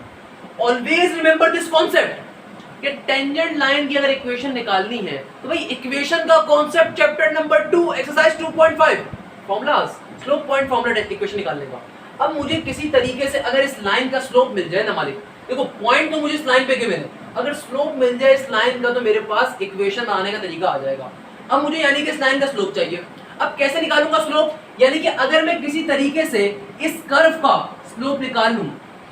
ऑलवेज रिमेंबर दिस कॉन्सेप्ट कि टेंजेंट लाइन की अगर इक्वेशन निकालनी है तो भाई इक्वेशन का concept chapter number 2 exercise 2.5 formulas, slope point formula equation निकालने का। अब मुझे किसी तरीके से अगर इस लाइन का स्लोप मिल जाए ना मालिक, देखो पॉइंट तो मुझे इस लाइन पे गिवन है, अगर स्लोप मिल जाए इस लाइन का तो मेरे पास इक्वेशन आने का तरीका आ जाएगा। अब मुझे यानी कि इस लाइन का स्लोप चाहिए। अब कैसे निकालूंगा स्लोप, यानी कि अगर मैं किसी तरीके से इस कर्व का स्लोप निकालूं,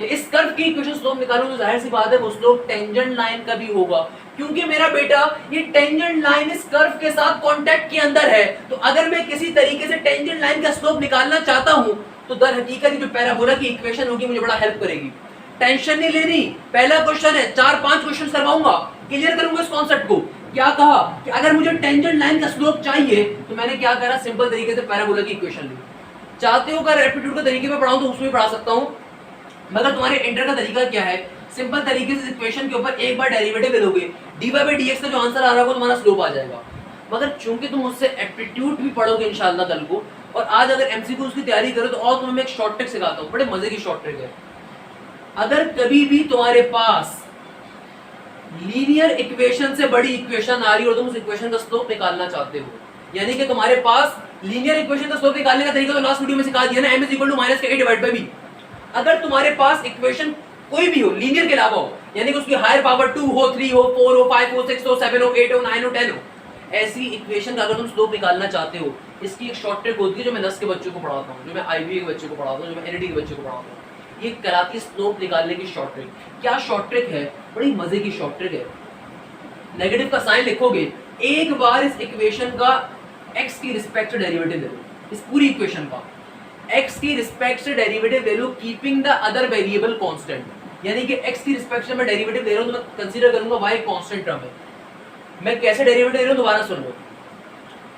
इस कर्व की इक्वेशन स्लोप निकालूं, तो जाहिर सी बात है वो स्लोप टेंजेंट लाइन का भी होगा, क्योंकि मेरा बेटा ये टेंजेंट लाइन इस कर्व के साथ कांटेक्ट के अंदर है। तो अगर मैं किसी तरीके से टेंजेंट लाइन का स्लोप निकालना चाहता हूं तो दर हकीकत जो पैराबोला की इक्वेशन होगी मुझे बड़ा हेल्प करेगी। टेंशन नहीं लेनी, पहला क्वेश्चन है, 4-5 क्वेश्चन करवाऊंगा, क्लियर करूंगा इस कॉन्सेप्ट को। क्या कहा कि अगर मुझे टेंजेंट लाइन का स्लोप चाहिए तो मैंने क्या करा, सिंपल तरीके से पैराबोला की इक्वेशन ली। चाहते हो अगर एप्टीट्यूड का तरीके में पढ़ाऊं तो उसमें पढ़ा सकता हूं, मगर तुम्हारे इंटर का तरीका क्या है, सिंपल तरीके से इक्वेशन के ऊपर एक बार डेरिवेटिव ले लोगे, dy/dx का जो आंसर आ रहा होगा तुम्हारा स्लोप आ जाएगा। मगर चूंकि तुम उससे एप्टीट्यूड भी पढ़ोगे इंशाल्लाह कल को, और आज अगर एमसीक्यूज की तैयारी करो तो और तुम्हें एक शॉर्ट ट्रिक सिखाता हूं, बड़े मजे की शॉर्ट ट्रिक है। अगर कभी भी तुम्हारे पास लीनियर इक्वेशन से बड़ी इक्वेशन आ रही है और तुम उस इक्वेशन का स्लोप निकालना चाहते हो, यानी कि तुम्हारे पास लीनियर इक्वेशन का स्लोप निकालने का तरीका तो लास्ट वीडियो में सिखा दिया ना, m = -a/b। अगर तुम्हारे पास इक्वेशन कोई भी हो लीनियर के अलावा हो, यानी कि उसकी हायर पावर 2 हो, 3 हो, 4 हो, 5 हो, 6 हो, 7 हो, 8 हो, 9 हो, 10 हो, ऐसी इक्वेशन का अगर तुम स्लोप निकालना चाहते हो, इसकी एक शॉर्ट ट्रिक होती है जो मैं 10 के बच्चों को पढ़ाता हूँ, जो मैं IBA के बच्चों को पढ़ाता हूँ, जो मैं NET के बच्चों को पढ़ाता हूँ। ये कहलाती है स्लोप निकालने की शॉर्ट ट्रिक। क्या शॉर्ट ट्रिक है, बड़ी मजे की शॉर्ट ट्रिक है। नेगेटिव का साइन लिखोगे, एक बार इस इक्वेशन का x की रिस्पेक्ट से डेरिवेटिव ले लो, इस पूरी इक्वेशन का x की रिस्पेक्ट से डेरिवेटिव ले लो, keeping the other variable constant, यानी कि x की रिस्पेक्ट से मैं डेरिवेटिव ले रहा हूं तो मैं कंसीडर करूंगा y कांस्टेंट टर्म है। मैं कैसे डेरिवेटिव ले रहा हूं दोबारा सुन लो,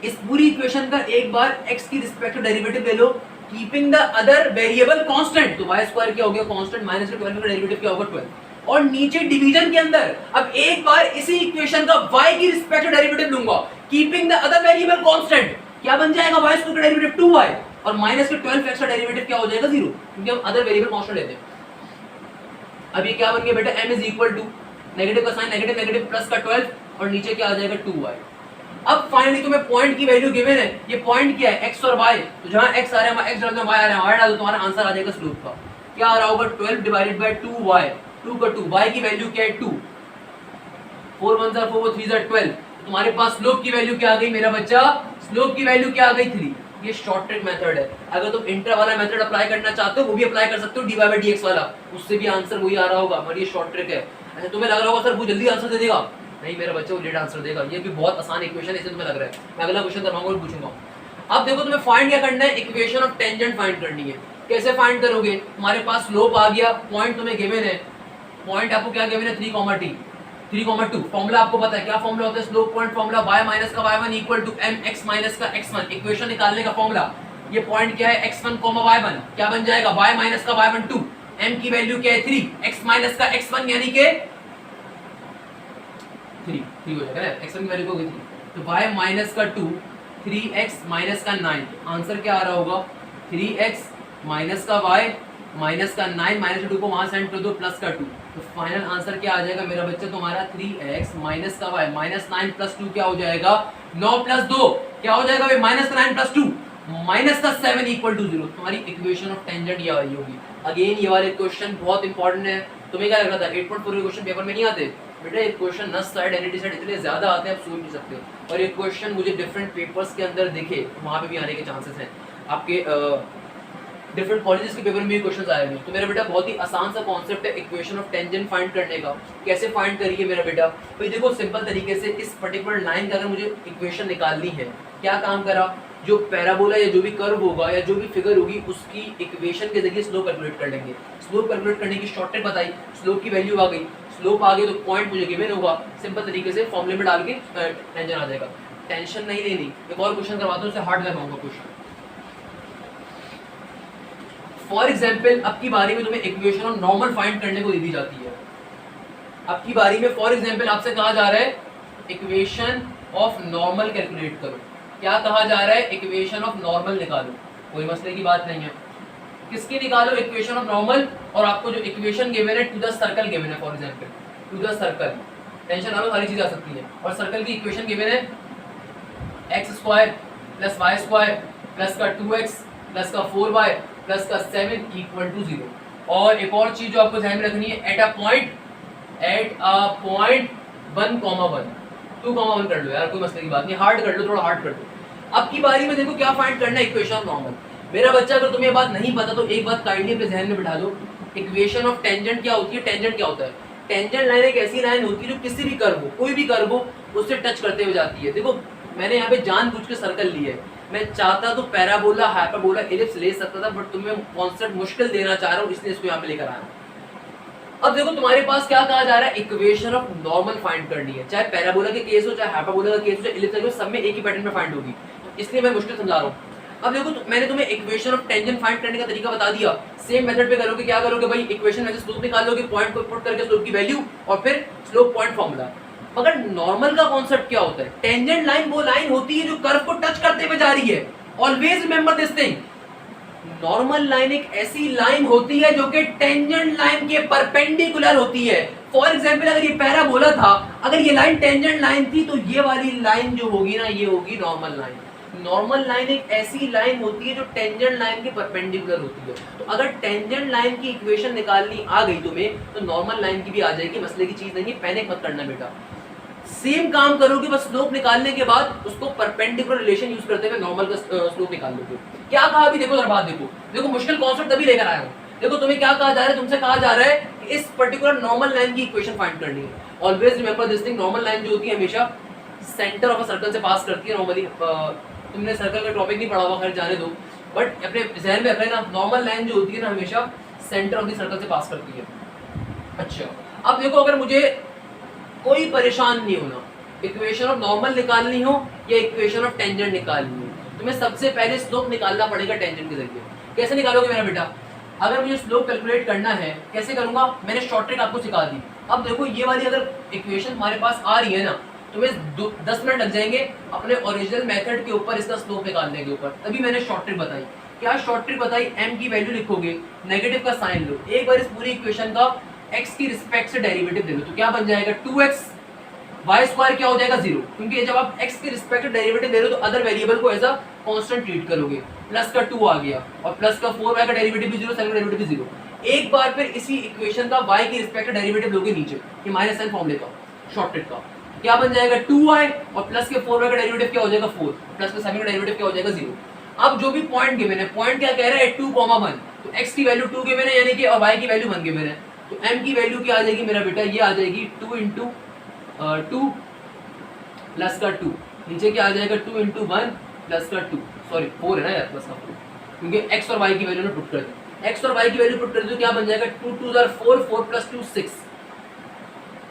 इस पूरी इक्वेशन का एक बार x की रिस्पेक्ट से डेरिवेटिव ले लो, keeping the other variable constant, तो y² क्या हो गया कांस्टेंट, -12 का डेरिवेटिव क्या होगा 12, और नीचे डिवीजन के अंदर अब एक बार इसी इक्वेशन का y की रिस्पेक्ट से डेरिवेटिव लूंगा, keeping the other variable constant, क्या बन जाएगा y² का डेरिवेटिव 2y, और -12x का डेरिवेटिव क्या हो जाएगा 0, क्योंकि हम अदर वेरिएबल कांस्टेंट लेते हैं। अब ये क्या बन गया बेटा, m = नेगेटिव का साइन नेगेटिव, नेगेटिव प्लस का 12, और नीचे क्या आ जाएगा 2y। अब फाइनली तुम्हें पॉइंट की वैल्यू गिवन है, ये पॉइंट क्या है x और y, तो जहां x आ रहा है वहां x डाल दो, y आ रहा है y डाल दो, तुम्हारा आंसर आ जाएगा स्लोप का। क्या आ रहा होगा 12 / 2y, 2 का 2, y की वैल्यू क्या है 2, 4 1 4 4 3 12, तुम्हारे पास स्लोप की वैल्यू क्या आ गई मेरा बच्चा, स्लोप की वैल्यू क्या आ गई 3। ये शॉर्ट ट्रिक मेथड है। अगर तुम इंटर वाला मेथड अप्लाई करना चाहते हो वो भी अप्लाई कर सकते हो, dy by dx वाला, उससे भी आंसर वही आ रहा होगा, मगर ये शॉर्ट ट्रिक है। अच्छा तुम्हें लग रहा होगा सर वो जल्दी आंसर दे देगा, नहीं मेरा बच्चा वो लेट आंसर देगा, ये भी बहुत आसान इक्वेशन है, इसे तुम्हें लग रहा है। मैं अगला क्वेश्चन करवाऊंगा और पूछूंगा। अब देखो तुम्हें फाइंड क्या करना है, इक्वेशन ऑफ टेंजेंट फाइंड करनी है। कैसे फाइंड करोगे, तुम्हारे पास स्लोप आ गया, पॉइंट तुम्हें गिवन है, पॉइंट आपको क्या गिवन है 3, t 3,2। फॉर्मूला आपको पता है, क्या फॉर्मूला होता है slope point formula, y minus का y1 equal to mx minus का x1। इक्वेशन निकालने का फॉर्मूला, ये पॉइंट क्या है x1, y1, क्या बन जाएगा y माइनस का y1 2, m की वैल्यू क्या है 3, x माइनस का x1 यानी कि 3 हो जाएगा ना, x1 की वैल्यू हो गई 3, तो y माइनस का 2, 3x माइनस का 9, आंसर क्या आ रहा होगा 3x माइनस का y माइनस का 9, माइनस 2 को वहां सेंड कर दो, प्लस का 2, तो फाइनल आंसर क्या आ जाएगा मेरा बच्चा तुम्हारा 3x माइनस का y माइनस 9 प्लस 2 क्या हो जाएगा 9 प्लस 2 क्या हो जाएगा भाई माइनस 9 प्लस 2 माइनस का 7 इक्वल टू 0। तुम्हारी इक्वेशन ऑफ टेंजेंट ये वाली होगी। अगेन ये वाले क्वेश्चन बहुत इंपॉर्टेंट है। तुम्हें क्या लग रहा था 8.4 के क्वेश्चन पेपर में नहीं आते बेटा, ये क्वेश्चन नस साइड एनईटी साइड इतने ज्यादा आते हैं आप सोच नहीं सकते, और ये क्वेश्चन मुझे डिफरेंट पेपर्स के अंदर दिखे वहां पे भी आने के चांसेस हैं। आपके डिफरेंट कॉलेजेस के पेपर में भी क्वेश्चंस आए हैं। तो मेरा बेटा बहुत ही आसान सा कॉन्सेप्ट है इक्वेशन ऑफ टेंजेंट फाइंड करने का। कैसे फाइंड करिए मेरा बेटा, भाई देखो सिंपल तरीके से इस पर्टिकुलर लाइन का अगर मुझे इक्वेशन निकालनी है, क्या काम करा, जो पैराबोला या जो भी कर्व होगा या जो भी फिगर होगी उसकी इक्वेशन के जरिए स्लोप कैलकुलेट कर लेंगे। स्लोप कैलकुलेट करने की शॉर्टकट बताई, स्लोप की वैल्यू आ गई, स्लोप आ गई तो पॉइंट मुझे गिवन होगा, सिंपल तरीके से फॉर्मूले में डाल के टेंजेंट आ जाएगा। टेंशन नहीं लेनी। एक और क्वेश्चन करवाता हूँ, उससे हार्ड करवाऊंगा क्वेश्चन। फॉर एग्जाम्पल अब की बारी में तुम्हें इक्वेशन ऑफ नॉर्मल फाइंड करने को दे दी जाती है। अब की बारी में फॉर एग्जाम्पल आपसे कहा जा रहा है इक्वेशन ऑफ नॉर्मल कैलकुलेट करो। क्या कहा जा रहा है, इक्वेशन ऑफ नॉर्मल निकालो, कोई मसले की बात नहीं है। किसकी निकालो, इक्वेशन ऑफ नॉर्मल, और आपको जो इक्वेशन गिवन है टू द सर्कल गिवन है, for example to the circle, tension ना लो सारी चीजें आ सकती है। और सर्कल की इक्वेशन गिवन है x square plus y square plus का 2x प्लस का 4y प्लस का 7 इक्वल टू 0। और एक और चीज जो आपको ध्यान में रखनी है, एट अ पॉइंट 1, 2, 1 कर लो यार, कोई मसले की बात नहीं, हार्ड कर लो, थोड़ा हार्ड कर दो। अब की बारी में देखो क्या फाइंड करना है, इक्वेशन ऑफ नॉर्मल। मेरा बच्चा अगर तुम्हें बात नहीं पता तो एक बात काइंडली अपने ध्यान में बिठा दो, इक्वेशन ऑफ टेंजेंट क्या होती है, टेंजेंट क्या होता है। टेंजेंट लाइन एक ऐसी लाइन होती है जो किसी भी कर्व हो, कोई भी कर्व हो, उससे टच करते हुए जाती है। देखो मैंने यहाँ पे जानबूझ के सर्कल लिया है, मैं चाहता तो पैराबोला, हाइपरबोला, एलिप्स ले सकता था, बट तुम्हें कॉन्सेप्ट मुश्किल देना चाह रहा हूँ इसलिए इसको यहाँ पे लेकर आया हूँ। अब देखो तुम्हारे पास क्या कहा जा रहा है, इक्वेशन ऑफ नॉर्मल फाइंड करनी है, चाहे पैराबोला के केस हो, चाहे हाइपरबोला का केस हो, चाहे एलिप्स का केस हो, सब में एक ही पैटर्न में फाइंड होगी, इसलिए मैं मुश्किल समझा रहा हूँ। अब देखो मैंने तुम्हें इक्वेशन ऑफ टेंजेंट फाइंड करने का तरीका बता दिया, सेम मेथड पे करोगे। क्या करोगे भाई, इक्वेशन में से स्लोप निकाल लोगे, पॉइंट को पुट करके स्लोप की वैल्यू और फिर स्लोप पॉइंट फॉर्मूला। मगर नॉर्मल का कॉन्सेप्ट क्या होता है, टेंजेंट लाइन वो लाइन होती है जो कर्व को टच करते हुए जा रही है। Always remember this thing, normal line एक ऐसी लाइन होती है जो कि टेंजेंट लाइन के परपेंडिकुलर होती है। फॉर एग्जांपल अगर ये पैराबोला था, अगर ये लाइन टेंजेंट लाइन थी तो ये वाली लाइन जो होगी ना, ये होगी नॉर्मल लाइन। नॉर्मल लाइन एक ऐसी लाइन होती है जो टेंजेंट लाइन के परपेंडिकुलर होती है। तो अगर टेंजेंट लाइन की इक्वेशन निकालनी आ गई तुम्हें तो नॉर्मल लाइन की भी आ जाएगी, मसले की चीज नहीं है, पैनिक मत करना बेटा। सेम काम करोगे, बस स्लोप निकालने के बाद उसको परपेंडिकुलर रिलेशन यूज करते हुए नॉर्मल का स्लोप निकाल लोगे। क्या कहा अभी देखो, बात देखो, देखो मुश्किल कॉन्सेप्ट तभी लेकर आया हूँ। देखो तुम्हें क्या कहा जा रहा है, तुमसे कहा जा रहा है कि इस पर्टिकुलर नॉर्मल लाइन की इक्वेशन फाइंड करनी है। Always remember this thing, normal line जो होती है हमेशा सेंटर ऑफ अ सर्कल से पास करती है। नॉर्मली तुमने सर्कल का टॉपिक नहीं पढ़ा हुआ, खैर जाने दो, बट अपने जहन में रखना, नॉर्मल लाइन जो होती है ना हमेशा सेंटर ऑफ द सर्कल से पास करती है। अच्छा अब देखो, अगर मुझे कोई परेशान नहीं होना, इक्वेशन ऑफ नॉर्मल निकालनी हो या इक्वेशन ऑफ टेंजेंट निकालनी हो, तुम्हें सबसे पहले स्लोप निकालना पड़ेगा टेंजेंट के जरिए। कैसे निकालोगे मेरा बेटा, अगर मुझे स्लोप कैलकुलेट करना है कैसे करूंगा, मैंने शॉर्ट ट्रिक आपको सिखा दी। अब देखो ये वाली अगर इक्वेशन हमारे पास आ रही है ना, तुम्हें 10 मिनट लग जाएंगे अपने ओरिजिनल मेथड के ऊपर इसका स्लोप निकालने के ऊपर, तभी मैंने शॉर्ट ट्रिक बताई। क्या शॉर्ट ट्रिक बताई, m की वैल्यू लिखोगे, नेगेटिव का साइन लो, एक बार इस पूरी इक्वेशन का x की रिस्पेक्ट से डेरिवेटिव ले लो, तो क्या बन जाएगा 2x, y स्क्वायर क्या हो जाएगा 0, क्योंकि जब आप x की रिस्पेक्ट से डेरिवेटिव ले लो तो अदर वेरिएबल को एज अ कांस्टेंट ट्रीट करोगे। प्लस का 2 आ गया और प्लस का 4y का डेरिवेटिव भी 0, साइन का डेरिवेटिव भी 0। एक बार फिर इसी इक्वेशन का y की रिस्पेक्ट से डेरिवेटिव लोगे नीचे, ये माइनस साइन फॉर्म लेता हूं, शॉर्ट ट्रिक का। क्या बन जाएगा 2y और प्लस के 4y का डेरिवेटिव क्या हो जाएगा 4, प्लस के 7 का डेरिवेटिव क्या हो जाएगा 0। अब जो भी पॉइंट गिवन है, पॉइंट क्या कह रहा है 2, 1, तो x की वैल्यू 2 गिवन है यानी कि और y की वैल्यू 1 गिवन है, तो m की वैल्यू क्या आ जाएगी मेरा बेटा, ये आ जाएगी 2 इंटू 2 प्लस का 2, नीचे क्या आ जाएगा 2 इंटू 1 प्लस का 2, सॉरी 4 है ना यार, प्लस का 4, क्योंकि x और y की वैल्यू ने पुट कर दी, x और y की वैल्यू पुट कर दी तो क्या बन जाएगा 2 2 4, 4 प्लस 2 6,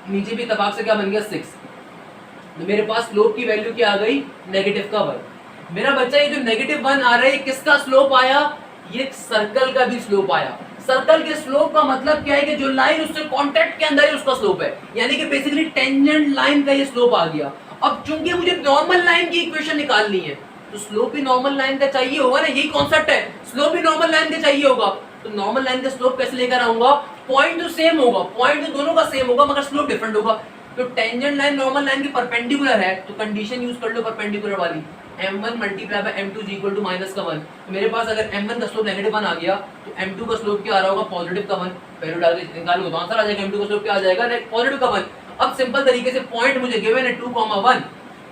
नीचे भी इत्तेफाक से क्या बन गया 6, तो मेरे पास स्लोप की वैल्यू क्या आ गई नेगेटिव का 1। मेरा बच्चा ये जो नेगेटिव 1 आ रहा है किसका स्लोप आया, ये सर्कल का भी स्लोप आया। सर्कल के स्लोप का मतलब क्या है कि जो लाइन उससे कांटेक्ट के अंदर है उसका स्लोप है, यानी कि बेसिकली टेंजेंट लाइन का ये स्लोप आ गया। अब चूंकि मुझे नॉर्मल लाइन की इक्वेशन निकालनी है तो स्लोप भी नॉर्मल लाइन का चाहिए होगा ना, यही कॉन्सेप्ट है, स्लोप भी नॉर्मल लाइन का चाहिए होगा। तो नॉर्मल लाइन का स्लोप कैसे लेकर आऊंगा, पॉइंट तो सेम होगा, पॉइंट तो दोनों का सेम होगा मगर स्लोप डिफरेंट होगा। तो टेंजेंट लाइन नॉर्मल लाइन के परपेंडिकुलर है तो कंडीशन यूज कर लो परपेंडिकुलर वाली, m1 multiply by m2 is equal to minus का 1। तो मेरे पास अगर m1 का स्लोप नेगेटिव 1 आ गया तो m2 का स्लोप क्या आ रहा होगा पॉजिटिव का 1, वैल्यू डाल के निकालो तो आंसर आ जाएगा m2 का स्लोप क्या आ जाएगा पॉजिटिव का 1। अब सिंपल तरीके से पॉइंट मुझे गिवन है 2, 1,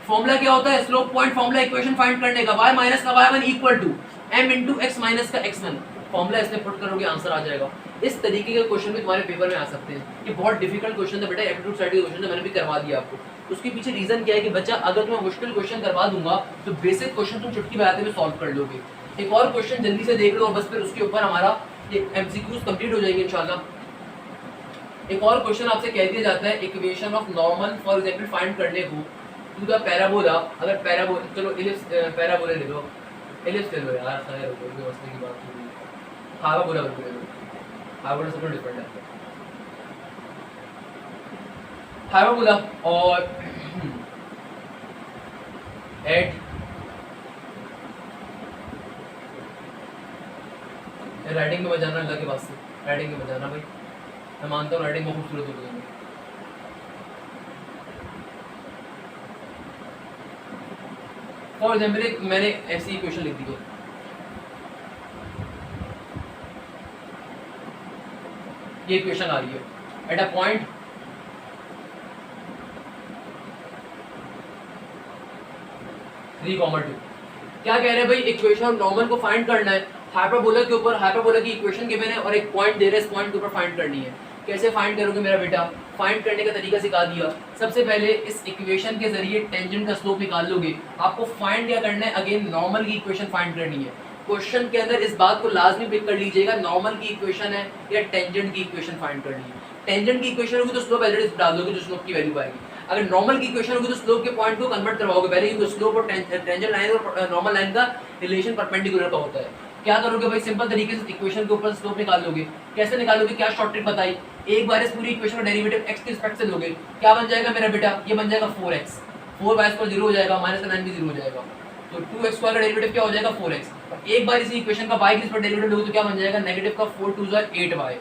फॉर्मूला क्या होता है slope point formula equation find करने का, y माइनस का y1 equal to m into x minus का x1, फॉर्मूला इसमें पुट करोगे आंसर आ जाएगा। इस तरीके के क्वेश्चन भी तुम्हारे पेपर में आ सकते हैं। ये बहुत डिफिकल्ट क्वेश्चन था बेटा, एप्टीट्यूड साइड के क्वेश्चन मैंने भी करवा दिया आपको। उसके पीछे रीजन क्या है कि बच्चा अगर तुम्हें मुश्किल क्वेश्चन करवा दूंगा तो बेसिक क्वेश्चन तुम चुटकी बजाते हुए सॉल्व कर लोगे। एक और क्वेश्चन जल्दी से देख लो और बस फिर उसके ऊपर हमारा ये एमसीक्यूज कंप्लीट हो जाएंगे इंशाल्लाह। एक और क्वेश्चन आपसे कह दिया जाता है equation of normal for example find करने को टू द पैराबोला, अगर पैराबोला चलो इलिप्स पैराबोला ले लो, इलिप्स ले लो यार, सारे रुको मसले की बात हो रही है, हाइपरबोला ले लो, हाइपरबोला सब डिफरेंट है। हाइपरबोला और एट राइटिंग में बजाना अल्लाह के वास्ते, राइटिंग में बजाना भाई, मैं मानता हूँ राइटिंग बहुत खूबसूरत हो गई। फॉर एग्जाम्पल मैंने ऐसी क्वेश्चन लिख दी है, ये क्वेश्चन आ रही है at a point three comma two, क्या कह रहे हैं भाई इक्वेशन नॉर्मल को फाइंड करना है, हाइपरबोला के ऊपर हाइपरबोला की इक्वेशन गिवन है और एक पॉइंट दे रहे हैं, इस पॉइंट के ऊपर फाइंड करनी है। कैसे फाइंड करोगे मेरा बेटा, फाइंड करने का तरीका सिखा दिया। सबसे पहले इस इक्वेशन के जरिए टेंजेंट का स्लोप निकाल लोगे। आपको फाइंड क्या करना है, अगेन नॉर्मल की इक्वेशन फाइंड करनी है। क्वेश्चन के अंदर इस बात को लाजमी पिक कर लीजिएगा, नॉर्मल की इक्वेशन है या टेंजेंट की इक्वेशन फाइंड करनी है। टेंजेंट की इक्वेशन होगी तो स्लोप एलरेडी डाल दोगे जो स्लोप की वैल्यू आएगी। अगर नॉर्मल की इक्वेशन होगी तो स्लोप के पॉइंट को कन्वर्ट करवाओगे पहले, क्योंकि स्लोप और टेंजेंट लाइन और नॉर्मल लाइन का रिलेशन परपेंडिकुलर का होता है। क्या करोगे भाई, सिंपल तरीके से इक्वेशन के ऊपर स्लोप निकाल लोगे। कैसे निकालोगे, क्या शॉर्ट ट्रिक बताई, एक बार इस पूरी इक्वेशन का डेरिवेटिव x के रिस्पेक्ट से लोगे, क्या बन जाएगा मेरा बेटा, ये बन जाएगा 4x, 4 बाय स्क्वायर 0 हो जाएगा, माइनस का 9 भी 0 हो जाएगा, तो 2x स्क्वायर का डेरिवेटिव क्या हो जाएगा 4x। एक बार इसी इक्वेशन का y के रिस्पेक्ट डेरिवेटिव लोगे तो क्या बन जाएगा नेगेटिव का 4 2 8y।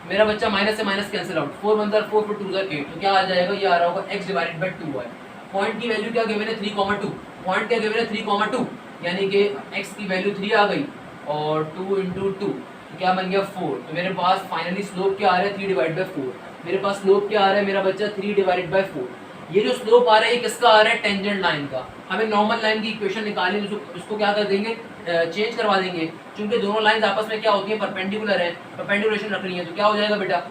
मेरा बच्चा माइनस से माइनस कैंसिल आउट, 4 1 4 4 2 8, तो क्या आ जाएगा, ये आ रहा होगा x divided by 2y। Point की वैल्यू क्या गिवन है 3,2, पॉइंट क्या गिवन है 3,2, यानी कि x की वैल्यू 3 आ गई और 2 इंटू 2 तो क्या बन गया 4। तो मेरे पास फाइनली स्लोप क्या आ रहा है 3 डिवाइड बाय 4। मेरे पास स्लोप क्या आ रहा है मेरा बच्चा 3 डिवाइडेड बाय 4। ये जो स्लोप आ रहा है ये किसका आ रहा है, टेंजेंट लाइन का। हमें नॉर्मल लाइन की इक्वेशन निकालनी है, उसको क्या कर देंगे, चेंज करवा देंगे, क्योंकि दोनों लाइंस आपस में क्या होती है परपेंडिकुलर है, परपेंडिकुलेशन रखनी है। तो क्या हो जाएगा बेटा,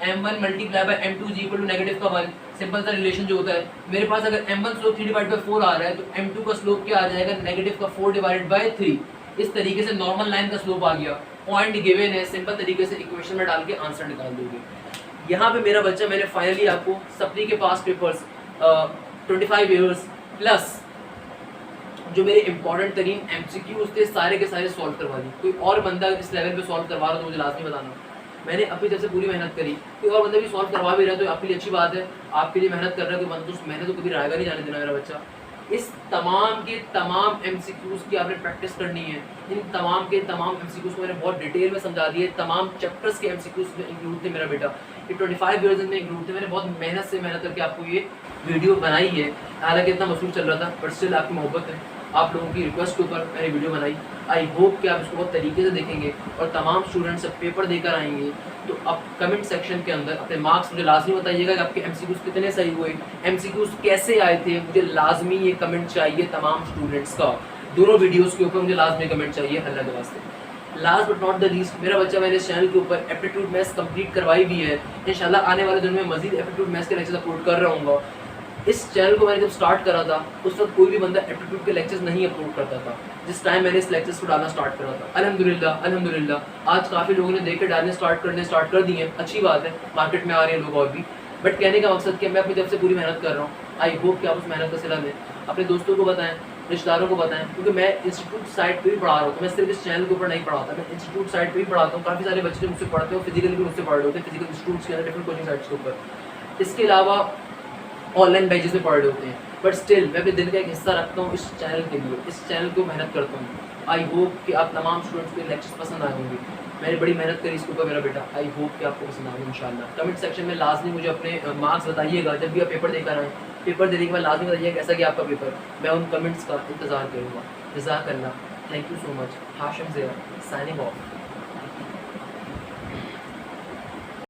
m1 multiply by m2 is equal to negative का 1, सिंपल सा रिलेशन जो होता है। मेरे पास अगर m1 स्लोप 3 डिवाइड बाय 4 आ रहा है तो m2 का स्लोप क्या आ जाएगा नेगेटिव का 4 डिवाइडेड बाय 3। इस तरीके से नॉर्मल लाइन का स्लोप आ गया, पॉइंट गिवन है, सिंपल तरीके से इक्वेशन में डाल के आंसर निकाल दोगे। यहाँ पे मेरा बच्चा मैंने फाइनली आपको सप्ली के पास पेपर्स 25 ईयर्स प्लस जो मेरे इंपॉर्टेंट तरीन एमसीक्यूज थे सारे के सारे सॉल्व करवा दी। कोई और बंदा इस लेवल पे सॉल्व करवा रहा है तो मुझे लाजमी बताना। मैंने अपनी तरफ से पूरी मेहनत करी, कोई और बंदा भी सॉल्व करवा भी रहा है तो आपके लिए अच्छी बात है, आपके लिए मेहनत कर रहा है कोई बंदा, तो मैंने तो कभी रायगा नहीं जाने देना मेरा बच्चा। इस तमाम के तमाम एमसीक्यूज की आपने प्रैक्टिस करनी है। इन तमाम के तमाम एमसीक्यूज को मैंने बहुत डिटेल में समझा दिए, तमाम चैप्टर्स के एमसीक्यूज में इंक्लूड थे मेरा बेटा, ये 25 ईयर्स में इंक्लूड थे। मैंने बहुत मेहनत से मेहनत करके आपको ये वीडियो बनाई है, हालांकि इतना मसरूफ चल रहा था बट स्टिल आपकी मोहब्बत है आप लोगों की रिक्वेस्ट के ऊपर मैंने वीडियो बनाई। आई होप कि आप इसको बहुत तरीके से देखेंगे और तमाम स्टूडेंट्स जब पेपर देकर आएंगे तो आप कमेंट सेक्शन के अंदर अपने मार्क्स मुझे लाजमी बताइएगा कि आपके एमसीक्यूज़ कितने सही हुए, एमसीक्यूज़ कैसे आए थे। मुझे लाजमी ये कमेंट चाहिए तमाम स्टूडेंट्स का, दोनों वीडियोज़ के ऊपर मुझे लाजमी कमेंट चाहिए अल्लाह के वास्ते। Last but not the least, मेरा बच्चा मैंने इस चैनल के ऊपर एप्टीट्यूड मैथ्स कंप्लीट करवाई भी है। इंशाल्लाह आने वाले दिनों में मजीद एप्टीट्यूड मैथ्स के लेक्चर अपलोड कर रहा हूँ। इस चैनल को मैंने जब स्टार्ट करा था उस वक्त कोई भी बंदा एप्टीट्यूड के लेक्चर्स नहीं अपलोड करता था, जिस टाइम मैंने इस लेक्चर्स को डालना स्टार्ट करा था। अल्हम्दुलिल्लाह अल्हम्दुलिल्लाह आज काफ़ी लोगों ने देख के डालने स्टार्ट कर दिए हैं, अच्छी बात है, मार्केट में आ रहे हैं लोग और भी। बट कहने का मकसद कि मैं अपनी तरफ से पूरी मेहनत कर रहा हूँ। आई होप कि आप उस मेहनत का सिला दें, अपने दोस्तों को बताएं, रिश्तेदारों को बताएं, क्योंकि मैं इंस्टीट्यूट साइड पे भी पढ़ा रहा हूँ। तो मैं सिर्फ इस चैनल के ऊपर नहीं पढ़ाता, मैं इंस्टीट्यूट साइड पे भी पढ़ाता हूँ। काफ़ी सारे बच्चे जो मुझसे पढ़ते हैं फिजिकली भी मुझसे पढ़ रहे होते हैं, फिजिकल इंस्टीट्यूट्स के अंदर डिफरेंट कोचिंग साइट्स के ऊपर। इसके अलावा ऑनलाइन बैचेस में पढ़ रहे होते हैं, बट स्टिल मैं अपने दिन का एक हिस्सा रखता हूँ इस चैनल के लिए, इस चैनल को मेहनत करता हूँ। आई होप कि आप तमाम स्टूडेंट्स को लेक्चर्स पसंद आए होंगे। मैंने बड़ी मेहनत करी इसके ऊपर मेरा बेटा, आई होप कि आपको पसंद आए इंशाल्लाह। कमेंट सेक्शन में लाजमी मुझे अपने मार्क्स बताइएगा जब भी आप पेपर देकर आएँ। पेपर देने के बाद लाजमी बताइएगा कैसा गया आपका पेपर, मैं उन कमेंट्स का इंतज़ार करूँगा। जज़ाकल्लाह, thank you so much. Hashim Zera signing of.